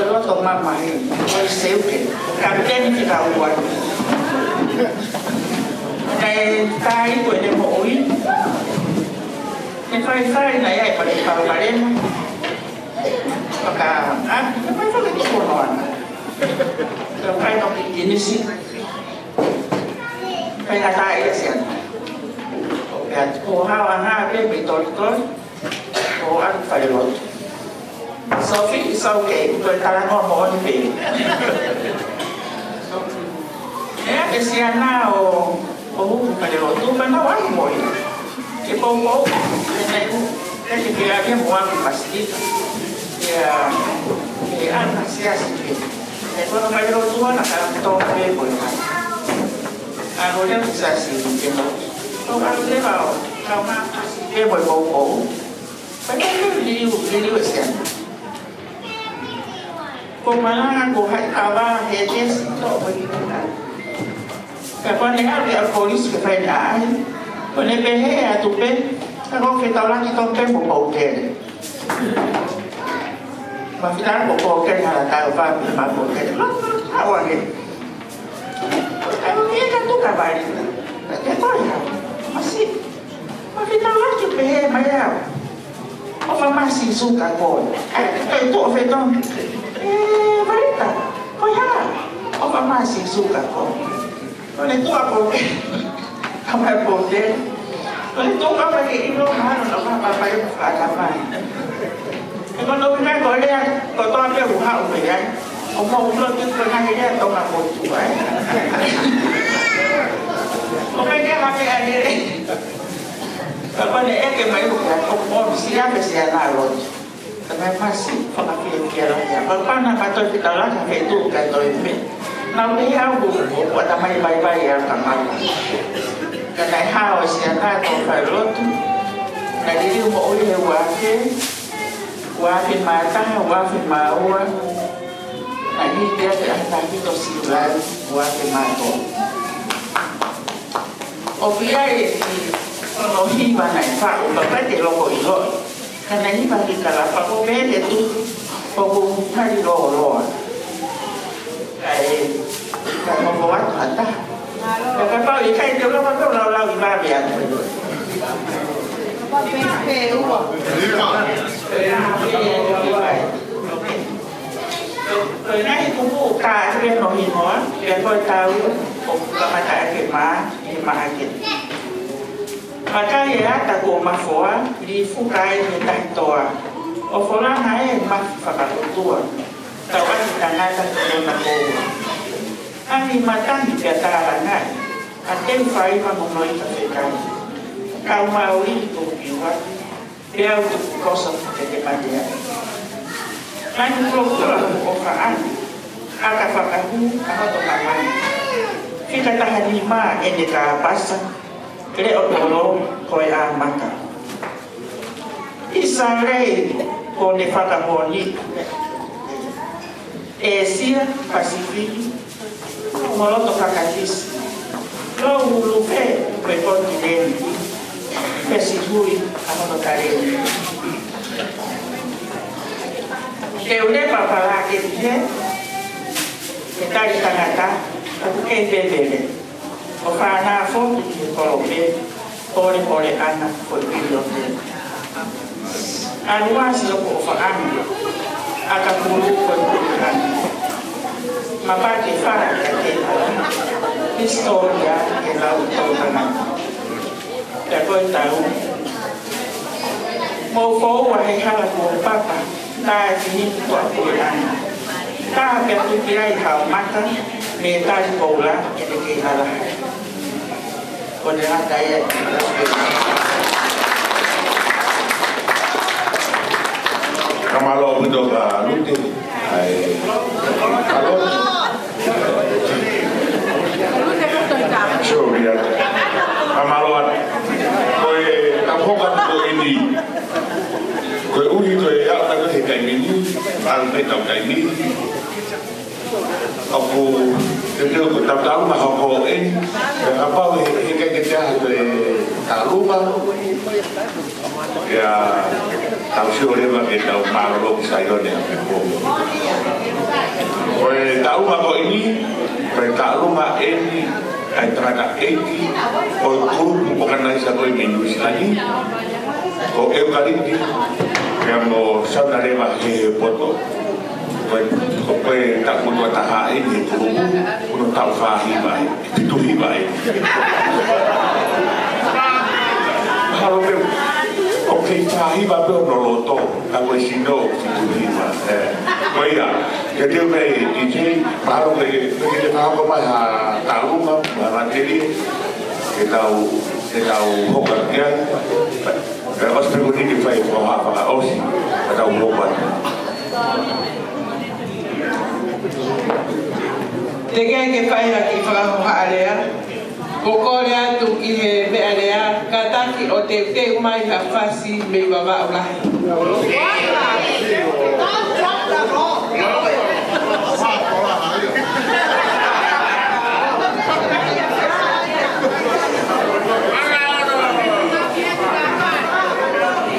[SPEAKER 6] lo toma mai, koi seuke, kapten kita buat, dari tai koi demo oi, koi naya pada kalau kalian, maka apa itu lagi konon, kalau kau begini sih. Phải là tại cái chuyện cô hao ăn ha cái bị tổn cô ăn phải luôn sau khi sau kể người ta ngon món như vậy cái xe nào cô phải luôn tôi mới nói quá mồi cái bông cái này cái kia cái món pasti cái ăn xe gì cái con phải luôn tôi là cái tôm cái bồi dia bisa sih mungkin kalau dia mau dia bau padahal dia usian kemana aku hai kawa hedes to begitu kan kapan dia polis ke faida kone pehe atau pe kalau kita lagi tompe bau deh mafilan bau deh ala tahu apa bau deh awak ni dia kan tu kabar dia tahu masih kita lagi pe maya apa masih suka kau itu ofeton mereka kau ya apa masih suka kau kalau itu apa apa boleh kalau itu apa itu apa yang apa kalau kita kau lihat kau tahu dia bukan apa ông lo chứ tôi hay đấy tôi là một chủ ấy ông ấy cái hai anh ấy còn này cái máy của ông bom xia cái xia nào rồi tapi masih fakir kira ya kalau nak patut kita lah sampai itu kata itu nanti aku buat apa baik-baik ya kamar karena hal xia nak tôi phải lót là đi đi bộ đi qua cái mata qua cái màu Ini dia terangkan itu silat buat kemato. Obiai kalau hiba naik pak, bapak dia logo ilo. Karena ini bagi kalau pak obiai itu pokok hari lo. Kalau buat apa? Kalau pak ikai itu kalau pak lau iba biar. Rồi nay cũng vụ cả cho nên nó hình hóa để coi tao cũng là mà tại cái má thì mà cái mà cái gì á ta cũng mà phổ đi phụ cái thì tại tòa ở phố lá hái mà phải cả tòa tao ăn thì ta ta cũng là cô anh thì mà tăng thì ta là ngay anh tên phải mà một nói ta phải cao màu đi cũng kiểu vậy đeo cũng có sẵn cái mà gì Lain program okaan akan pakahu atau tokaman. Kita tahan lima endeka basa kele otolo koya maka. Israel kone fakahoni Asia Pasifik moloto kakatis. Lo ulupe bekontinen pesitui atau tokare. Deune papala que dia está de canata o que bebele o fana foto de coloque pole ana foi filho dele anuasi o faana akapulu foi ana mapake fara katela historia que la utopana ya foi tahu
[SPEAKER 7] mô phố và hay là mô papa ta chỉ quả của anh ta biết cái này thảo mắt đó người ta bầu lá cái này là còn là đây
[SPEAKER 3] Kamalo betul ka luti ai kalau sorry ya kamalo koi tampokan ko ini koi uri koi ya ta ko kai mini al pe tau kai mini aku itu ko tahu mah ko ini apa hingga kita tahu mah ya tahu sih orang bagi tahu malu saya ni apa pun. Kalau tahu apa ini, kalau tahu mah ini, antara ini, kalau bukan lagi satu minggu lagi, kalau kali ini yang mau sana lewat ke foto, kalau tak mau tahu ini, kalau tahu fahimai, itu hibai. Kalau okay, fahi ba do no loto, ako sino situhima. Kaya, jadi may DJ, baru kita tahu apa tahu apa materi kita hokar dia. Lepas berikut ini fai apa osi, kita hokar.
[SPEAKER 7] Tega que fai aqui para area. Kokore atu ki he mearea kataki o te mai ha fasi me baba ulahi.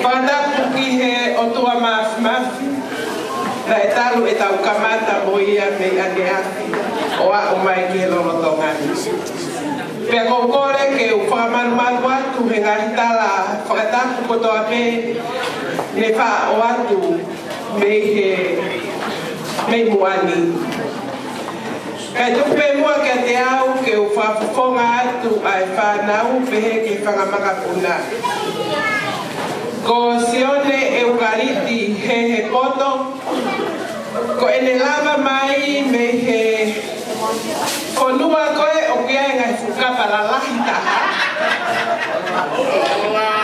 [SPEAKER 7] Pada ki he o tua maf na etalu etau kamata boia me anea o a mai ke lo tongani. Pero kore ke u whakamanumanu atu he ngari tala whakatapu koto a me ne wha o atu me muani. Kai tupe mua ke te au ke u whafufonga atu ai whanau pehe ke whangamaka puna. Ko sione eukariti he poto, ko ene lava mai me he konua koe o kia e ngai whukapa la lahi taha.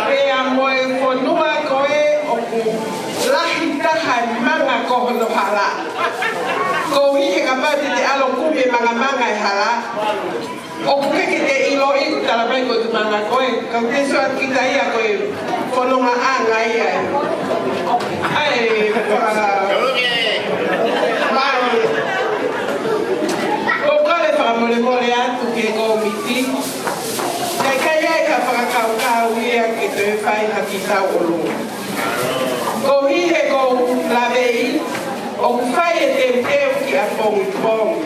[SPEAKER 7] Rea moe konua koe o ku lahi taha manga kohono hala. Ko hihe kapati te alo kume manga e hala. O ku keke te ilo iku talapai ko tu manga koe. Kau te suat kita ia koe whanonga anga ia. Ai, mole atu ke komiti kai kai ka whakakau ia ke te whai haki tau olu. Ko hihe ko lavei o whai e te teo ki a pongi pongi.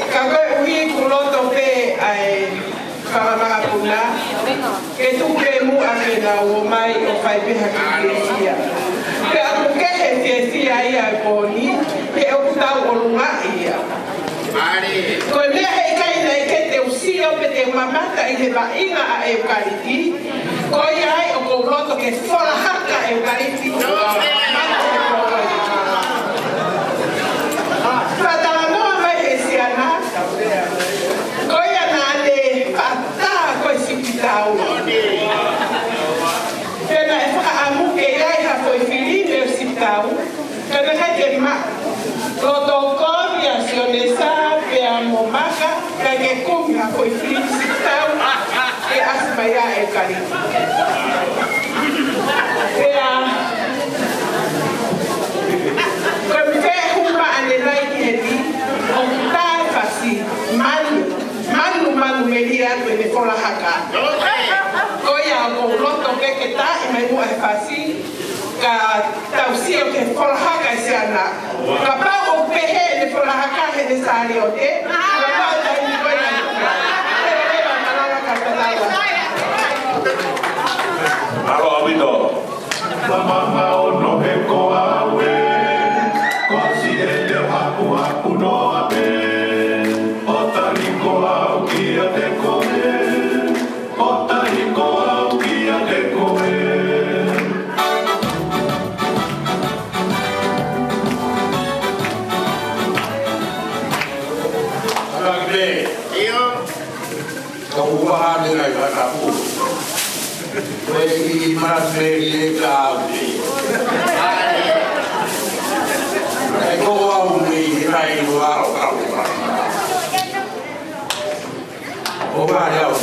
[SPEAKER 7] Ka koe uhi kuloto pe ai whakamaka puna ke tupe mu a ke na o mai o whai peha ki tiesia. Pe aku kehe tiesia ia e poni pe o tau olu nga ia. Ko mea hei kai nei ke te usio pe te mamata i he vainga a eukariti. Ko ia ai o kou roto ke whalahaka eukariti. Whatala noa mai he siana. Ko ia nā ne whata koe sipitau. Pena e whakaamu ke iai ha koe whirine o sipitau. Kana hei te ma. Roto koria sionesa pea momaka kage kumia koi filisitau e asmaya e kariti. Pea koe mpe huma ane nai hedi o kutai fasi manu melia tue me fola haka. Koia o loto keke ta i mai mua e fasi ka tausio ke fola haka e se ana. Ka pau o pehe ne fola haka he ne sari o te. Ka pau ta i koe na nika. Ea malanga ka talawa.
[SPEAKER 3] Alo abito.
[SPEAKER 10] Mama o no he koa we. Kosi e te haku no abe. O tari koa o kia te koe. O tari koa o kia te koe.
[SPEAKER 1] Kau bahan dengan kataku. Bagi mas beli kau. Kau awak ni naik luar kau. Kau ada apa?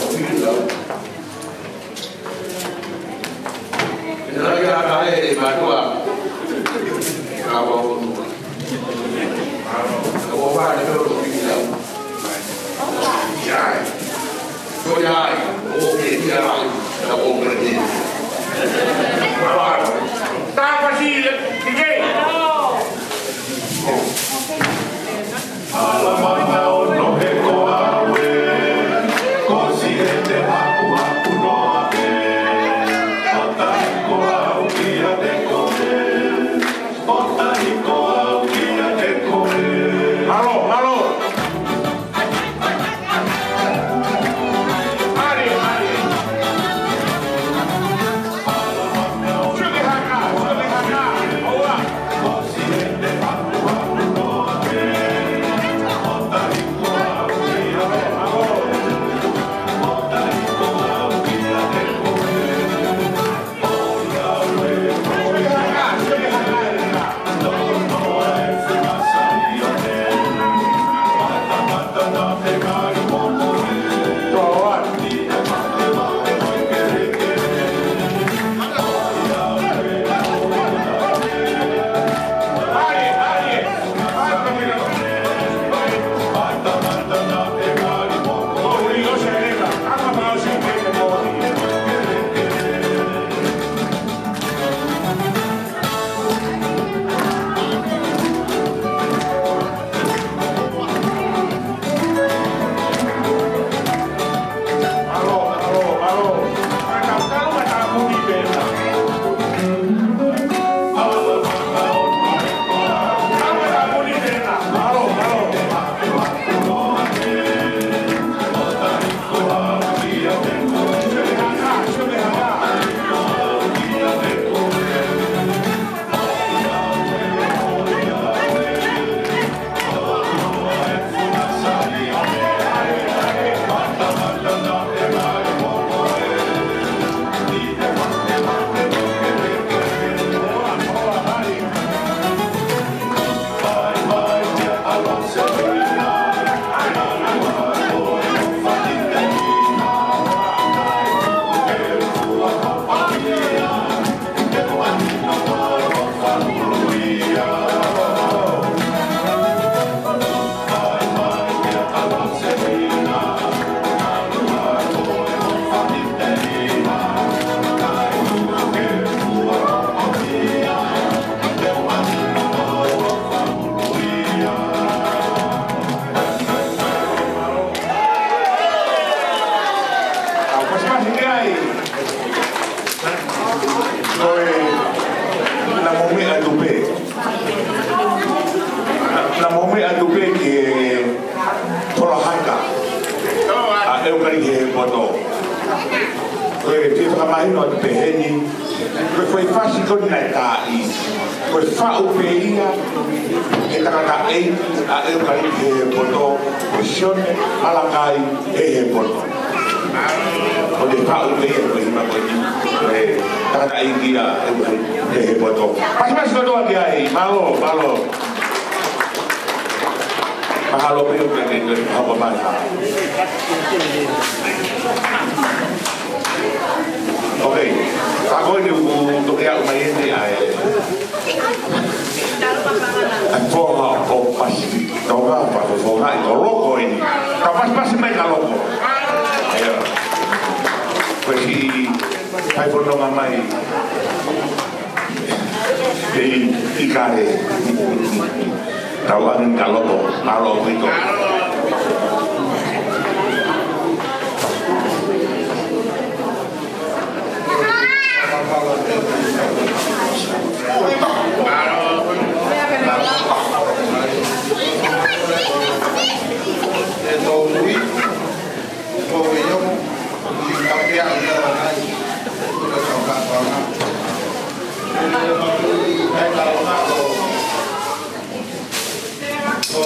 [SPEAKER 1] Lagi ada ni madua. Kau ada tu kita. Ya. Kau ya, okey dia lah, dah okey. Tak pasti, okey.
[SPEAKER 10] Alamana no he koawe, kosiete haku haku no ape, otai koau kia de kome, otai koau kia de kome.
[SPEAKER 1] Halo, halo.
[SPEAKER 8] Có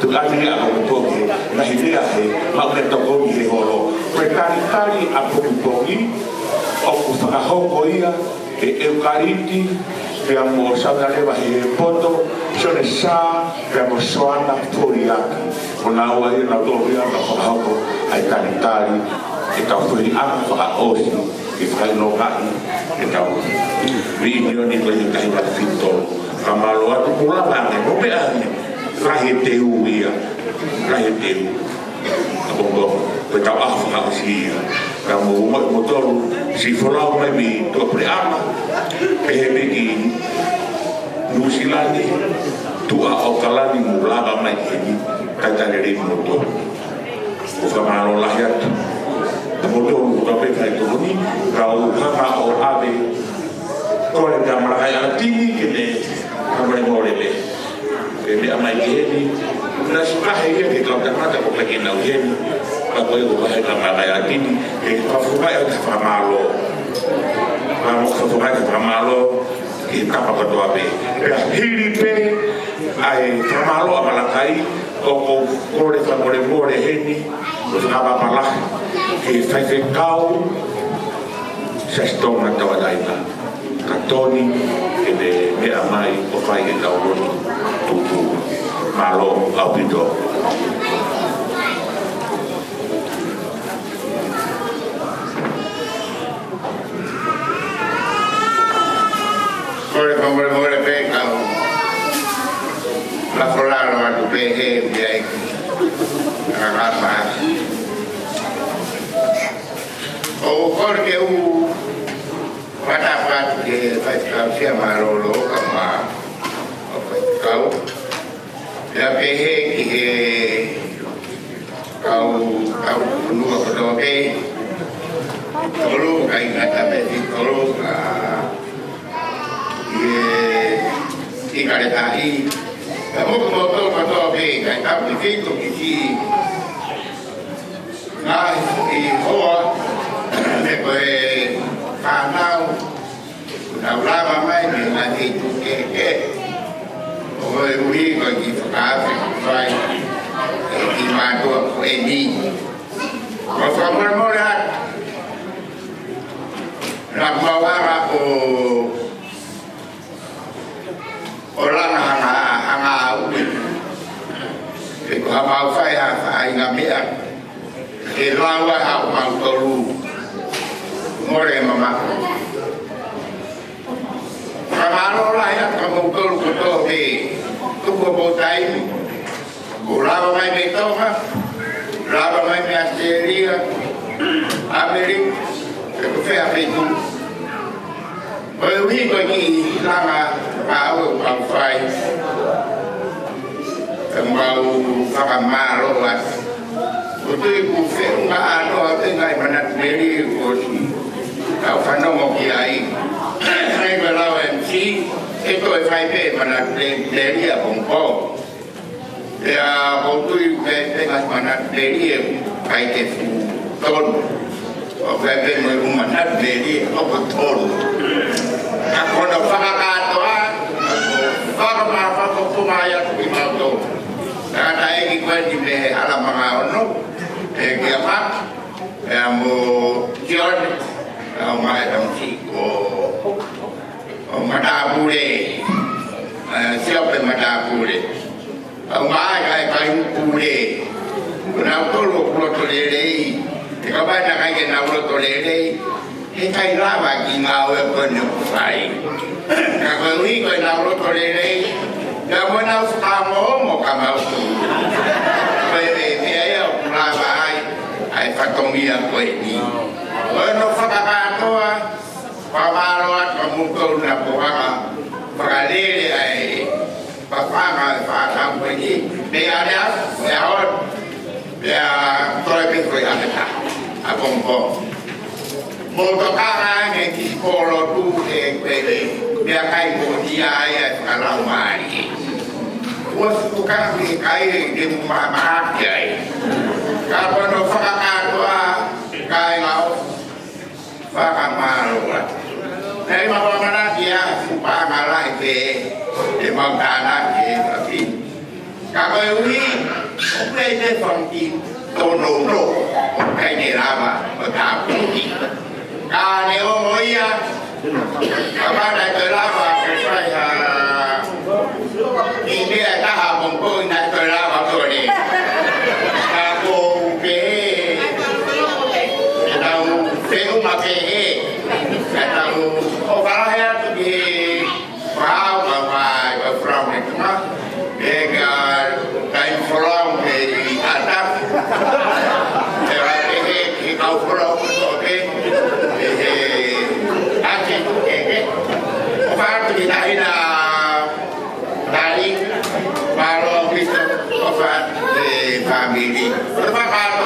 [SPEAKER 3] tu ani a ko ko na hidea he ma le to ko ni holo ko tari a ko o ku whakahoko ia e eukariti pe amo saunareva he poto sone sa pe amo soana furiaki o na ua ia na tō ia na whakahoko ai taritari e tau whuri ama whakaosi e whakainokai e tau riinioni ko i kahina fitolo ka malo atu pulavange mo pe ane rahe te uia rahe te u ka bongo pe tau ahu whakaosi ia ka mo motoru si folau mai mi to pre ama pe he begi nusilani tua o kalani mulava mai heni ka tare moto o famaro lahiat moto to pe kai to ni rau ha o ave ko le kamera ai atini ke ne kamera ngore le pe me amai heni na spahe ke to ka mata ko pe na heni ka ko yo ba ka ma ai atini e ka fuga e ka famalo vamos a tomar el tramalo y capa para tu ave la hiripe ai tramalo a malakai o core famore more heni los haba pala que fai fe cau se stona tawadaina katoni e de me amai o fai e tauroni tutu malo aupito
[SPEAKER 1] More pe kau la folaro a tu pe he biai agama o porque u pada pat ke fai kau sia marolo kama kau ya pe he ki kau nu ko do pe tolu kai ngata pe tolu kare tahi mo to be kai ta ni ko ki ai i ho me ko ka nau na lava mai ni na ti tu ke o ui ko ki fa vai ki ma to ko e ni ko fa mo la ra orang hanga ubi ko ha fai ha ina mea e lawa ha ma tolu more mama kamaro la ya ko tolu ko to be tu ko botai ko lawa mai me to ha lawa mai me asteria ameri ko fe a pe tu Oi ko ki langa mau fai mau fakamaro at utu ku fe nga ano te ngai manat meri ko si au fano mo ki ai ai ba la MC eto e fai pe manat meri a bongo ya bontu pe te ngai manat meri ai te fu ton o pe pe mo manat meri o ko ton ako na fakakato Faka kumaya kumato. Kata eki kwenti me ala mga ono. Eki apa? Amo John. Amo Siko. Matapure. Siapa matapure? Amo kayu pure. Nautolo protolere. Kabana kaya nautolere. Kai lava ki ngawe kono fai. Kako wi ko na ro to le ya mo na amo mo kama u. Pe ya lava ai fatomia ko ni. Ono fakaka to pa maro at mo ko na po ha. Pagalele ai papanga pa tam ko ni. Be ada ya on. Ya to pe ko ya ta. Apong po. Motokara ne ki polo tu e pele dia kai ko dia ya kalau mari was tukang ki kai de mama ai kalau no fakaka to kai lau fakamaro nei mama mana dia upa ngala ke de mau dana ke tapi Kakak Ui, oke deh fangki tonono, oke deh lama, bertahun. Kane oh iya, apa dah kelapa saya ini ada habang pun nak kelapa tu ni. Aku ke, tahu saya makai, tahu orang yang tu di perahu apa perahu itu mah, dengan kain perahu di atas. Kau perahu tu ke. Apa kita ina dari kalau kita obat di family, terpakai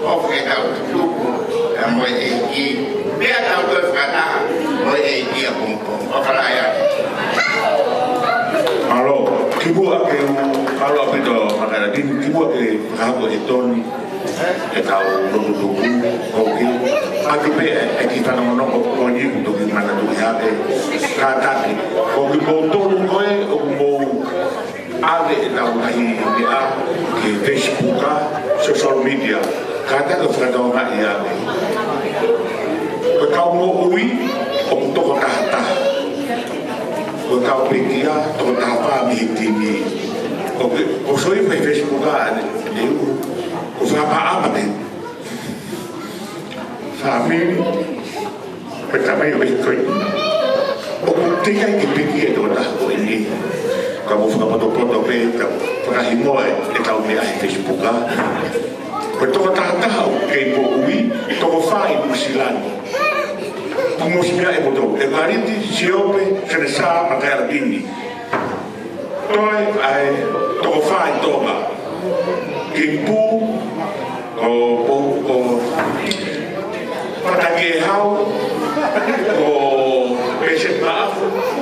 [SPEAKER 1] oke tahu tu, mau eki, dia tahu berkata mau eki apa pun, apa lain.
[SPEAKER 3] Kalau kibu ake kalau kita makan lagi kibu ake kamu itu ni tahu dulu oke. Aku be kita nak kau ni untuk mana tu ya kata ni kau betul kau mau ada tahu lagi dia di Facebook social media kata tu kata orang ya kau mau ui untuk kata kau pergi ya tu apa ni kau soi Facebook ada kau apa ni Kami pertama yang berikut, tiga yang pergi itu dah ini. Kamu suka foto-foto kita pernah himoy kita udah Facebook lah. Betul tak tahu kepo ui, toko fai musilan. Musibah itu betul. Hari ini siapa selesai makan ini. Toy toko fai toba. Kepo Patagi hau o peset maaf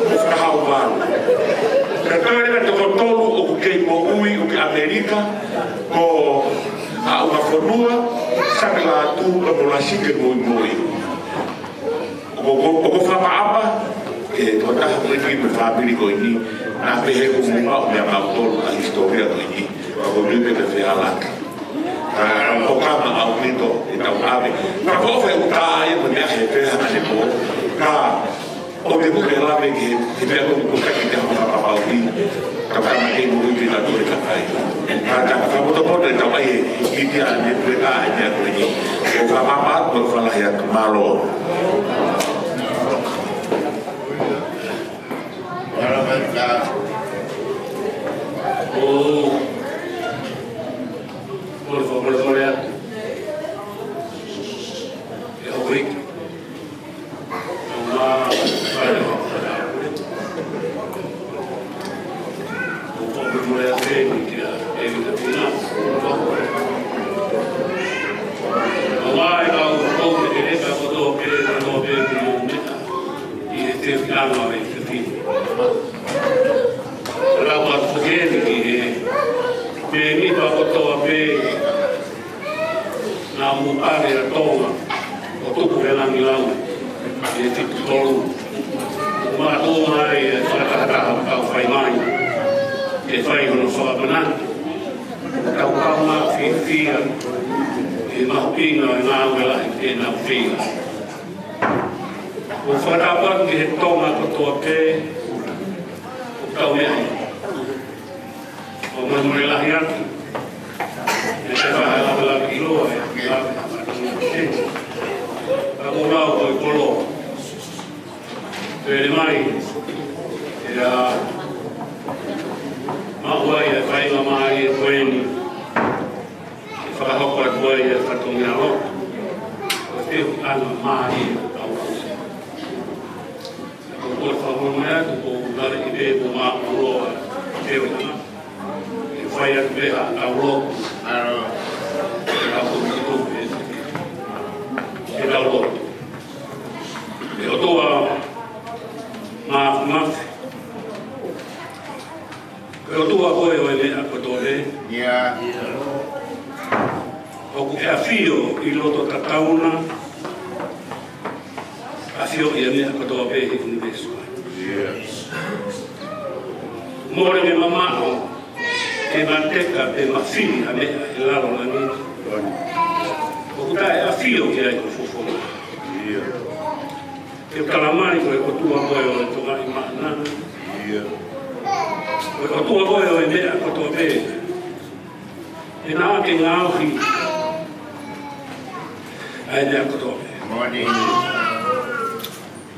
[SPEAKER 3] ka hau baru. Katoi na tokotolu o keipo ui o ke Amerika o a una fornua sabe la tu o la sike moi. O fa apa ke totaiki me fa bili ko ini na pehe ko mo me ma tolu a historia ko ini o libe de feala. O kama au mito ita ave na ko fe utai mo me he fe ha se ko ka o de ko la ve ke te pe ko ka ki ta ma pa au ni ka ka ma ke mo ri la to ka ai ka ka mo to po de ta ai ki ti a ne pe ka ai ko ni ko ka ma pa ko fa la ya malo
[SPEAKER 5] por favor, Gloria. Eu vou ir. Namu area tonga o tuku e langi lau e tipu tolu ma tonga e whakataha kau whai mai e whai hono whakamanani kau kau mā whiwhia e mahupinga e ngā wela e ngā whiwhia o whakatapan ki he tonga katoa pē o kau mea o mamure lahi atu e te whahala ki loa e Aku mau kau kolo, dari mai, ya, mau ya, kai mamai kueni, fakahok kuat ya, fatumnya lo, tapi kan mai, kau sih, aku buat famumnya, aku dari ide rumah lo, dewi nama, fayat beha, kau lo, aku itu. E tau e o toa mawhi e o toa koe o e mea kotoe o ku e a whio i loto tatauna a whio i a mea kotoa pe i universua more me mamao e e manteca e mafini a me e lalo la ni o kuta e a fio ki ai ko fofo e kalamani ko e ko tua moe o e tonga i maanana o e ko tua moe o e mea ko tua pe e nā ke ngā uhi ai mea ko tua pe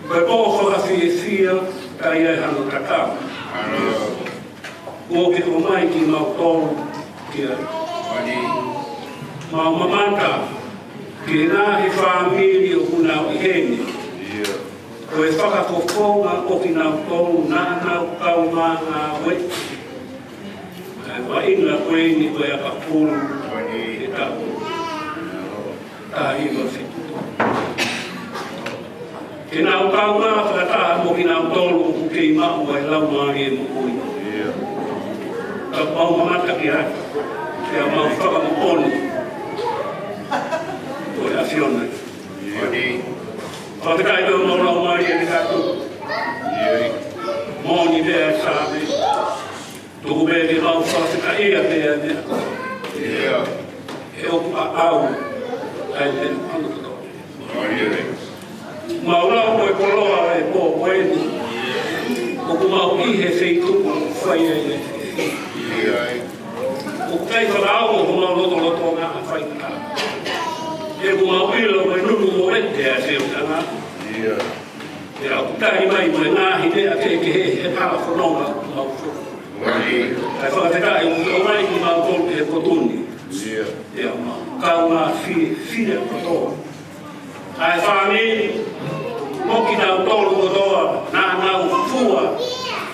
[SPEAKER 5] ko e pō whakawhi e whia kai ai hano kakao o ke o mai ki mau tōru ki ai mau mamata ki nā he whāmiri o kuna o ihene ko e whakakokonga o ki nau tōru nā nau kau mā ngā we wa inga koe ni koe a kapuru e tau tā iwa whitu ke nau kau mā whakataha mo ki nau tōru o ke i mau ai lau māri e mo kui ka mau mamata ki ai ke a mau whakamoponi koe a whiona whakatai pēo mau lau māri e te kātu mōni pēa e sāme tuku pēa ki mau whakata ea pēa mea e opu a au ai pēa anukato mau lau koe koloa e pō koeni oku mau ihe whituku whai e o kai whakao o mau loto ngā whaita e ku mau ilo koe nunu mo ente a se utanga e au tahi mai mo e ngā hine a te ke he pala whanonga mau whu kai whakatekai o mai ki mau tolu e kotuni e au mau kau ngā whia kotoa ai whāmi moki nau tolu kotoa nā nau fua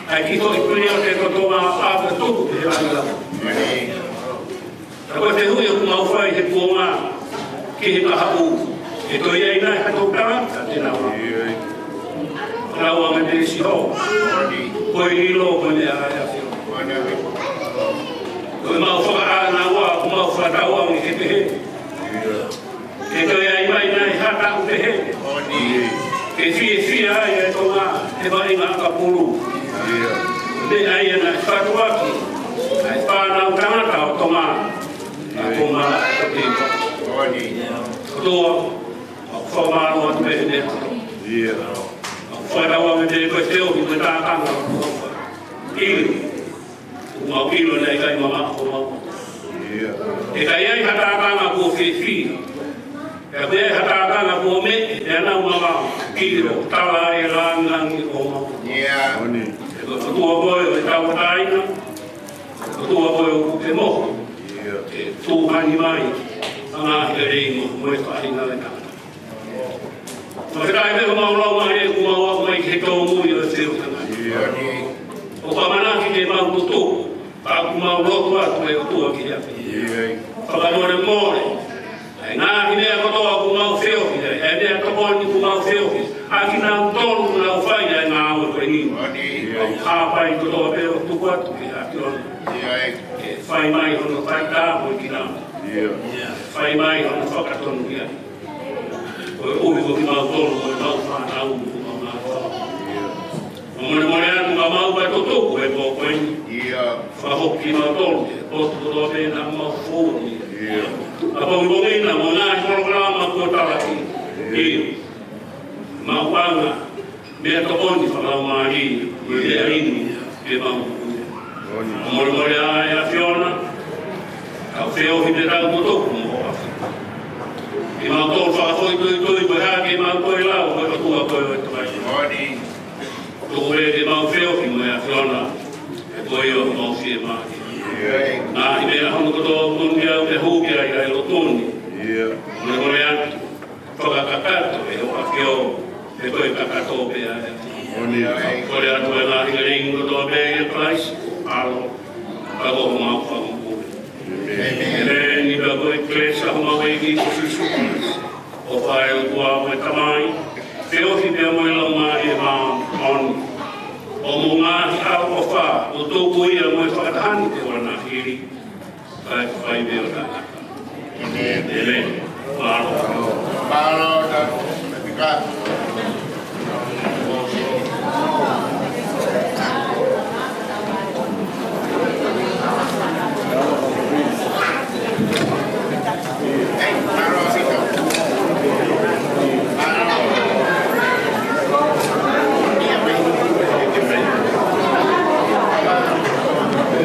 [SPEAKER 5] ai ki hoi prea te kotoa āka tuku te ai lau Ako te hui o mau whai he puonga ki he kahapu e toi ei nai hato karanta te nawa. Rau ame te isi ho. Koe ilo koe ne aia whio. Koe mau whaka a nā wā ku mau whakatau au i he pehe. E toi ei mai nai hata u pehe. E whie ai e tonga he vai ngā kapuru. Ne ai e nai whatuaki. Ai whanau tangata o tonga. A tōmara o te iwa. Kotoa, a whamaro atu e ne ato. A whairawa me te koe te ohi me tātanga o kua. Iru. O mau ilo nei kai mama o mau. E kai ai hatātanga kua whiwhi. E kai ai hatātanga kua me, e anau mama iro. Tala e rangangi o mau. E kotoa koe o e tau taina. Kotoa koe o kupe moho. E tūhani mai, a ngā he rei mo e whahinga le tangata. Whakai pēko maulau mai e ku mau aku mai ki he tōmui o e te utanga. O whamanaki te mau tutu, a ku mau loku atu e o tua ki hea. Whakanore mōre, e ngā ki mea kotoa ku mau whiohi, e mea toponi ku mau whiohi, a ki nau tonu ku nau whaia e ngā aue koe ni. Hāpai kotoa pēko tuku atu ki hea ki ona. Whai mai hono whai tāpoi ki nā. Whai mai hono whakatonu ki ai. Koe uhi ko ki mau tolu, koe mau whanau ko mau ngā whau. Mone anu ka mau pai totoku e pō koeni. Whahok ki mau tolu, e potu kotoa pēnā mau whōni. A pōi bongina, mo ngā programa kua taraki. Iyo. Mau wanga, mea toponi whakau maari, mea inu, e mau Mori ai a whiona, au whio hi te rau motoku mo hafi. I mau tōru whakahoi tui koe hake mau koe lau, koe katua koe o e tawai. Tuku re te mau whio hi mo a whiona, e koe o mau whie mahi. Nā hi mea hono kotoa tuni au te huki ai ai lo tuni. Mori atu, whakakakato e o a whio, e koe kakato pe ai. Kore atu e ngā hinga ringo kotoa pe e place. Alo, ako mau whakamukuri. E ni ka koe klesa mau e ki kususukunas. O whae o kua koe tamai, te ohi pia moe lau mai e maa oni. O mo ngahi au o wha, o tōku ia moe whakatahani te ora nā hiri. Whai mea o tāna. Amen. Maro.
[SPEAKER 1] Maro, tāna. Hey,